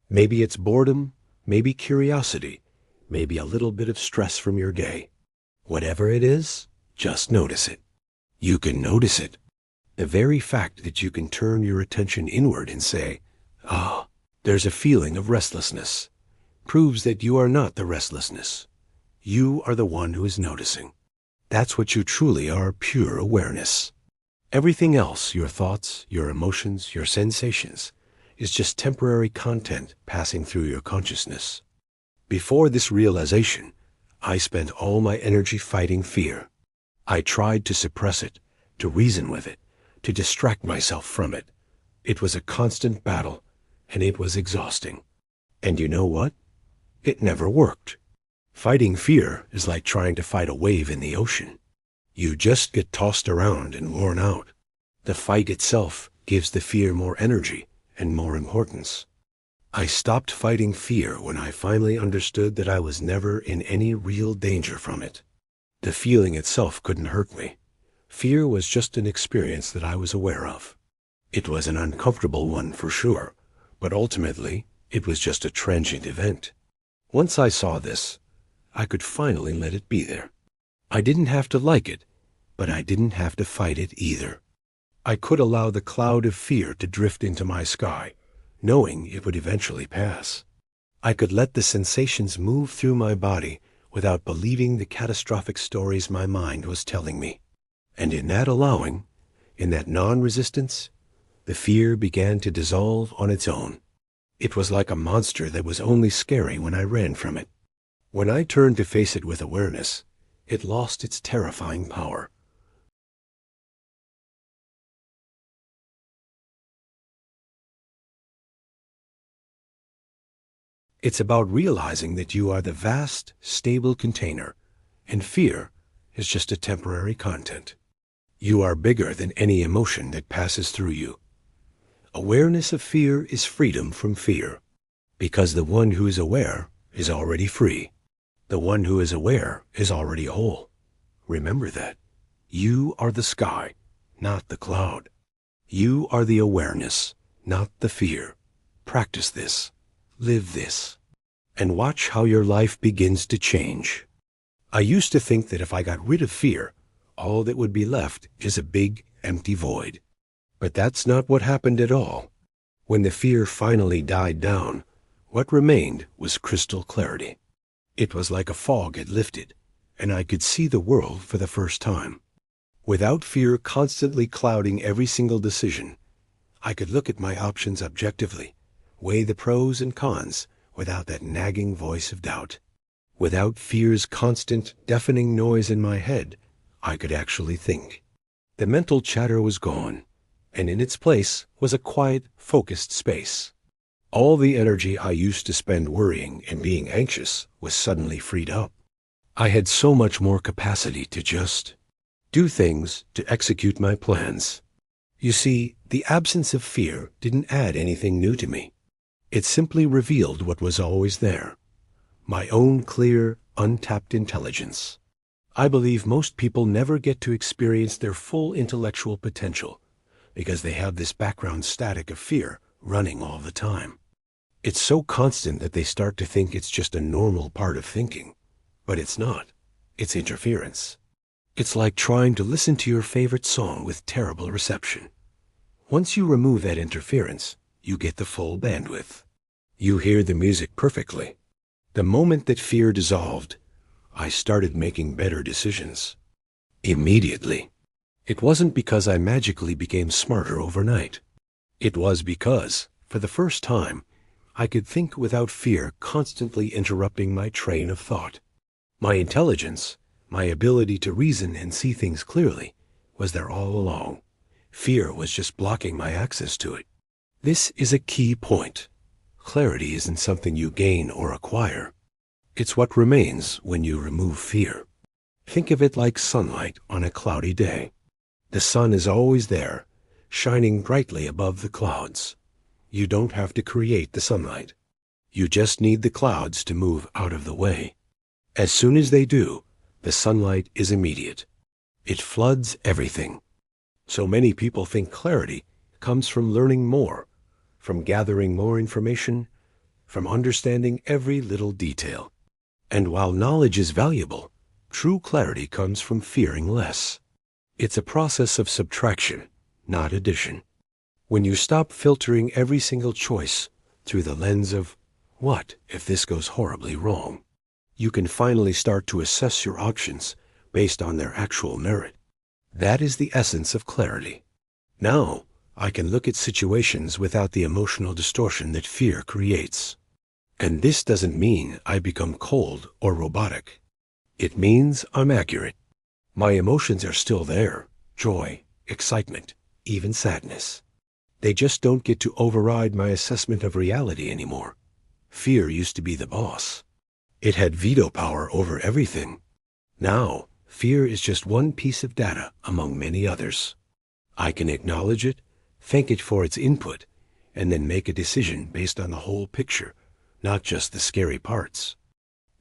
Maybe it's boredom, maybe curiosity, maybe a little bit of stress from your day. Whatever it is, just notice it. You can notice it. The very fact that you can turn your attention inward and say, "Ah, there's a feeling of restlessness," proves that you are not the restlessness. You are the one who is noticing. That's what you truly are, pure awareness. Everything else, your thoughts, your emotions, your sensations, is just temporary content passing through your consciousness. Before this realization, I spent all my energy fighting fear. I tried to suppress it, to reason with it, to distract myself from it. It was a constant battle, and it was exhausting. And you know what? It never worked. Fighting fear is like trying to fight a wave in the ocean. You just get tossed around and worn out. The fight itself gives the fear more energy and more importance. I stopped fighting fear when I finally understood that I was never in any real danger from it. The feeling itself couldn't hurt me. Fear was just an experience that I was aware of. It was an uncomfortable one for sure, but ultimately it was just a transient event. Once I saw this, I could finally let it be there. I didn't have to like it, but I didn't have to fight it either. I could allow the cloud of fear to drift into my sky, knowing it would eventually pass. I could let the sensations move through my body without believing the catastrophic stories my mind was telling me. And in that allowing, in that non-resistance, the fear began to dissolve on its own. It was like a monster that was only scary when I ran from it. When I turned to face it with awareness, it lost its terrifying power. It's about realizing that you are the vast, stable container, and fear is just a temporary content. You are bigger than any emotion that passes through you. Awareness of fear is freedom from fear, because the one who is aware is already free. The one who is aware is already whole. Remember that. You are the sky, not the cloud. You are the awareness, not the fear. Practice this. Live this. And watch how your life begins to change. I used to think that if I got rid of fear, all that would be left is a big, empty void. But that's not what happened at all. When the fear finally died down, what remained was crystal clarity. It was like a fog had lifted, and I could see the world for the first time. Without fear constantly clouding every single decision, I could look at my options objectively, weigh the pros and cons without that nagging voice of doubt. Without fear's constant, deafening noise in my head, I could actually think. The mental chatter was gone, and in its place was a quiet, focused space. All the energy I used to spend worrying and being anxious was suddenly freed up. I had so much more capacity to just do things to execute my plans. You see, the absence of fear didn't add anything new to me. It simply revealed what was always there. My own clear, untapped intelligence. I believe most people never get to experience their full intellectual potential because they have this background static of fear running all the time. It's so constant that they start to think it's just a normal part of thinking. But it's not. It's interference. It's like trying to listen to your favorite song with terrible reception. Once you remove that interference, you get the full bandwidth. You hear the music perfectly. The moment that fear dissolved, I started making better decisions. Immediately. It wasn't because I magically became smarter overnight. It was because, for the first time, I could think without fear constantly interrupting my train of thought. My intelligence, my ability to reason and see things clearly, was there all along. Fear was just blocking my access to it. This is a key point. Clarity isn't something you gain or acquire. It's what remains when you remove fear. Think of it like sunlight on a cloudy day. The sun is always there, shining brightly above the clouds. You don't have to create the sunlight. You just need the clouds to move out of the way. As soon as they do, the sunlight is immediate. It floods everything. So many people think clarity comes from learning more, from gathering more information, from understanding every little detail. And while knowledge is valuable, true clarity comes from fearing less. It's a process of subtraction, not addition. When you stop filtering every single choice through the lens of, what if this goes horribly wrong? You can finally start to assess your options based on their actual merit. That is the essence of clarity. Now, I can look at situations without the emotional distortion that fear creates. And this doesn't mean I become cold or robotic. It means I'm accurate. My emotions are still there, joy, excitement, even sadness. They just don't get to override my assessment of reality anymore. Fear used to be the boss. It had veto power over everything. Now, fear is just one piece of data among many others. I can acknowledge it, thank it for its input, and then make a decision based on the whole picture, not just the scary parts.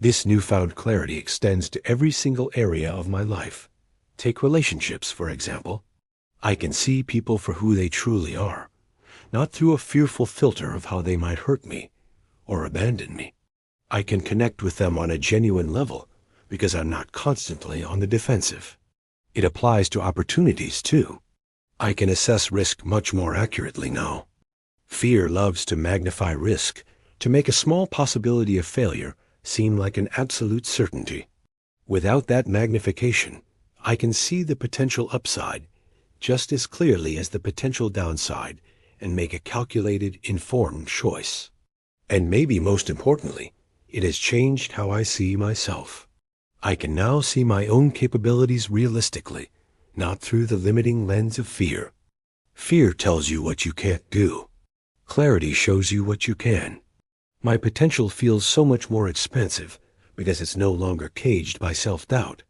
This newfound clarity extends to every single area of my life. Take relationships, for example. I can see people for who they truly are, not through a fearful filter of how they might hurt me or abandon me. I can connect with them on a genuine level because I'm not constantly on the defensive. It applies to opportunities, too. I can assess risk much more accurately now. Fear loves to magnify risk, to make a small possibility of failure seem like an absolute certainty. Without that magnification, I can see the potential upside just as clearly as the potential downside and make a calculated, informed choice. And maybe most importantly, it has changed how I see myself. I can now see my own capabilities realistically, not through the limiting lens of fear. Fear tells you what you can't do. Clarity shows you what you can. My potential feels so much more expansive because it's no longer caged by self-doubt.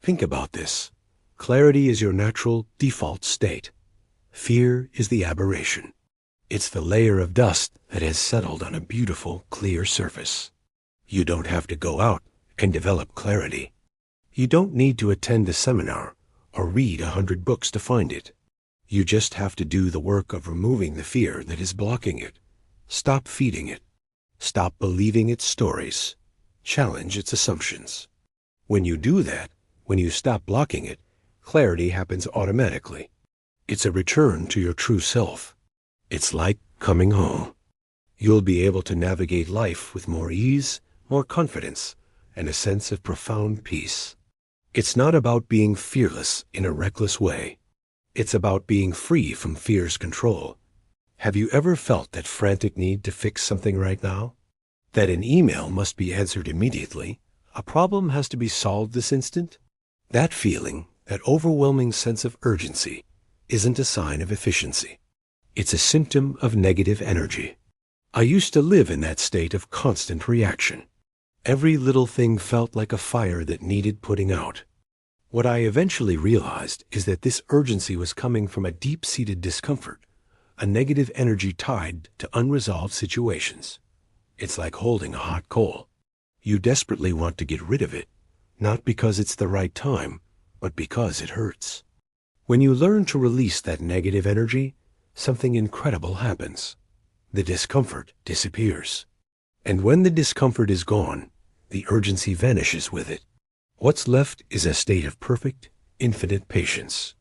Think about this. Clarity is your natural default state. Fear is the aberration. It's the layer of dust that has settled on a beautiful, clear surface. You don't have to go out and develop clarity. You don't need to attend a seminar or read 100 books to find it. You just have to do the work of removing the fear that is blocking it. Stop feeding it. Stop believing its stories. Challenge its assumptions. When you do that, when you stop blocking it, clarity happens automatically. It's a return to your true self. It's like coming home. You'll be able to navigate life with more ease, more confidence, and a sense of profound peace. It's not about being fearless in a reckless way. It's about being free from fear's control. Have you ever felt that frantic need to fix something right now? That an email must be answered immediately? A problem has to be solved this instant? That feeling, that overwhelming sense of urgency, isn't a sign of efficiency. It's a symptom of negative energy. I used to live in that state of constant reaction. Every little thing felt like a fire that needed putting out. What I eventually realized is that this urgency was coming from a deep-seated discomfort, a negative energy tied to unresolved situations. It's like holding a hot coal. You desperately want to get rid of it, not because it's the right time, but because it hurts. When you learn to release that negative energy, something incredible happens. The discomfort disappears. And when the discomfort is gone, the urgency vanishes with it. What's left is a state of perfect, infinite patience.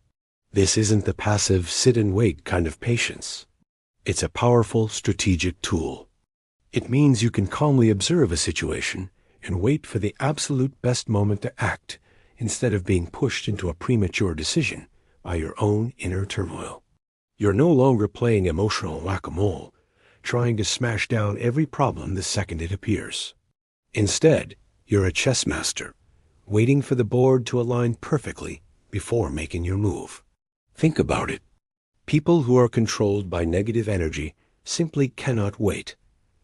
This isn't the passive sit-and-wait kind of patience. It's a powerful, strategic tool. It means you can calmly observe a situation and wait for the absolute best moment to act instead of being pushed into a premature decision by your own inner turmoil. You're no longer playing emotional whack-a-mole, trying to smash down every problem the second it appears. Instead, you're a chess master, waiting for the board to align perfectly before making your move. Think about it. People who are controlled by negative energy simply cannot wait.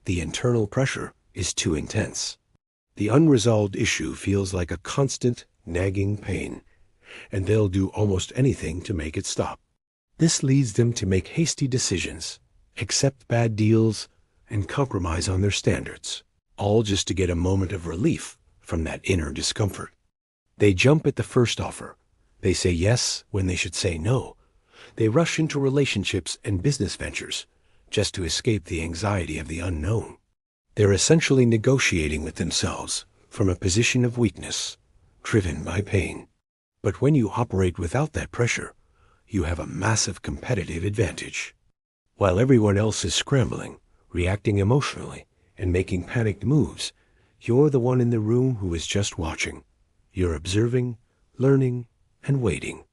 The internal pressure is too intense. The unresolved issue feels like a constant, nagging pain, and they'll do almost anything to make it stop. This leads them to make hasty decisions, accept bad deals, and compromise on their standards, all just to get a moment of relief from that inner discomfort. They jump at the first offer. They say yes when they should say no. They rush into relationships and business ventures just to escape the anxiety of the unknown. They're essentially negotiating with themselves from a position of weakness, driven by pain. But when you operate without that pressure, you have a massive competitive advantage. While everyone else is scrambling, reacting emotionally, and making panicked moves, you're the one in the room who is just watching. You're observing, learning, and waiting.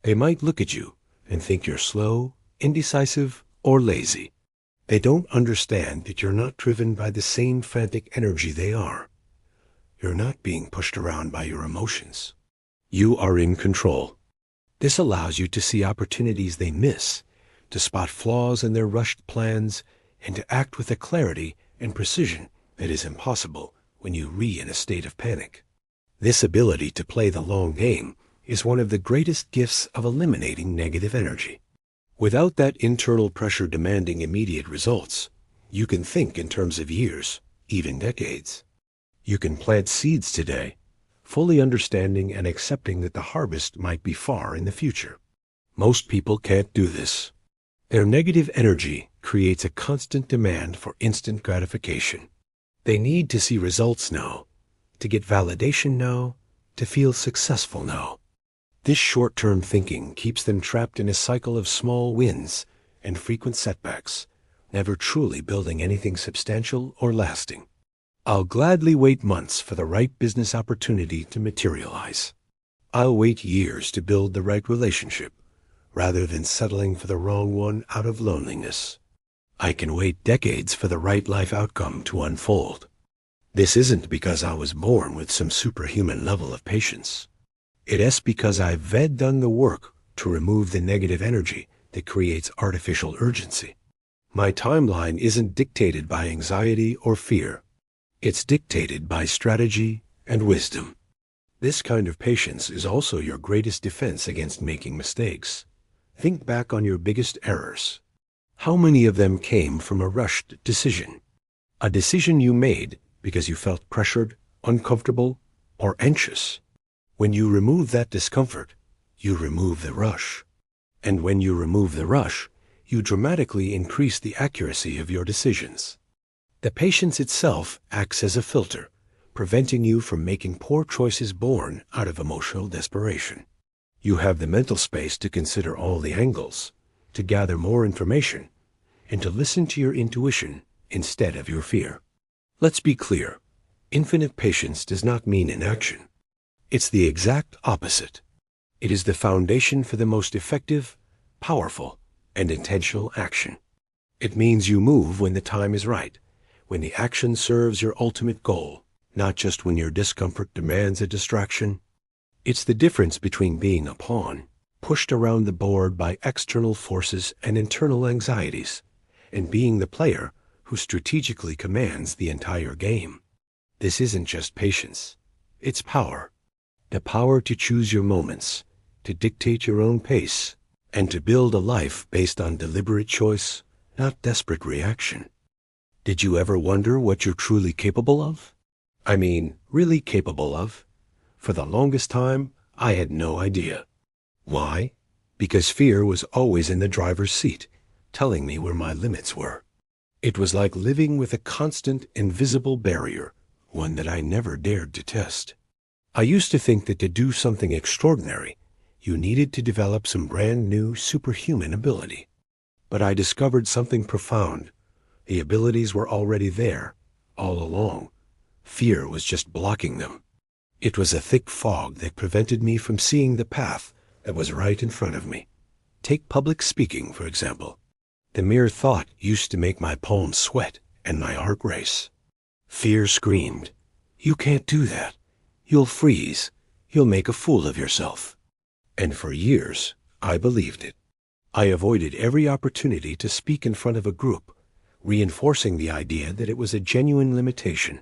They might look at you and think you're slow, indecisive, or lazy. They don't understand that you're not driven by the same frantic energy they are. You're not being pushed around by your emotions. You are in control. This allows you to see opportunities they miss, to spot flaws in their rushed plans, and to act with a clarity and precision that is impossible when you are in a state of panic. This ability to play the long game is one of the greatest gifts of eliminating negative energy. Without that internal pressure demanding immediate results, you can think in terms of years, even decades. You can plant seeds today, fully understanding and accepting that the harvest might be far in the future. Most people can't do this. Their negative energy creates a constant demand for instant gratification. They need to see results now, to get validation now, to feel successful now. This short-term thinking keeps them trapped in a cycle of small wins and frequent setbacks, never truly building anything substantial or lasting. I'll gladly wait months for the right business opportunity to materialize. I'll wait years to build the right relationship, rather than settling for the wrong one out of loneliness. I can wait decades for the right life outcome to unfold. This isn't because I was born with some superhuman level of patience. It is because I've done the work to remove the negative energy that creates artificial urgency. My timeline isn't dictated by anxiety or fear. It's dictated by strategy and wisdom. This kind of patience is also your greatest defense against making mistakes. Think back on your biggest errors. How many of them came from a rushed decision? A decision you made because you felt pressured, uncomfortable, or anxious. When you remove that discomfort, you remove the rush. And when you remove the rush, you dramatically increase the accuracy of your decisions. The patience itself acts as a filter, preventing you from making poor choices born out of emotional desperation. You have the mental space to consider all the angles, to gather more information, and to listen to your intuition instead of your fear. Let's be clear. Infinite patience does not mean inaction. It's the exact opposite. It is the foundation for the most effective, powerful, and intentional action. It means you move when the time is right, when the action serves your ultimate goal, not just when your discomfort demands a distraction. It's the difference between being a pawn, pushed around the board by external forces and internal anxieties, and being the player who strategically commands the entire game. This isn't just patience. It's power. The power to choose your moments, to dictate your own pace, and to build a life based on deliberate choice, not desperate reaction. Did you ever wonder what you're truly capable of? I mean, really capable of? For the longest time, I had no idea. Why? Because fear was always in the driver's seat, telling me where my limits were. It was like living with a constant, invisible barrier, one that I never dared to test. I used to think that to do something extraordinary, you needed to develop some brand new superhuman ability. But I discovered something profound. The abilities were already there, all along. Fear was just blocking them. It was a thick fog that prevented me from seeing the path that was right in front of me. Take public speaking, for example. The mere thought used to make my palms sweat and my heart race. Fear screamed, "You can't do that. You'll freeze. You'll make a fool of yourself." And for years, I believed it. I avoided every opportunity to speak in front of a group, reinforcing the idea that it was a genuine limitation.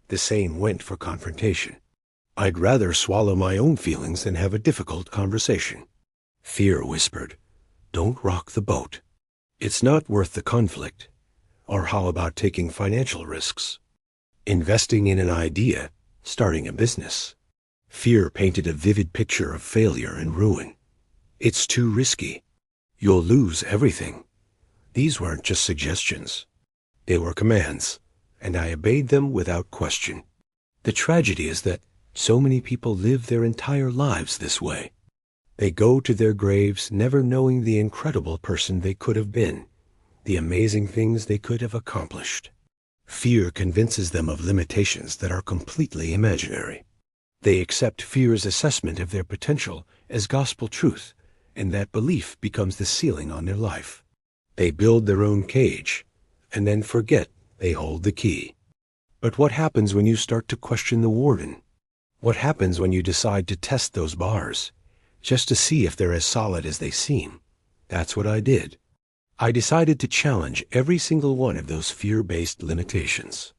The same went for confrontation. I'd rather swallow my own feelings than have a difficult conversation. Fear whispered, "Don't rock the boat. It's not worth the conflict." Or how about taking financial risks? Investing in an idea, starting a business. Fear painted a vivid picture of failure and ruin. It's too risky. You'll lose everything. These weren't just suggestions. They were commands, and I obeyed them without question. The tragedy is that so many people live their entire lives this way. They go to their graves never knowing the incredible person they could have been, the amazing things they could have accomplished. Fear convinces them of limitations that are completely imaginary. They accept fear's assessment of their potential as gospel truth, and that belief becomes the ceiling on their life. They build their own cage, and then forget they hold the key. But what happens when you start to question the warden? What happens when you decide to test those bars, just to see if they're as solid as they seem? That's what I did. I decided to challenge every single one of those fear-based limitations.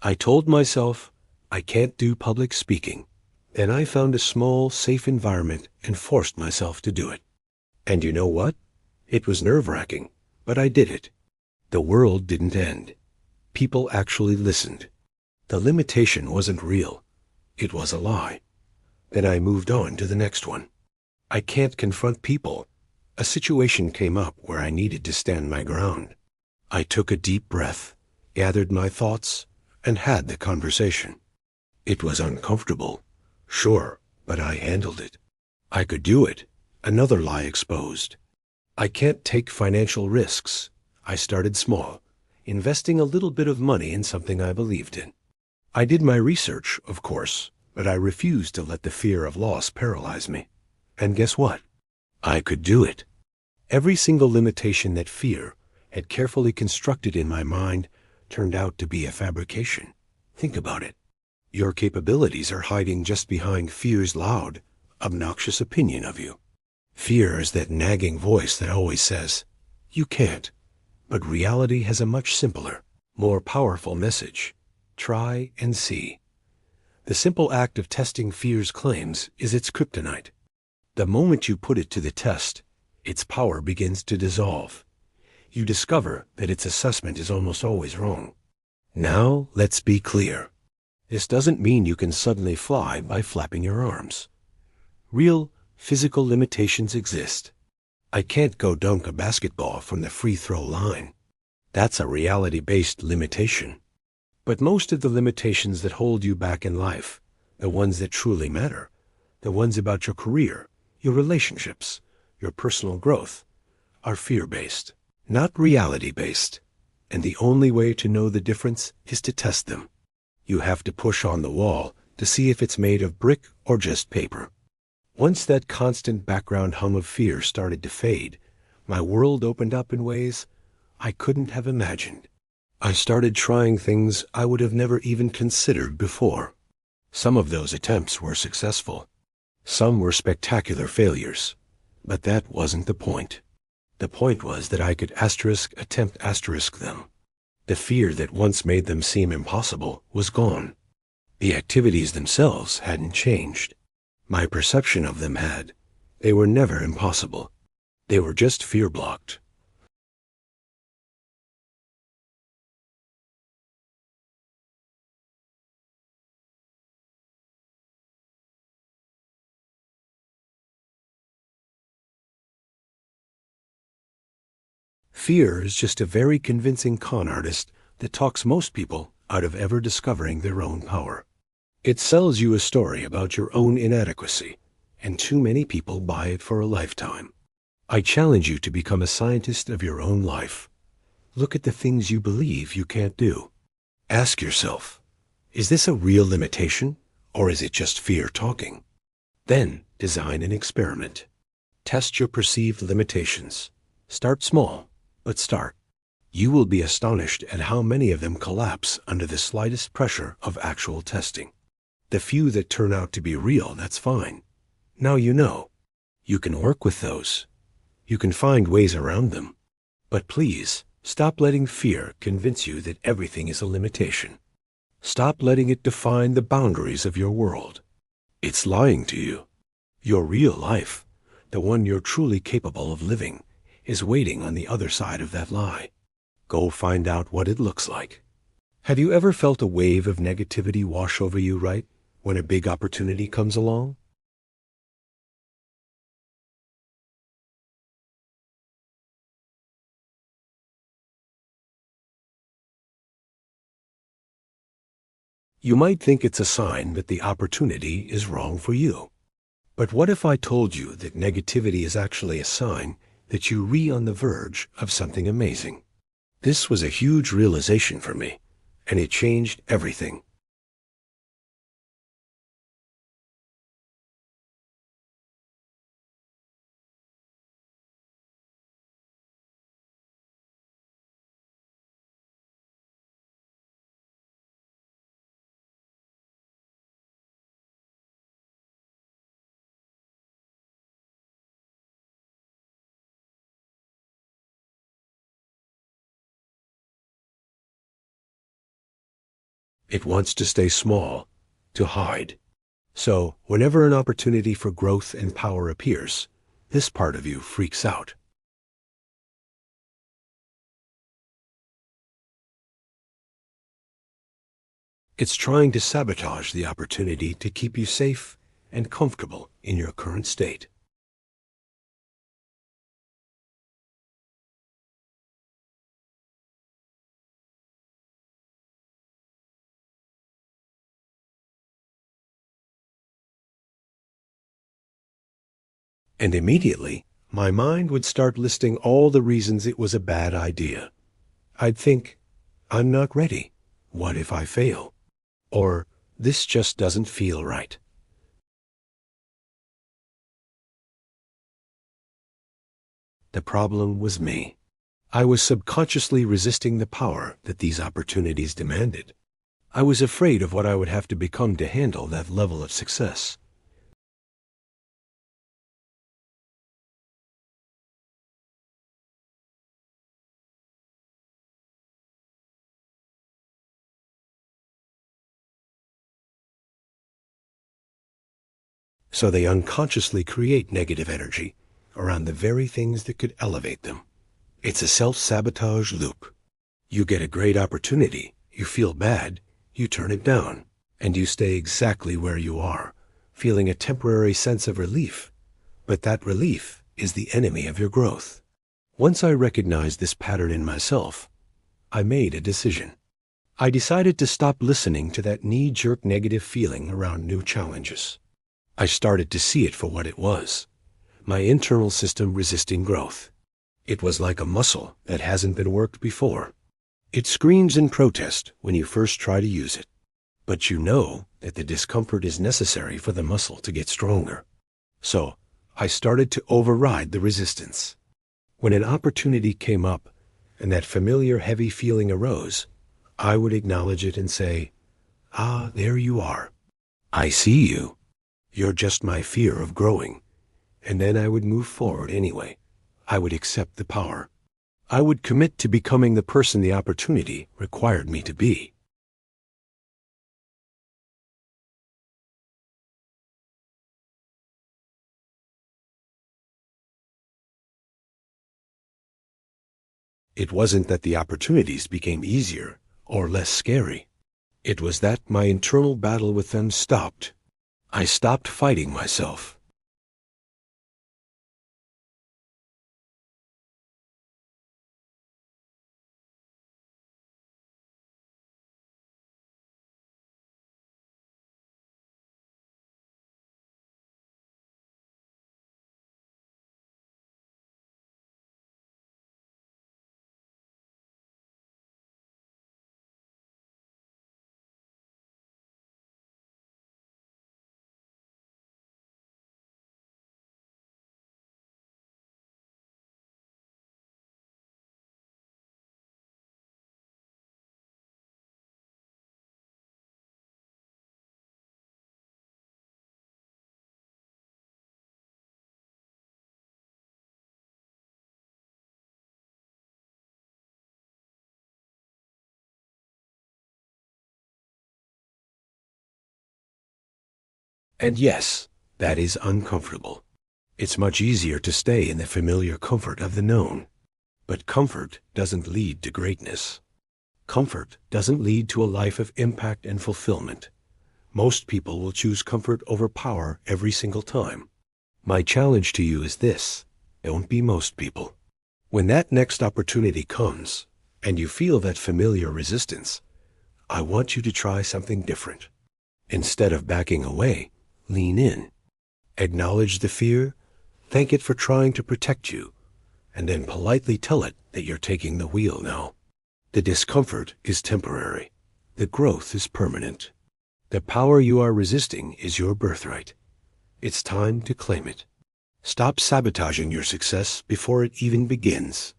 I told myself, I can't do public speaking. Then I found a small, safe environment and forced myself to do it. And you know what? It was nerve-wracking, but I did it. The world didn't end. People actually listened. The limitation wasn't real. It was a lie. Then I moved on to the next one. I can't confront people. A situation came up where I needed to stand my ground. I took a deep breath, gathered my thoughts, and had the conversation. It was uncomfortable, sure, but I handled it. I could do it. Another lie exposed. I can't take financial risks. I started small, investing a little bit of money in something I believed in. I did my research, of course, but I refused to let the fear of loss paralyze me. And guess what? I could do it. Every single limitation that fear had carefully constructed in my mind turned out to be a fabrication. Think about it. Your capabilities are hiding just behind fear's loud, obnoxious opinion of you. Fear is that nagging voice that always says, "You can't." But reality has a much simpler, more powerful message. Try and see. The simple act of testing fear's claims is its kryptonite. The moment you put it to the test, its power begins to dissolve. You discover that its assessment is almost always wrong. Now, let's be clear. This doesn't mean you can suddenly fly by flapping your arms. Real, physical limitations exist. I can't go dunk a basketball from the free throw line. That's a reality-based limitation. But most of the limitations that hold you back in life, the ones that truly matter, the ones about your career, your relationships, your personal growth, are fear-based, not reality-based. And the only way to know the difference is to test them. You have to push on the wall to see if it's made of brick or just paper. Once that constant background hum of fear started to fade, my world opened up in ways I couldn't have imagined. I started trying things I would have never even considered before. Some of those attempts were successful. Some were spectacular failures. But that wasn't the point. The point was that I could attempt them. The fear that once made them seem impossible was gone. The activities themselves hadn't changed. My perception of them had. They were never impossible. They were just fear-blocked. Fear is just a very convincing con artist that talks most people out of ever discovering their own power. It sells you a story about your own inadequacy, and too many people buy it for a lifetime. I challenge you to become a scientist of your own life. Look at the things you believe you can't do. Ask yourself, is this a real limitation, or is it just fear talking? Then design an experiment. Test your perceived limitations. Start small, but start. You will be astonished at how many of them collapse under the slightest pressure of actual testing. The few that turn out to be real, that's fine. Now you know. You can work with those. You can find ways around them. But please, stop letting fear convince you that everything is a limitation. Stop letting it define the boundaries of your world. It's lying to you. Your real life, the one you're truly capable of living, is waiting on the other side of that lie. Go find out what it looks like. Have you ever felt a wave of negativity wash over you right when a big opportunity comes along? You might think it's a sign that the opportunity is wrong for you. But what if I told you that negativity is actually a sign that you're on the verge of something amazing? This was a huge realization for me, and it changed everything. It wants to stay small, to hide. So, whenever an opportunity for growth and power appears, this part of you freaks out. It's trying to sabotage the opportunity to keep you safe and comfortable in your current state. And immediately, my mind would start listing all the reasons it was a bad idea. I'd think, I'm not ready. What if I fail? Or, this just doesn't feel right. The problem was me. I was subconsciously resisting the power that these opportunities demanded. I was afraid of what I would have to become to handle that level of success. So they unconsciously create negative energy around the very things that could elevate them. It's a self-sabotage loop. You get a great opportunity, you feel bad, you turn it down, and you stay exactly where you are, feeling a temporary sense of relief. But that relief is the enemy of your growth. Once I recognized this pattern in myself, I made a decision. I decided to stop listening to that knee-jerk negative feeling around new challenges. I started to see it for what it was, my internal system resisting growth. It was like a muscle that hasn't been worked before. It screams in protest when you first try to use it, but you know that the discomfort is necessary for the muscle to get stronger. So, I started to override the resistance. When an opportunity came up and that familiar heavy feeling arose, I would acknowledge it and say, "Ah, there you are. I see you. You're just my fear of growing." And then I would move forward anyway. I would accept the power. I would commit to becoming the person the opportunity required me to be. It wasn't that the opportunities became easier or less scary. It was that my internal battle with them stopped. I stopped fighting myself. And yes, that is uncomfortable. It's much easier to stay in the familiar comfort of the known. But comfort doesn't lead to greatness. Comfort doesn't lead to a life of impact and fulfillment. Most people will choose comfort over power every single time. My challenge to you is this: don't be most people. When that next opportunity comes, and you feel that familiar resistance, I want you to try something different. Instead of backing away, lean in. Acknowledge the fear, thank it for trying to protect you, and then politely tell it that you're taking the wheel now. The discomfort is temporary. The growth is permanent. The power you are resisting is your birthright. It's time to claim it. Stop sabotaging your success before it even begins.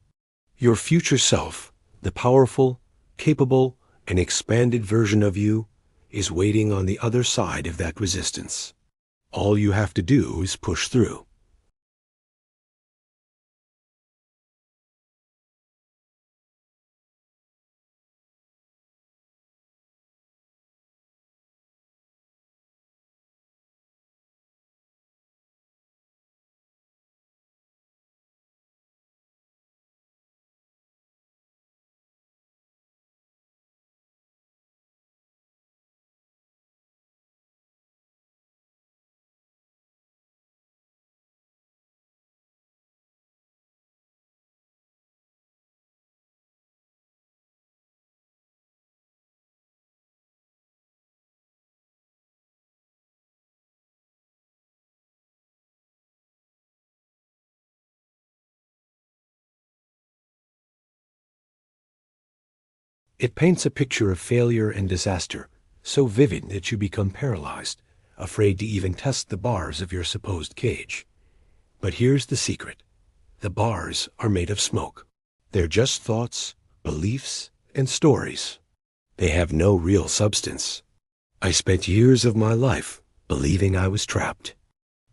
Your future self, the powerful, capable, and expanded version of you, is waiting on the other side of that resistance. All you have to do is push through. It paints a picture of failure and disaster, so vivid that you become paralyzed, afraid to even test the bars of your supposed cage. But here's the secret. The bars are made of smoke. They're just thoughts, beliefs, and stories. They have no real substance. I spent years of my life believing I was trapped.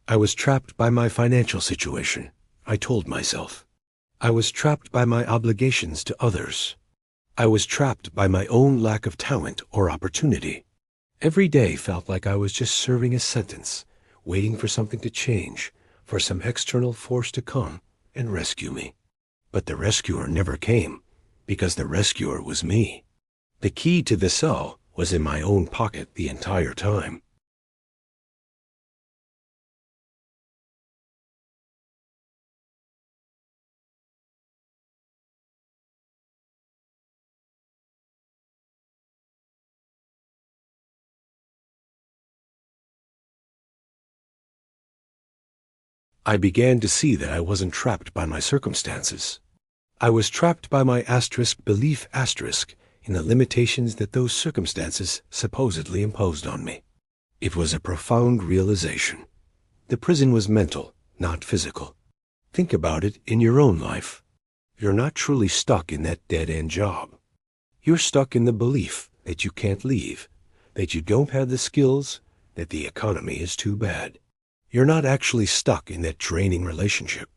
I was trapped by my financial situation, I told myself. I was trapped by my obligations to others. I was trapped by my own lack of talent or opportunity. Every day felt like I was just serving a sentence, waiting for something to change, for some external force to come and rescue me. But the rescuer never came, because the rescuer was me. The key to the cell was in my own pocket the entire time. I began to see that I wasn't trapped by my circumstances. I was trapped by my belief in the limitations that those circumstances supposedly imposed on me. It was a profound realization. The prison was mental, not physical. Think about it in your own life. You're not truly stuck in that dead-end job. You're stuck in the belief that you can't leave, that you don't have the skills, that the economy is too bad. You're not actually stuck in that draining relationship.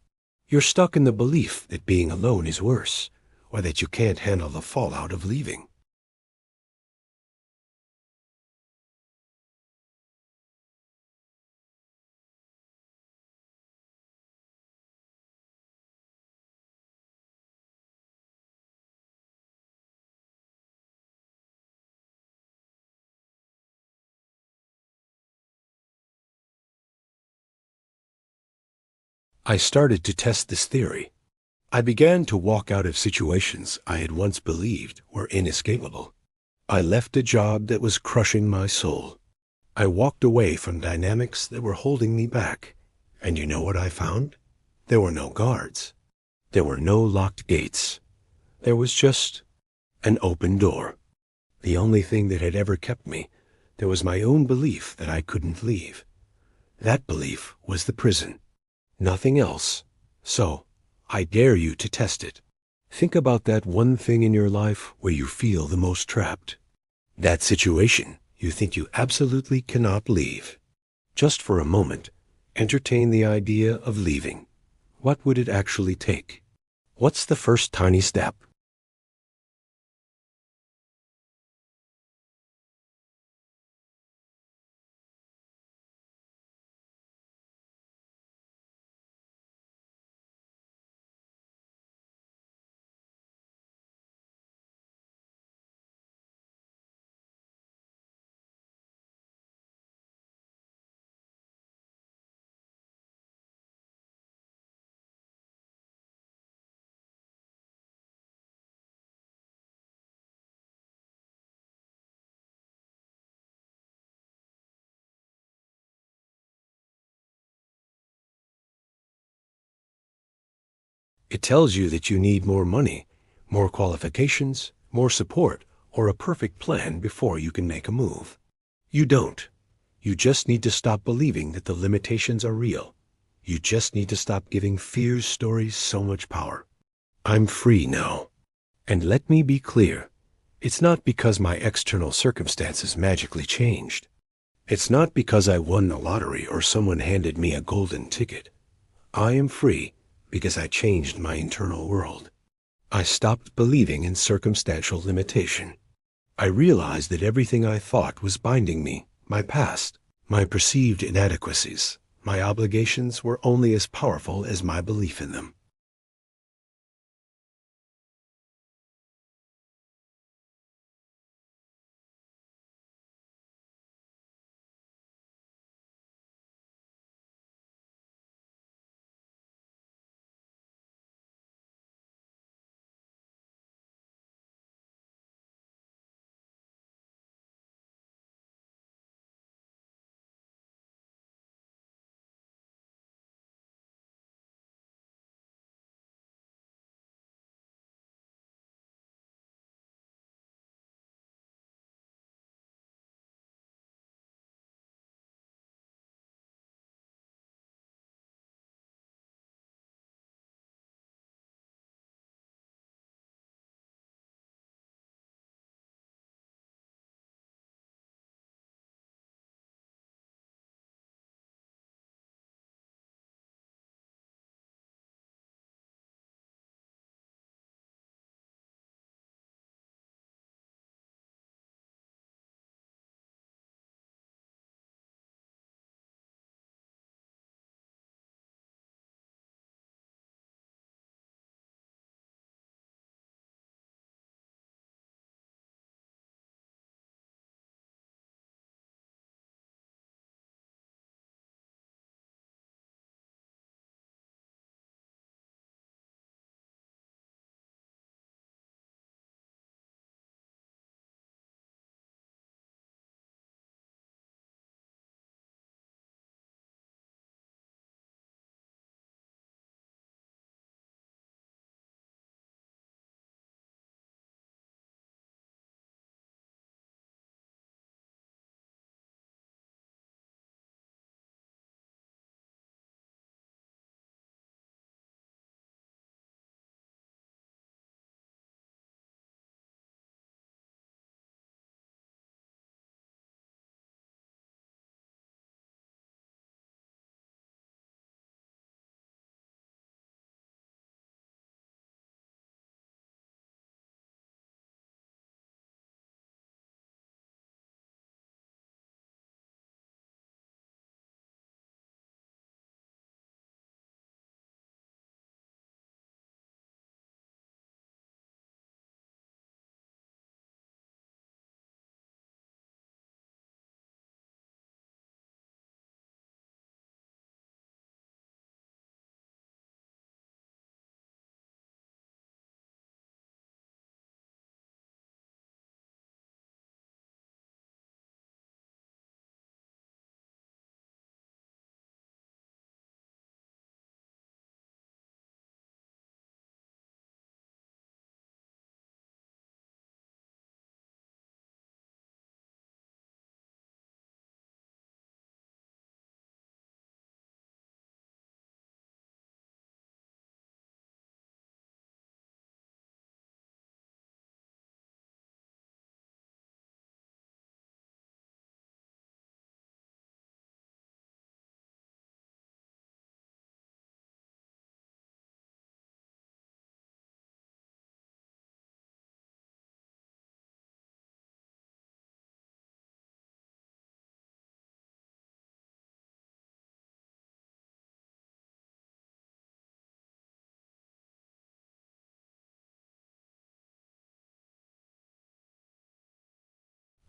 You're stuck in the belief that being alone is worse, or that you can't handle the fallout of leaving. I started to test this theory. I began to walk out of situations I had once believed were inescapable. I left a job that was crushing my soul. I walked away from dynamics that were holding me back. And you know what I found? There were no guards. There were no locked gates. There was just an open door. The only thing that had ever kept me, there was my own belief that I couldn't leave. That belief was the prison. Nothing else. So, I dare you to test it. Think about that one thing in your life where you feel the most trapped. That situation you think you absolutely cannot leave. Just for a moment, entertain the idea of leaving. What would it actually take? What's the first tiny step? It tells you that you need more money, more qualifications, more support, or a perfect plan before you can make a move. You don't. You just need to stop believing that the limitations are real. You just need to stop giving fear's stories so much power. I'm free now. And let me be clear. It's not because my external circumstances magically changed. It's not because I won the lottery or someone handed me a golden ticket. I am free because I changed my internal world. I stopped believing in circumstantial limitation. I realized that everything I thought was binding me, my past, my perceived inadequacies, my obligations were only as powerful as my belief in them.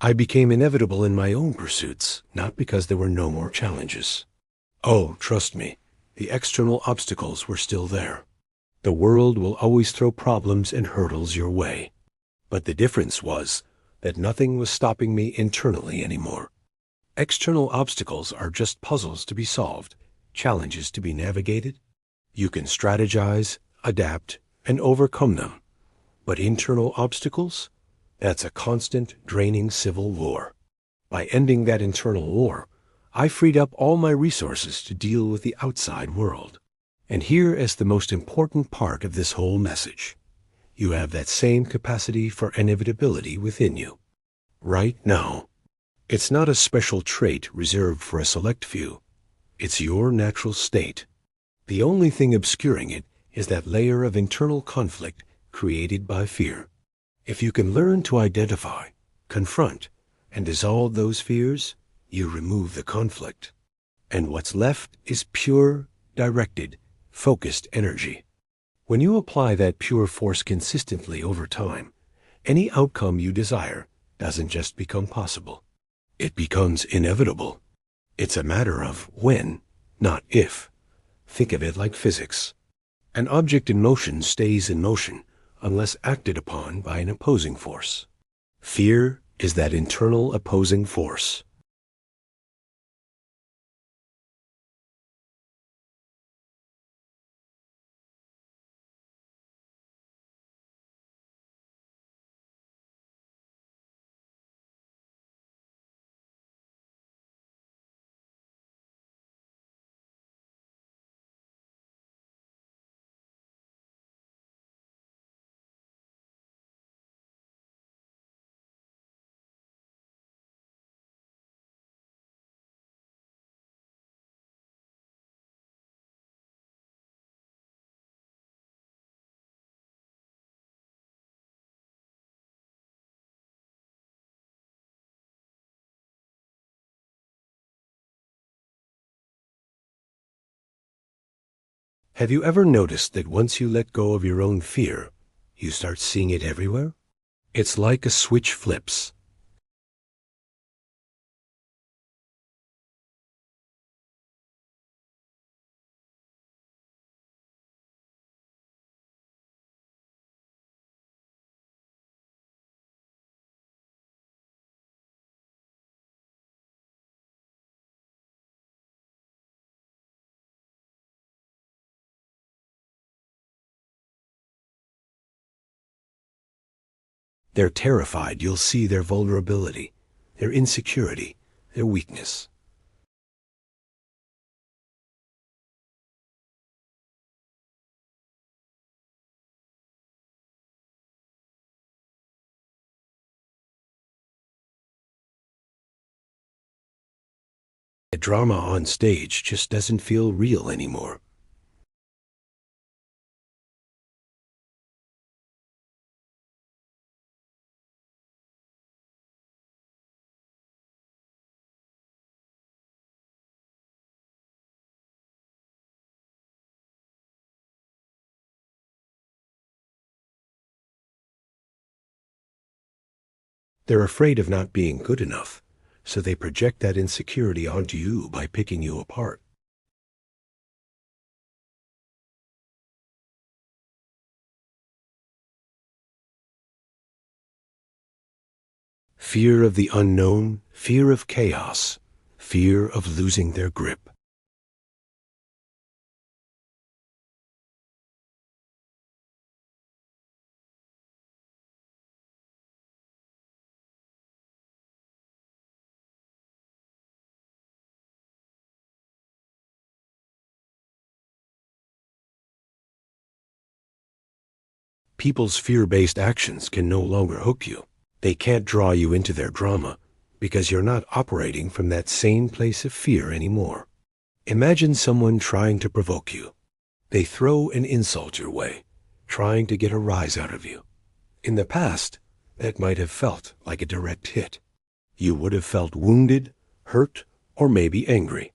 I became inevitable in my own pursuits, not because there were no more challenges. Oh, trust me, the external obstacles were still there. The world will always throw problems and hurdles your way. But the difference was that nothing was stopping me internally anymore. External obstacles are just puzzles to be solved, challenges to be navigated. You can strategize, adapt, and overcome them. But internal obstacles? That's a constant, draining civil war. By ending that internal war, I freed up all my resources to deal with the outside world. And here is the most important part of this whole message. You have that same capacity for inevitability within you. Right now. It's not a special trait reserved for a select few. It's your natural state. The only thing obscuring it is that layer of internal conflict created by fear. If you can learn to identify, confront, and dissolve those fears, you remove the conflict. And what's left is pure, directed, focused energy. When you apply that pure force consistently over time, any outcome you desire doesn't just become possible. It becomes inevitable. It's a matter of when, not if. Think of it like physics. An object in motion stays in motion unless acted upon by an opposing force. Fear is that internal opposing force. Have you ever noticed that once you let go of your own fear, you start seeing it everywhere? It's like a switch flips. They're terrified you'll see their vulnerability, their insecurity, their weakness. The drama on stage just doesn't feel real anymore. They're afraid of not being good enough, so they project that insecurity onto you by picking you apart. Fear of the unknown, fear of chaos, fear of losing their grip. People's fear-based actions can no longer hook you. They can't draw you into their drama because you're not operating from that same place of fear anymore. Imagine someone trying to provoke you. They throw an insult your way, trying to get a rise out of you. In the past, that might have felt like a direct hit. You would have felt wounded, hurt, or maybe angry.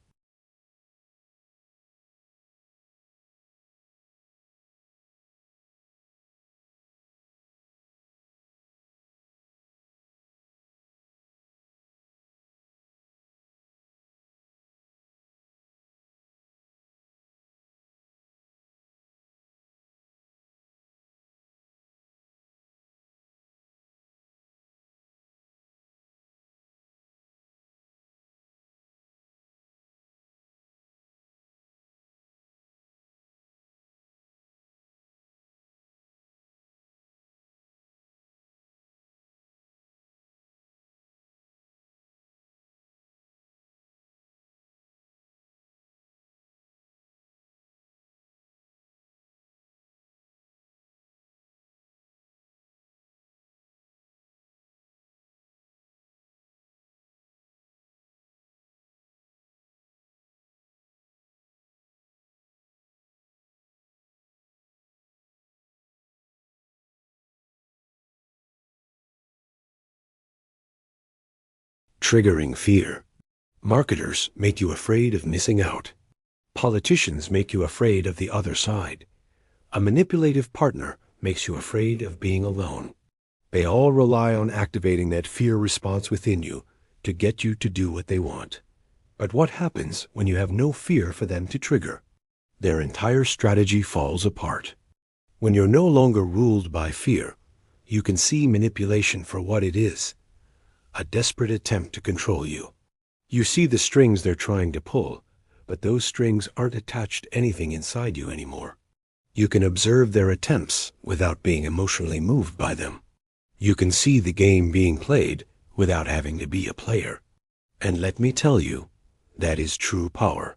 triggering fear. Marketers make you afraid of missing out. Politicians make you afraid of the other side. A manipulative partner makes you afraid of being alone. They all rely on activating that fear response within you to get you to do what they want. But what happens when you have no fear for them to trigger? Their entire strategy falls apart. When you're no longer ruled by fear, you can see manipulation for what it is, a desperate attempt to control you. You see the strings they're trying to pull, but those strings aren't attached to anything inside you anymore. You can observe their attempts without being emotionally moved by them. You can see the game being played without having to be a player. And let me tell you, that is true power.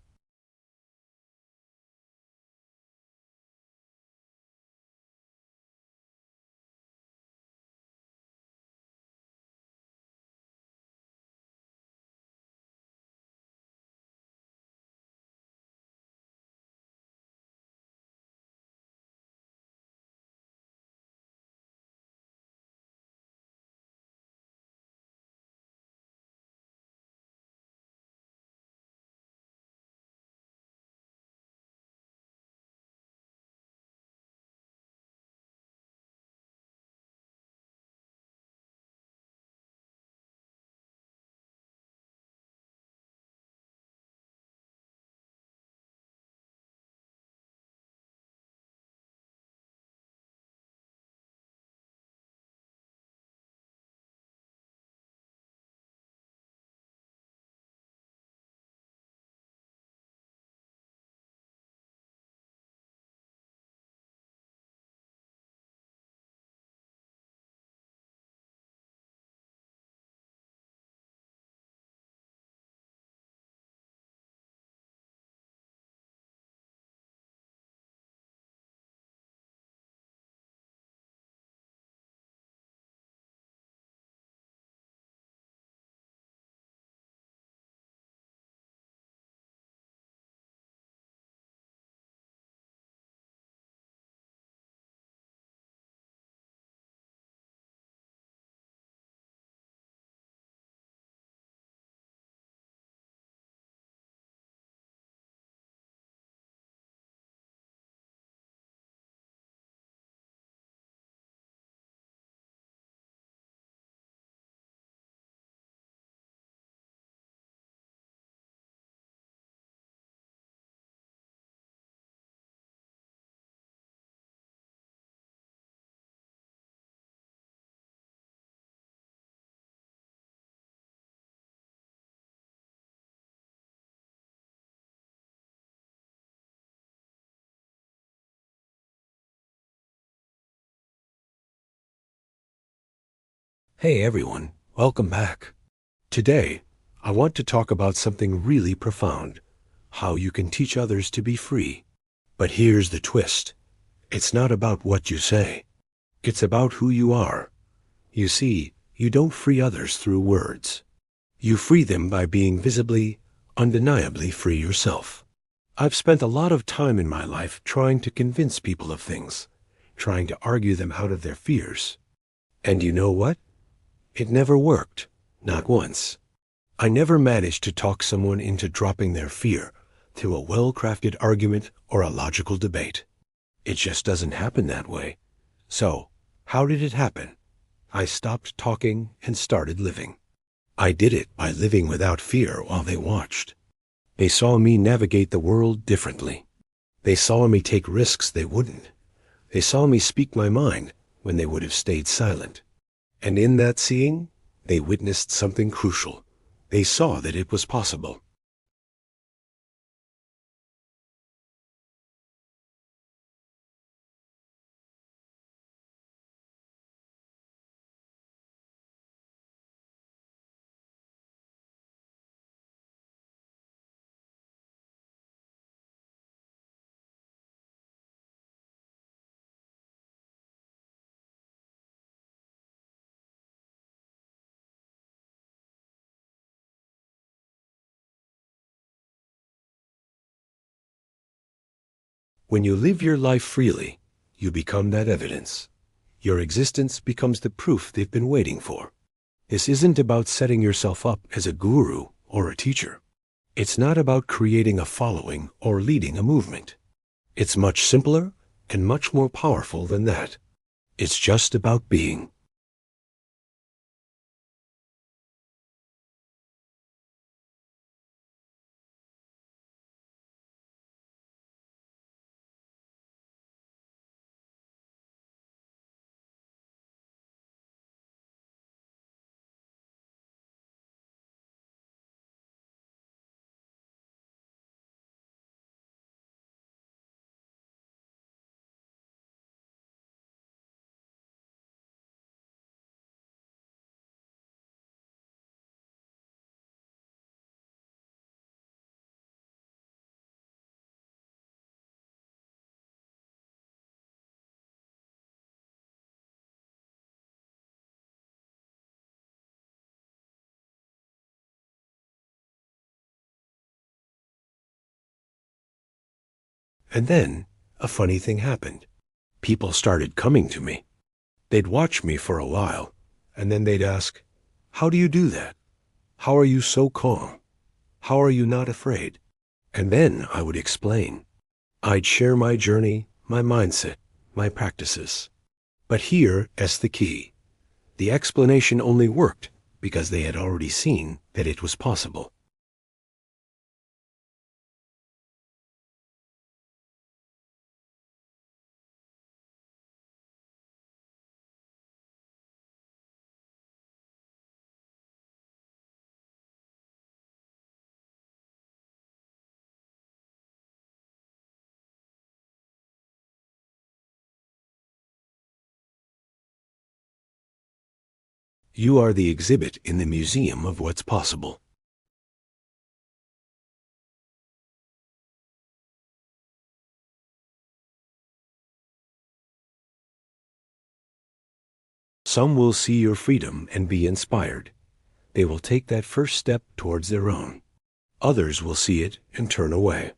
Hey everyone, welcome back. Today, I want to talk about something really profound, how you can teach others to be free. But here's the twist. It's not about what you say. It's about who you are. You see, you don't free others through words. You free them by being visibly, undeniably free yourself. I've spent a lot of time in my life trying to convince people of things, trying to argue them out of their fears. And you know what? It never worked, not once. I never managed to talk someone into dropping their fear through a well-crafted argument or a logical debate. It just doesn't happen that way. So, how did it happen? I stopped talking and started living. I did it by living without fear while they watched. They saw me navigate the world differently. They saw me take risks they wouldn't. They saw me speak my mind when they would have stayed silent. And in that seeing, they witnessed something crucial. They saw that it was possible. When you live your life freely, you become that evidence. Your existence becomes the proof they've been waiting for. This isn't about setting yourself up as a guru or a teacher. It's not about creating a following or leading a movement. It's much simpler and much more powerful than that. It's just about being. And then a funny thing happened. People started coming to me. They'd watch me for a while, and then they'd ask, "How do you do that? How are you so calm? How are you not afraid?" And then I would explain. I'd share my journey, my mindset, my practices. But here is the key. The explanation only worked because they had already seen that it was possible. You are the exhibit in the museum of what's possible. Some will see your freedom and be inspired. They will take that first step towards their own. Others will see it and turn away.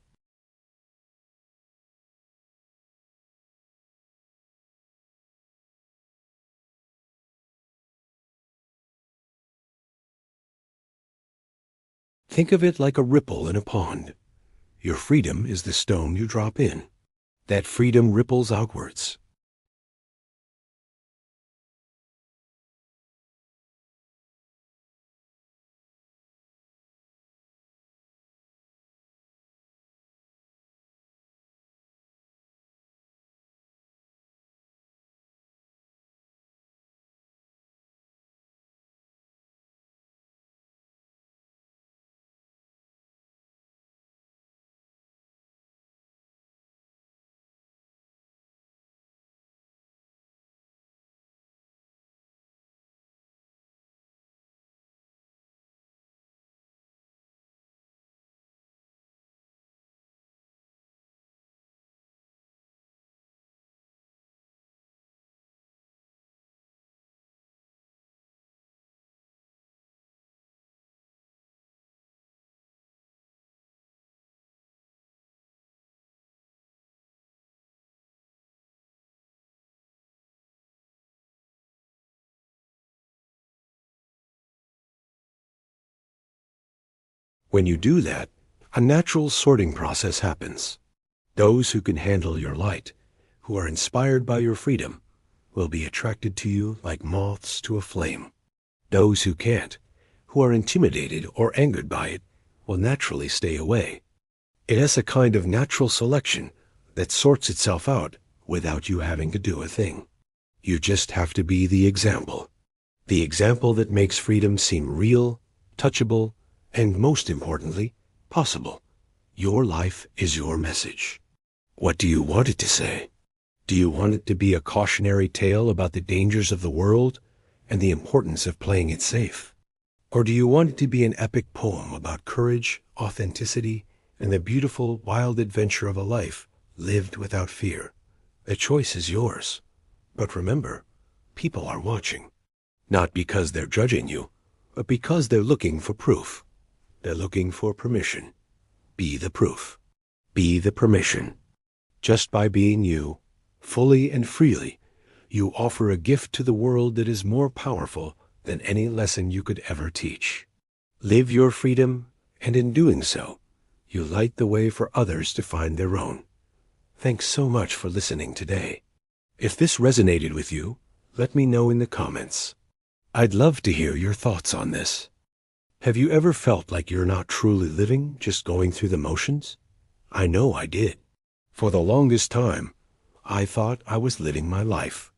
Think of it like a ripple in a pond. Your freedom is the stone you drop in. That freedom ripples outwards. When you do that, a natural sorting process happens. Those who can handle your light, who are inspired by your freedom, will be attracted to you like moths to a flame. Those who can't, who are intimidated or angered by it, will naturally stay away. It has a kind of natural selection that sorts itself out without you having to do a thing. You just have to be the example that makes freedom seem real, touchable, and most importantly, possible. Your life is your message. What do you want it to say? Do you want it to be a cautionary tale about the dangers of the world and the importance of playing it safe? Or do you want it to be an epic poem about courage, authenticity, and the beautiful, wild adventure of a life lived without fear? The choice is yours. But remember, people are watching. Not because they're judging you, but because they're looking for proof. They're looking for permission. Be the proof. Be the permission. Just by being you, fully and freely, you offer a gift to the world that is more powerful than any lesson you could ever teach. Live your freedom, and in doing so, you light the way for others to find their own. Thanks so much for listening today. If this resonated with you, let me know in the comments. I'd love to hear your thoughts on this. Have you ever felt like you're not truly living, just going through the motions? I know I did. For the longest time, I thought I was living my life.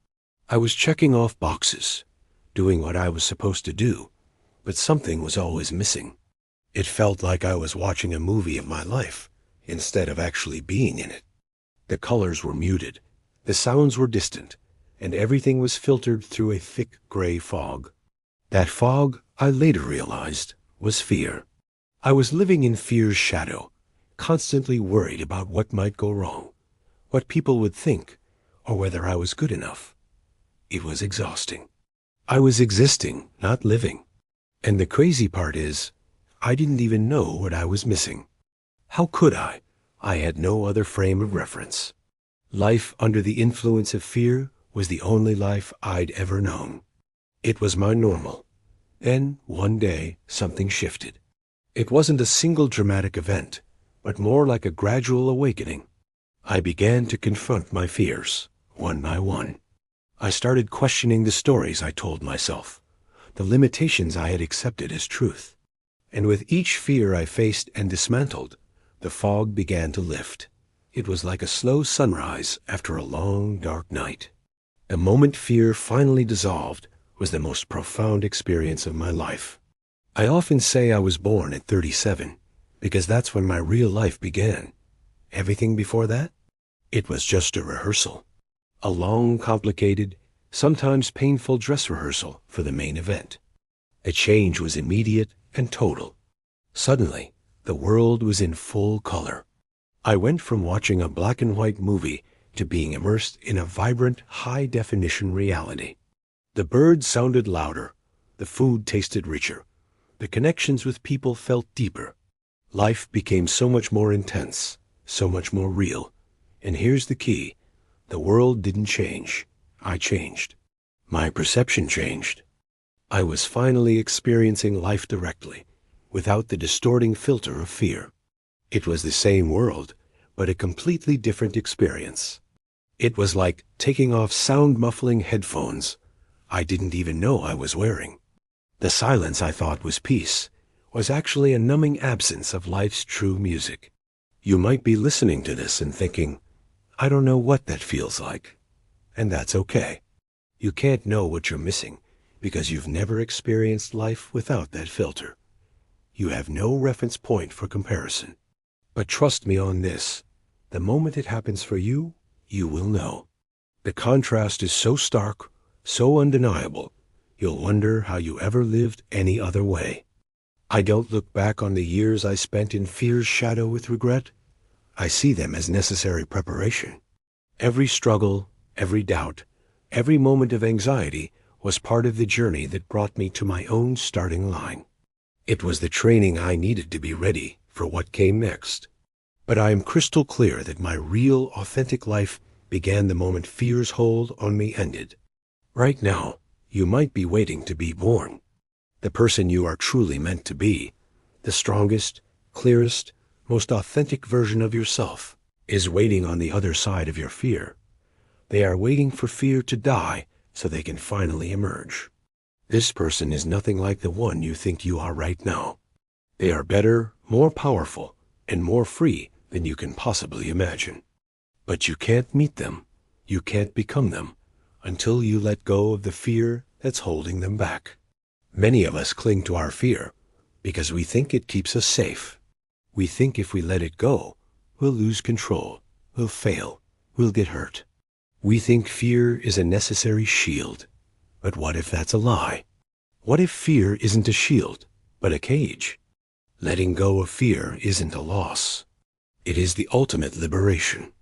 I was checking off boxes, doing what I was supposed to do, but something was always missing. It felt like I was watching a movie of my life, instead of actually being in it. The colors were muted, the sounds were distant, and everything was filtered through a thick gray fog. That fog, I later realized, was fear. I was living in fear's shadow, constantly worried about what might go wrong, what people would think, or whether I was good enough. It was exhausting. I was existing, not living. And the crazy part is, I didn't even know what I was missing. How could I? I had no other frame of reference. Life under the influence of fear was the only life I'd ever known. It was my normal. Then, one day, something shifted. It wasn't a single dramatic event, but more like a gradual awakening. I began to confront my fears, one by one. I started questioning the stories I told myself, the limitations I had accepted as truth. And with each fear I faced and dismantled, the fog began to lift. It was like a slow sunrise after a long, dark night. The moment fear finally dissolved was the most profound experience of my life. I often say I was born at 37, because that's when my real life began. Everything before that? It was just a rehearsal. A long, complicated, sometimes painful dress rehearsal for the main event. The change was immediate and total. Suddenly, the world was in full color. I went from watching a black and white movie to being immersed in a vibrant, high-definition reality. The birds sounded louder, the food tasted richer, the connections with people felt deeper. Life became so much more intense, so much more real. And here's the key. The world didn't change. I changed. My perception changed. I was finally experiencing life directly, without the distorting filter of fear. It was the same world, but a completely different experience. It was like taking off sound-muffling headphones I didn't even know I was wearing. The silence I thought was peace was actually a numbing absence of life's true music. You might be listening to this and thinking, I don't know what that feels like. And that's okay. You can't know what you're missing because you've never experienced life without that filter. You have no reference point for comparison. But trust me on this, the moment it happens for you, you will know. The contrast is so stark, so undeniable, you'll wonder how you ever lived any other way. I don't look back on the years I spent in fear's shadow with regret. I see them as necessary preparation. Every struggle, every doubt, every moment of anxiety was part of the journey that brought me to my own starting line. It was the training I needed to be ready for what came next. But I am crystal clear that my real, authentic life began the moment fear's hold on me ended. Right now, you might be waiting to be born. The person you are truly meant to be, the strongest, clearest, most authentic version of yourself, is waiting on the other side of your fear. They are waiting for fear to die so they can finally emerge. This person is nothing like the one you think you are right now. They are better, more powerful, and more free than you can possibly imagine. But you can't meet them, you can't become them, until you let go of the fear that's holding them back. Many of us cling to our fear because we think it keeps us safe. We think if we let it go, we'll lose control, we'll fail, we'll get hurt. We think fear is a necessary shield. But what if that's a lie? What if fear isn't a shield, but a cage? Letting go of fear isn't a loss. It is the ultimate liberation.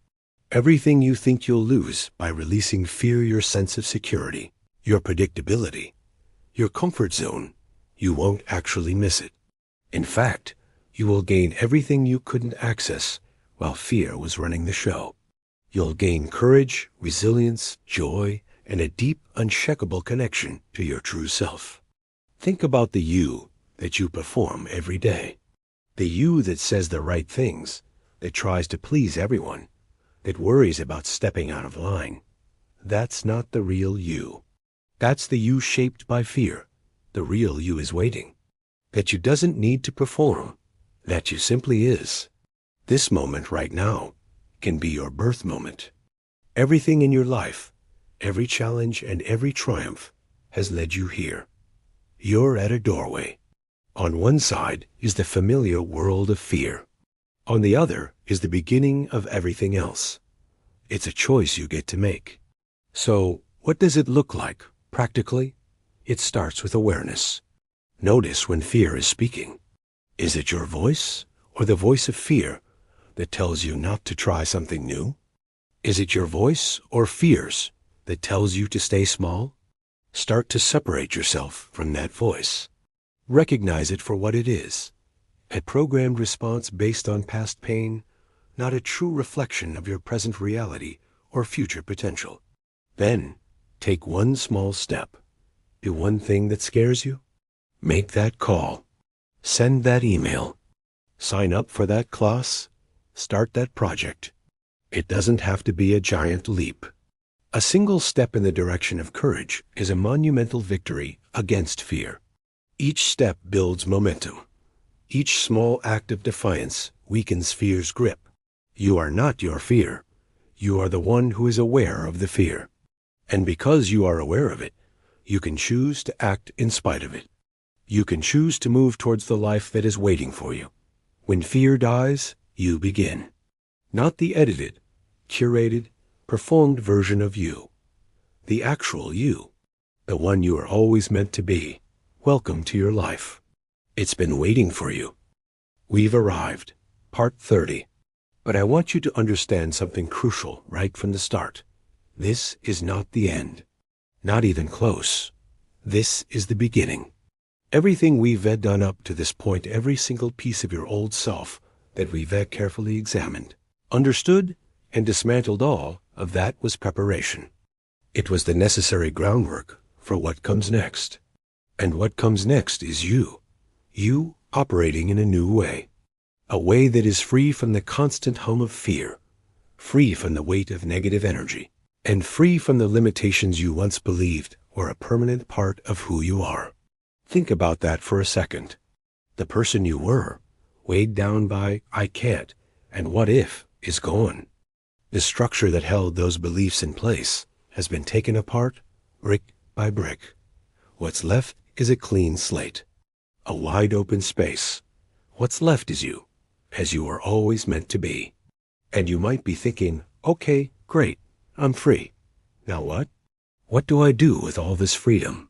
Everything you think you'll lose by releasing fear, your sense of security, your predictability, your comfort zone, you won't actually miss it. In fact, you will gain everything you couldn't access while fear was running the show. You'll gain courage, resilience, joy, and a deep, unshakable connection to your true self. Think about the you that you perform every day. The you that says the right things, that tries to please everyone, that worries about stepping out of line. That's not the real you. That's the you shaped by fear. The real you is waiting. That you doesn't need to perform. That you simply is. This moment right now can be your birth moment. Everything in your life, every challenge and every triumph has led you here. You're at a doorway. On one side is the familiar world of fear. On the other is the beginning of everything else. It's a choice you get to make. So, what does it look like, practically? It starts with awareness. Notice when fear is speaking. Is it your voice or the voice of fear that tells you not to try something new? Is it your voice or fears that tells you to stay small? Start to separate yourself from that voice. Recognize it for what it is, a programmed response based on past pain, not a true reflection of your present reality or future potential. Then, take one small step. Do one thing that scares you. Make that call. Send that email. Sign up for that class. Start that project. It doesn't have to be a giant leap. A single step in the direction of courage is a monumental victory against fear. Each step builds momentum. Each small act of defiance weakens fear's grip. You are not your fear. You are the one who is aware of the fear. And because you are aware of it, you can choose to act in spite of it. You can choose to move towards the life that is waiting for you. When fear dies, you begin. Not the edited, curated, performed version of you. The actual you. The one you are always meant to be. Welcome to your life. It's been waiting for you. We've arrived. Part 30. But I want you to understand something crucial right from the start. This is not the end. Not even close. This is the beginning. Everything we've done up to this point, every single piece of your old self that we've carefully examined, understood, and dismantled, all of that was preparation. It was the necessary groundwork for what comes next. And what comes next is you. You operating in a new way. A way that is free from the constant hum of fear, free from the weight of negative energy, and free from the limitations you once believed were a permanent part of who you are. Think about that for a second. The person you were, weighed down by "I can't" and "what if" is gone. The structure that held those beliefs in place has been taken apart, brick by brick. What's left is a clean slate, a wide open space. What's left is you, as you were always meant to be. And you might be thinking, okay, great, I'm free. Now what? What do I do with all this freedom?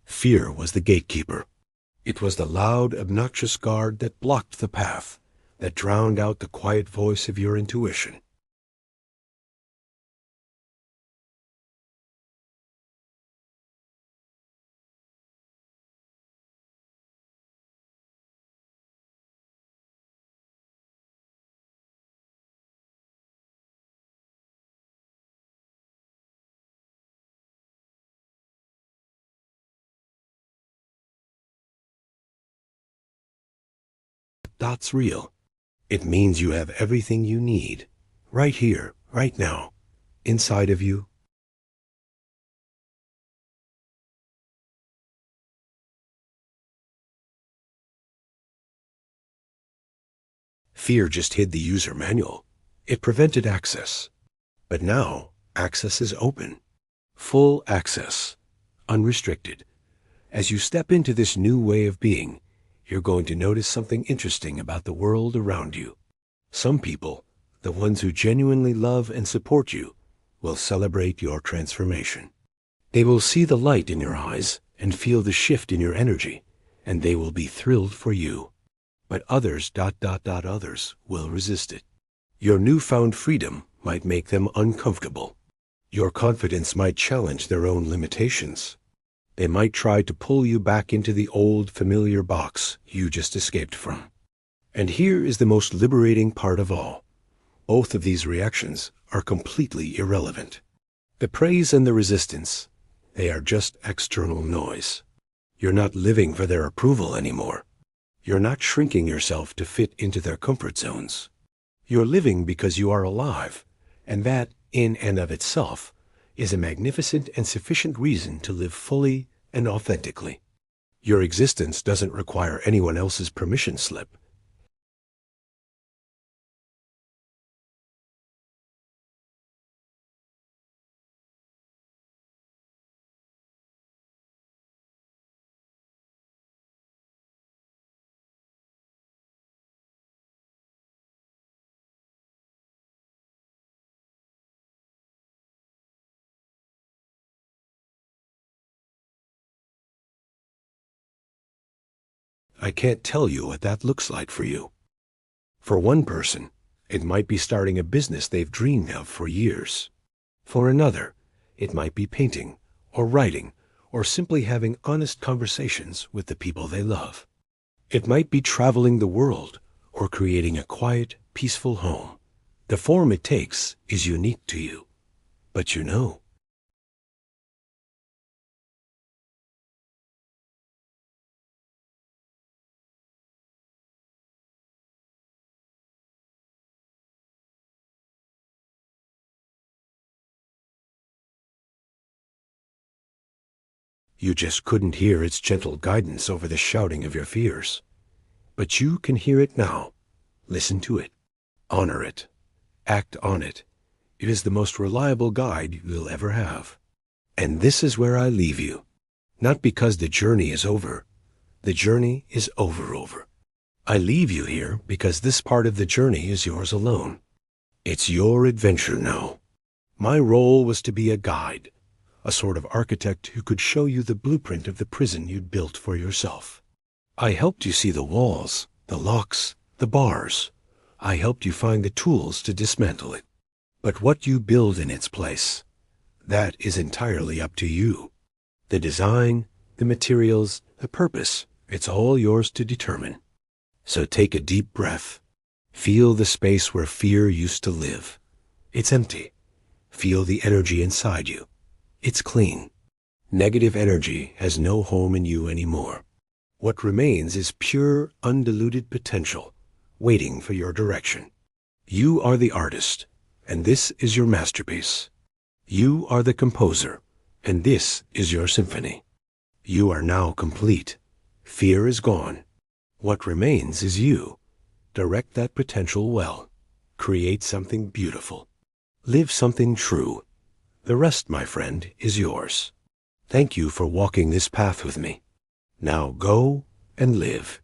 Fear was the gatekeeper. It was the loud, obnoxious guard that blocked the path, that drowned out the quiet voice of your intuition. That's real. It means you have everything you need, right here, right now, inside of you. Fear just hid the user manual. It prevented access. But now, access is open. Full access. Unrestricted. As you step into this new way of being, you're going to notice something interesting about the world around you. Some people, the ones who genuinely love and support you, will celebrate your transformation. They will see the light in your eyes and feel the shift in your energy, and they will be thrilled for you. But others will resist it. Your newfound freedom might make them uncomfortable. Your confidence might challenge their own limitations. They might try to pull you back into the old familiar box you just escaped from. And here is the most liberating part of all. Both of these reactions are completely irrelevant. The praise and the resistance, they are just external noise. You're not living for their approval anymore. You're not shrinking yourself to fit into their comfort zones. You're living because you are alive, and that, in and of itself, is a magnificent and sufficient reason to live fully and authentically. Your existence doesn't require anyone else's permission slip. I can't tell you what that looks like for you. For one person, it might be starting a business they've dreamed of for years. For another, it might be painting, or writing, or simply having honest conversations with the people they love. It might be traveling the world, or creating a quiet, peaceful home. The form it takes is unique to you. But you know. You just couldn't hear its gentle guidance over the shouting of your fears. But you can hear it now. Listen to it. Honor it. Act on it. It is the most reliable guide you'll ever have. And this is where I leave you. Not because the journey is over. The journey is over. I leave you here because this part of the journey is yours alone. It's your adventure now. My role was to be a guide, a sort of architect who could show you the blueprint of the prison you'd built for yourself. I helped you see the walls, the locks, the bars. I helped you find the tools to dismantle it. But what you build in its place, that is entirely up to you. The design, the materials, the purpose, it's all yours to determine. So take a deep breath. Feel the space where fear used to live. It's empty. Feel the energy inside you. It's clean. Negative energy has no home in you anymore. What remains is pure, undiluted potential, waiting for your direction. You are the artist, and this is your masterpiece. You are the composer, and this is your symphony. You are now complete. Fear is gone. What remains is you. Direct that potential well. Create something beautiful. Live something true. The rest, my friend, is yours. Thank you for walking this path with me. Now go and live.